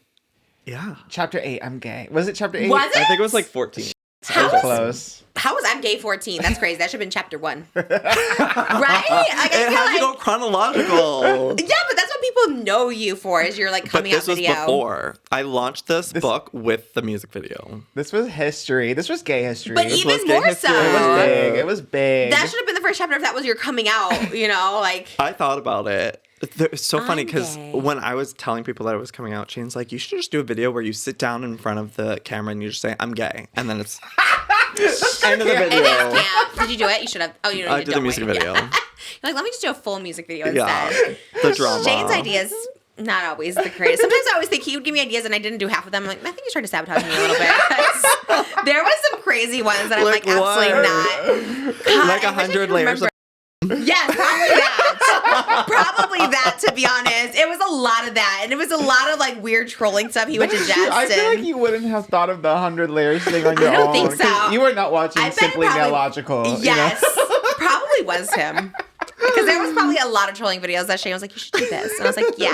Yeah. Chapter 8, I'm gay. Was it chapter 8? Was I it? think it was like 14. How So was, close. how was I'm gay 14? That's crazy. That should have been chapter 1. Right? Like, I It feel has to like, go chronological. yeah, but that's what people know you for is your like But coming this out was video. before. I launched this book with the music video. This was history. This was gay history. But It even was gay more history. so. was big. It was big. That should have been the first chapter if that was your coming out, you know? Like, I thought about it. It's so funny I'm because gay. when I was telling people that I was coming out, Shane's like, you should just do a video where you sit down in front of the camera and you just say, I'm gay. And then it's end of the it video. is camp. Did you do it? You should have. Oh, you know, I you did the don't music wait. video. Yeah. You're like, let me just do a full music video Yeah. instead. The drama. Shane's ideas not always the greatest. Sometimes I always think he would give me ideas and I didn't do half of them. I'm like, I think he's trying to sabotage me a little bit. 'Cause there was some crazy ones that I'm like, Like absolutely what? not. God, Like I wish I 100 could layers of remember. Yes, probably that. Probably that, to be honest. It was a lot of that. And it was a lot of like weird trolling stuff he would suggest. I feel and- like you wouldn't have thought of the 100 layers thing on your I don't own. think so. 'cause you were not watching I bet Simply probably- Nailogical. you know? Yes, probably was him. Because there was probably a lot of trolling videos that Shane was like, you should do this. And I was like, yeah.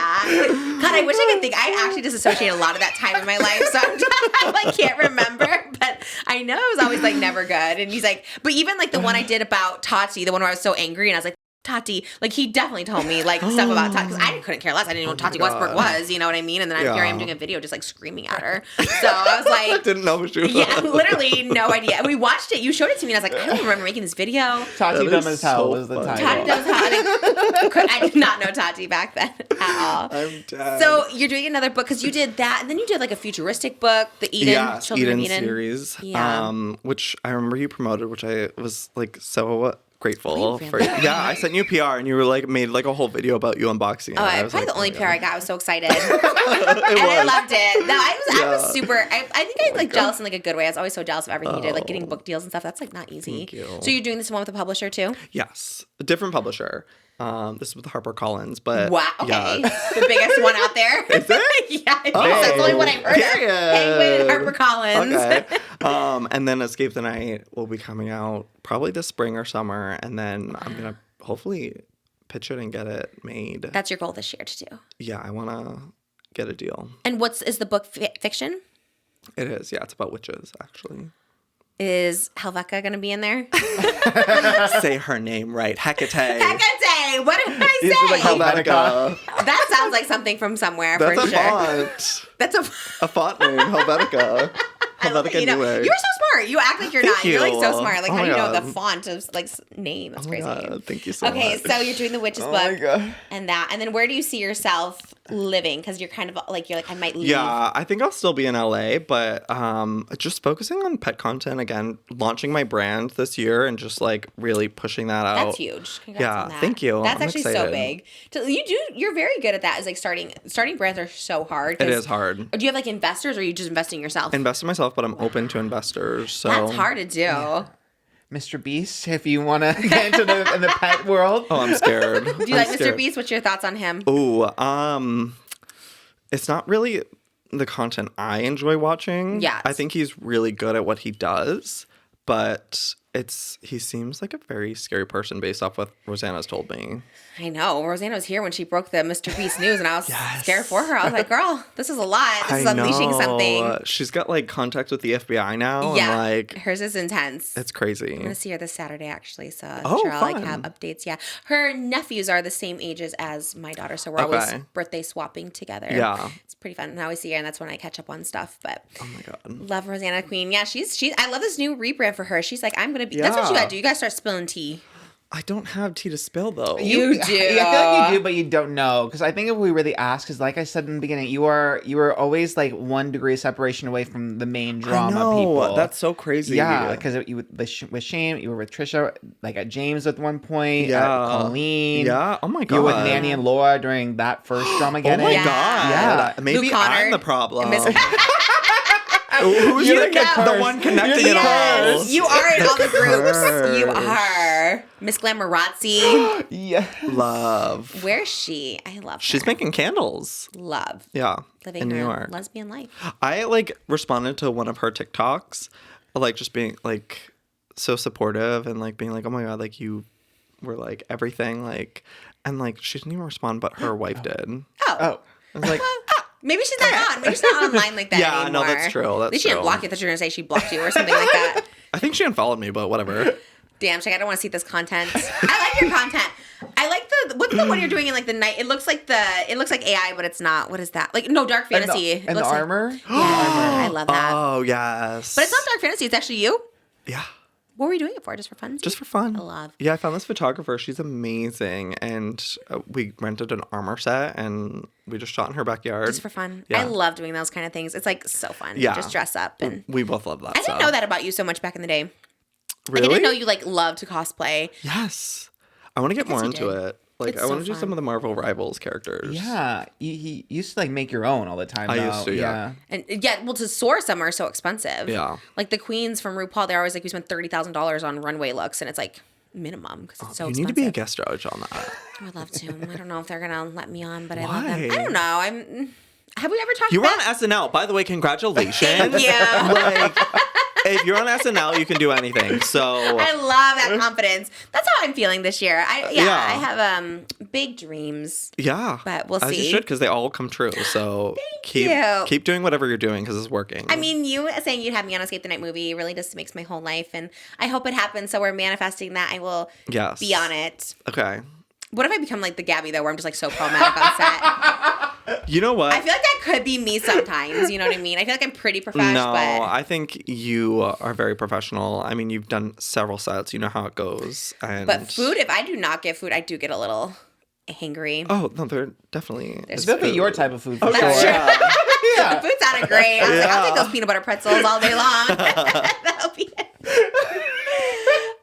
God, I wish I could think. I actually disassociate a lot of that time in my life. So I like, can't remember. But I know it was always like never good. And he's like, but even like the one I did about Tati, the one where I was so angry and I was like, Tati, like he definitely told me like stuff about Tati because I couldn't care less. I didn't know what Tati my Westbrook God. was, you know what I mean? And then here I am doing a video just like screaming at her. So I was I like, didn't know who she was. yeah, literally no idea. And we watched it. You showed it to me and I was like, I don't remember making this video. Tati That Dumb is as Hell so was the funny. title. Tati does I did not know Tati back then at all. I'm dead. So you're doing another book because you did that, and then you did like a futuristic book, the Eden yes, Children Eden of Eden series. Yeah. Which I remember you promoted, which I was like so grateful Wait, for. really? Yeah, I sent you a PR and you were like made like a whole video about you unboxing it. Oh, I I was probably like, the only oh my PR I God. got. I was so excited, It and I was. loved it. No, I was Yeah. super. I think I like jealous in like a good way. I was always so jealous of everything you did, like getting book deals and stuff. That's like not easy. Thank you. So you're doing this one with a publisher too? Yes, a different publisher. This is with HarperCollins, but Wow. Okay, yeah. the biggest one out there. Is it? Yeah, I think that's the only one I've heard Period. of. Penguin and HarperCollins. Okay. And then Escape the Night will be coming out probably this spring or summer, and then I'm gonna hopefully pitch it and get it made. That's your goal this year to do. Yeah, I wanna get a deal. And is the book fiction? It is. Yeah, it's about witches actually. Is Helvetica going to be in there? Say her name right, Hecate. Hecate! What did I These are say? like Helvetica. That sounds like something from somewhere That's for a sure. font. That's a. A font name, Helvetica. Helvetica You know, Newegg. you're so smart. You act like you're Thank not. You're like so you. smart. Like Oh how do my you know the God. font of like name? That's Oh my crazy. God, thank you so Okay, much. so you're doing the witch's Oh book my God. and that, and then where do you see yourself living? Because you're kind of like I might leave. Yeah, I think I'll still be in LA, but just focusing on pet content again, launching my brand this year and just like really pushing that out. That's huge. Congrats Yeah, on that. thank you. That's I'm actually so excited. big. You're very good at that. Is like starting brands are so hard. 'cause- It is hard. Do you have like investors or are you just investing yourself? Invest in myself, but I'm open to investors. So That's hard to do. Mr. Beast, if you want to get into in the pet world. Oh, I'm scared. Do you like Mr. Beast? What's your thoughts on him? Ooh, it's not really the content I enjoy watching. Yeah. I think he's really good at what he does, but he seems like a very scary person based off what Rosanna's told me. I know. Rosanna was here when she broke the Mr. Beast news, and I was scared for her. I was like, girl, this is a lot. This is unleashing something. She's got like contacts with the FBI now. Yeah. And, like, hers is intense. it's crazy. I'm going to see her this Saturday, actually. So I'm Oh, sure I'll like fun. have updates. Yeah. Her nephews are the same ages as my daughter. So we're always birthday swapping together. Yeah. It's pretty fun. And I always see her, and that's when I catch up on stuff. But Oh my god. love Rosanna Queen. Yeah, she's I love this new rebrand for her. She's like, I'm going to be. That's what you got to do. You got to start spilling tea. I don't have tea to spill though. You do. I feel like you do, but you don't know. Because I think if we really ask, because like I said in the beginning, you were always like 1 degree separation away from the main drama I know. people. That's so crazy. Yeah, because you with Shane, you were with Trisha, like at James at one point. Yeah. At Colleen. Yeah. Oh my god. You were with Nanny and Laura during that first drama Oh getting. my Yeah. god. Yeah. Maybe Luke Connor, I'm the problem. Miss- Who's You're the one connecting it all? Yes, you are in all the groups. curse. You are. Miss Glamorazzi. Yeah. Love. Where's she? I love her. She's making candles. Love. Yeah. Living in her New York. lesbian life. I like responded to one of her TikToks, like just being like so supportive and like being like, oh my god, like you were like everything, like, and like she didn't even respond, but her wife did. Oh. I was like, Maybe she's not on. Maybe she's not online like that Yeah, anymore. no, that's true. At That's least she didn't true. block you. I thought you were going to say she blocked you or something like that. I think she unfollowed me, but whatever. Damn, Shaq, I don't want to see this content. I like your content. I like what's the one you're doing in like the night? It looks like AI, but it's not. What is that? Like no, dark fantasy. It And the looks like- armor. Yeah, I love that. Oh yes. But it's not dark fantasy. It's actually you. Yeah. What were you doing it for? Just for fun? Just for fun. I love. Yeah, I found this photographer. She's amazing, and we rented an armor set, and we just shot in her backyard. Just for fun. Yeah. I love doing those kind of things. It's like so fun. Yeah. Just dress up and. We both love that. I didn't know that about you so much back in the day. Like, Really? I didn't know you like loved to cosplay. Yes. I want to get more you into did. it. Like, It's I want so to do some fun. of the Marvel Rivals characters. Yeah. You used to like make your own all the time. I though. used to, yeah. And yeah, well, to source them are so expensive. Yeah. Like the queens from RuPaul, they're always like, we spent $30,000 on runway looks, and it's like minimum because it's so you expensive. need to be a guest judge on that. I would love to. I don't know if they're gonna let me on, but I love them. Why? I don't know. Have we ever talked You were about on SNL. By the way, congratulations. Yeah. Like, if you're on SNL, you can do anything. So I love that confidence. That's how I'm feeling this year. I Yeah. have big dreams. yeah, But we'll As you see. should, because they all come true. So you. keep doing whatever you're doing because it's working. I mean, you saying you'd have me on Escape the Night movie really just makes my whole life, and I hope it happens. So we're manifesting that. I will yes. be on it. Okay. What if I become like the GABBIE though, where I'm just like so problematic on set? You know what? I feel like that could be me sometimes. You know what I mean? I feel like I'm pretty professional. No, but I think you are very professional. I mean, you've done several sets. You know how it goes. And food, if I do not get food, I do get a little hangry. Oh no, there definitely. There's is That'd be food. your type of food for That's sure. true. Yeah. The food sounded great. I was like, I'll take Yeah. those peanut butter pretzels all day long. That'll be it.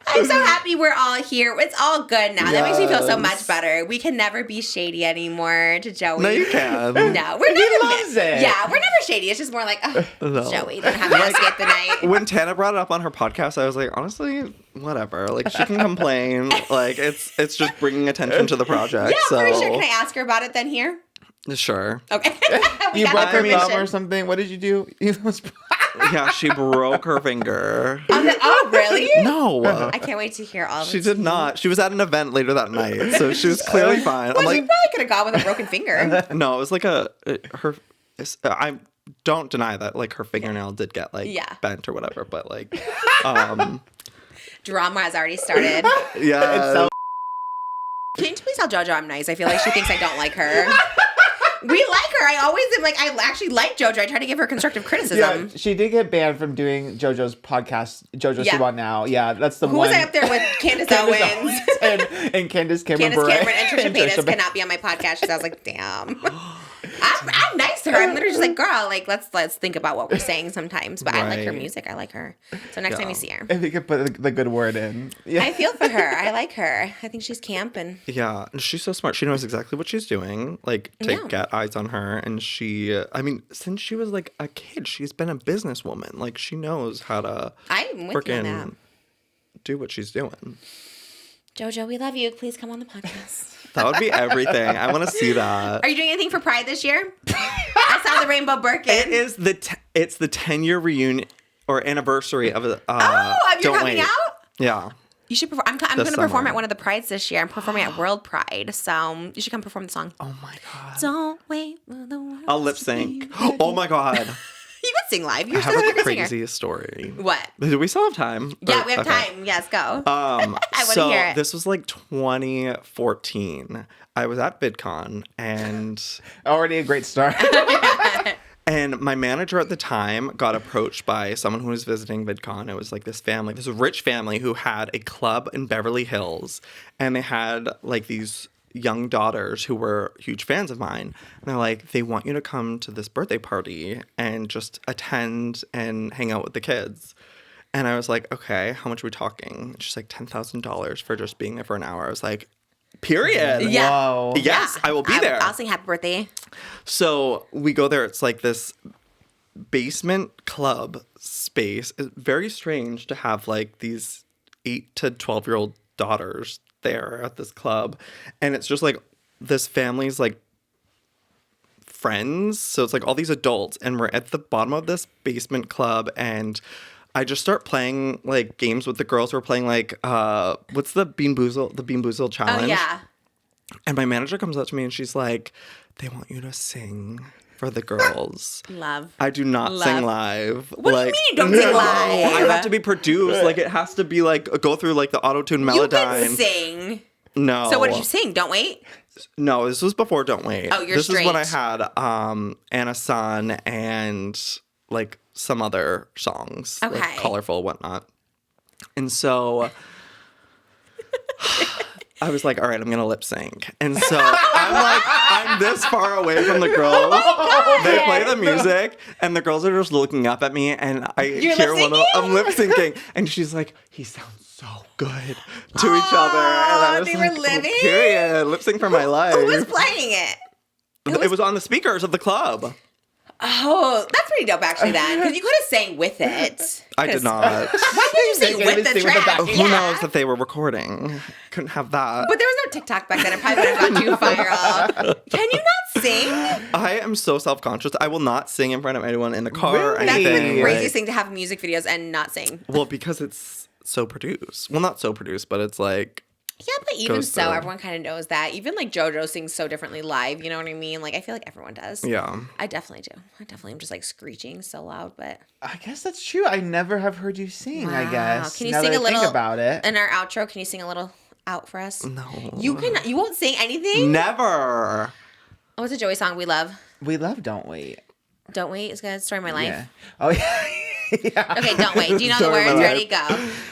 I'm so happy we're all here. It's all good now. That makes me feel so much Yes. better. We can never be shady anymore to Joey. No, you can. No, we're He never. loves it. Yeah, we're never shady. It's just more like, oh, No. Joey, don't have to escape the night. When Tana brought it up on her podcast, I was like, honestly, whatever. Like, she can complain. Like, it's just bringing attention to the project. Yeah, so for sure. Can I ask her about it then here? sure. Okay. We You got broke the her thumb permission. or something. What did you do? You almost- Yeah, she broke her finger. Oh, really? No. I can't wait to hear all of it. She did not. She was at an event later that night, so she was clearly fine. I'm Well, like, she probably could have gone with a broken finger. no, it was like I don't deny that like her fingernail did get like Yeah. bent or whatever, but like, Drama has already started. yeah. so- Can you please tell JoJo I'm nice? I feel like she thinks I don't like her. We like her. I always am like, I actually like JoJo. I try to give her constructive criticism. Yeah, she did get banned from doing JoJo's podcast, JoJo Yeah. SIWA Now. Yeah, that's the Who one. was I up there with? Candace Owens. and Candace Cameron. Candace Bure. Cameron and Trisha And Paytas Trisha cannot be on my podcast. So I was like, damn. I'm nice to her. I'm literally just like, girl, like let's think about what we're saying sometimes. But I like her Right. music. I like her. So next time you see her, If you could put the good word in. Yeah. I feel for her. I like her. I think she's camp and Yeah, and she's so smart. She knows exactly what she's doing, like to Yeah. get eyes on her. And she, I mean, since she was like a kid, she's been a businesswoman. Like she knows how to I'm with you on that. freaking do what she's doing. JoJo, we love you. Please come on the podcast. That would be everything. I want to see that. Are you doing anything for Pride this year? I saw the rainbow Birkin. It is it's the 10-year reunion or anniversary of Oh, you're Don't coming Wait. out? Yeah. You should perform. I'm going This to perform summer. at one of the prides this year. I'm performing at World Pride, so you should come perform the song. Oh my god. Don't wait for the world. I'll lip sync. Oh my god. You can sing live. I You're have still a a great singer. crazy story. What? Do we still have time? Yeah, Or- we have okay. time. Yes, go. I wanna so hear it. this was like 2014. I was at VidCon and Already a great start. my manager at the time got approached by someone who was visiting VidCon. It was like this family, this rich family who had a club in Beverly Hills, and they had like these young daughters who were huge fans of mine. And they're like, they want you to come to this birthday party and just attend and hang out with the kids. And I was like, okay, how much are we talking? She's like, $10,000 for just being there for an hour. I was like, period. Yeah. Whoa. Yes, I will be there. I'll sing happy birthday. So we go there. It's like this basement club space. It's very strange to have like these 8 to 12-year-old daughters there at this club. And it's just like this family's like friends. So it's like all these adults, and we're at the bottom of this basement club, and I just start playing like games with the girls. We're playing like what's the Bean Boozle challenge? Oh, yeah. And my manager comes up to me and she's like, they want you to sing for the girls. Love. I do not sing live. What do you mean you don't sing live? I have to be produced. Like, it has to be like, go through like the auto-tune You Melodyne. can sing. No. So what did you sing? Don't wait? No, this was before Don't Wait. Oh, you're This is when I straight. had Anna Sun and like some other songs. Okay. Like Colorful, whatnot. And so I was like, all right, I'm going to lip sync. And so I'm this far away from the girls. They play the music, and the girls are just looking up at me, and I hear one of them. I'm lip syncing, and she's like, he sounds so good to each other. And I was they like, were living? Oh, period. Lip sync for my life. Who was playing it? It was on the speakers of the club. Oh, that's pretty dope actually then. Because you could have sang with it. I did not. Why did you sing They with could've the sing with the track? backing. Who knows that they were recording? Couldn't have that. But there was no TikTok back then. It probably would have gone too viral. Can you not sing? I am so self-conscious. I will not sing in front of anyone in the car or Really? That's anything. the craziest Like- thing to have music videos and not sing. Well, because it's so produced. Well, not so produced, but it's like, Yeah, but even Goes so, through. everyone kind of knows that. Even like JoJo sings so differently live. You know what I mean? Like I feel like everyone does. yeah. I definitely do. I definitely am just like screeching so loud, but I guess that's true. I never have heard you sing, I Wow. guess. Can you now sing that a I think little about it. in our outro? Can you sing a little out for us? No. You can. You won't sing anything. Never. Oh, what's a Joey song we love? We love Don't Wait. Don't wait. It's gonna story my life. Yeah. Oh, yeah. Yeah. Okay, don't wait. Do you know the Story of words? my Ready, go.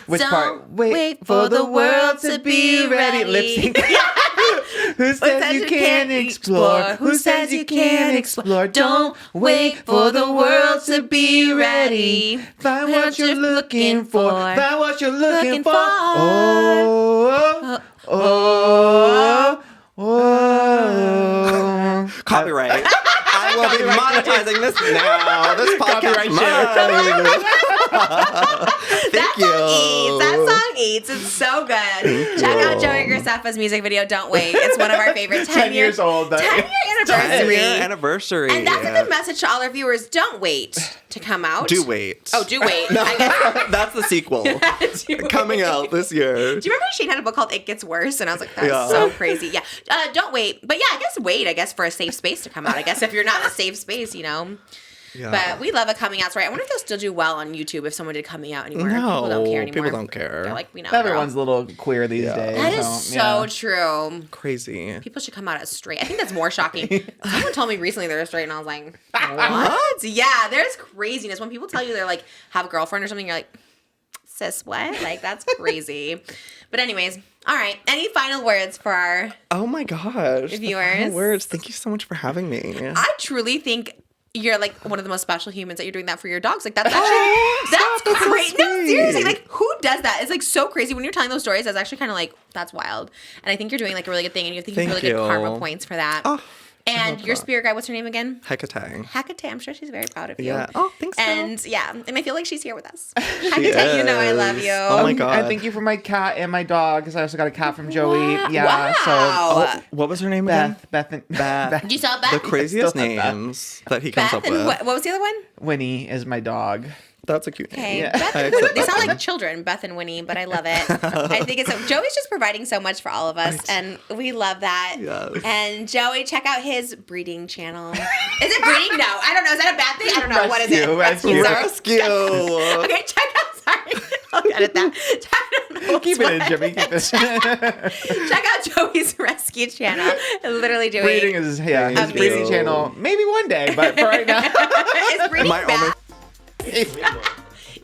Which Don't part? Wait for the world to be ready. Lip sync. Who says you can't explore? Who says you can't explore? Don't wait for the world to be ready. Find what you're looking for. Find what you're looking for. Oh, oh, oh, oh. Copyright. I will be monetizing this now. This podcast. Copyright Thank you. That song eats. It's so good. Check out Joey Graceffa's music video, Don't Wait. It's one of our favorite 10 years old. 10-year 10-year anniversary. anniversary. And that's a good message to all our viewers. Don't wait to come out. Do wait. Oh, do wait. I guess. That's the sequel. Do wait. Coming out this year. Do you remember Shane had a book called It Gets Worse? And I was like, that's Yeah. so crazy. Yeah. Don't wait. But yeah, I guess wait, I guess, for a safe space to come out. I guess if you're not in a safe space, you know. Yeah. But we love a coming out story. I wonder if they'll still do well on YouTube if someone did coming out anymore. No, People don't care anymore. people don't care. They're like, we know. Everyone's girl. a little queer these days. That is so yeah. true. Crazy. People should come out as straight. I think that's more shocking. Someone told me recently they're straight, and I was like, what? Yeah, there's craziness. When people tell you they're like, have a girlfriend or something, you're like, sis, what? Like, that's crazy. But anyways, all right. Any final words for our Oh my gosh. the Viewers. final words. Thank you so much for having me. I truly think you're like one of the most special humans that you're doing that for your dogs. Like that's actually that's so great. No, sweet. seriously, like who does that? It's like so crazy when you're telling those stories. That's actually kind of like that's wild. And I think you're doing like a really good thing, and you think you have Thank really good you. karma points for that. Oh, and love your that. spirit guide, what's her name again? Hecate. Hecate. I'm sure she's very proud of you. Yeah. Oh, thanks. girl. And yeah, and I feel like she's here with us. Hecate, you know I love is. you. Oh my God. I thank you for my cat and my dog because I also got a cat from Joey. Wow. Yeah. Wow. So Oh, what was her name again? Beth. You saw The Beth? craziest Still have Beth. names that he comes Beth up and with. what was the other one? Winnie is my dog. That's a cute name. Okay, Yeah. Beth I and accept Winnie. They that sound one. like children, Beth and Winnie, but I love it. I think it's Joey's just providing so much for all of us, and we love that. Yes. And Joey, check out his breeding channel. Is it breeding? No, I don't know. Is that a bad thing? I don't know. What is it? Rescue. Sorry. Rescue. Okay, check out. Sorry, I'll edit that. I don't know. Keep it in, Jimmy. Keep this. Check out Joey's rescue channel. Literally doing Breeding is his Amazing. breeding channel. Maybe one day, but for right now. Is breeding My bad?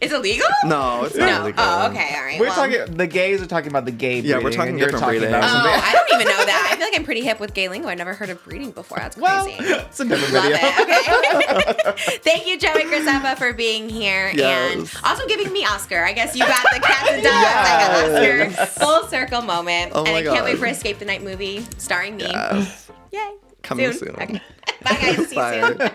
Is it legal? No, it's No. not legal. Oh, okay. All right. We're well, talking. The gays are talking about the gay. Yeah, we're breeding, talking and you're different talking breeding. about Oh, something. I don't even know that. I feel like I'm pretty hip with gay lingo. I've never heard of breeding before. That's Well, crazy. it's a different Love video. it. Okay. Thank you, Joey Graceffa, for being here Yes. and also giving me Oscar. I guess you got the cats and dogs. I got Oscar. Full circle moment. Oh and my I can't God. wait for Escape the Night movie starring me. Yes. Yay. Coming soon. Okay. Bye, guys. See you Bye. soon.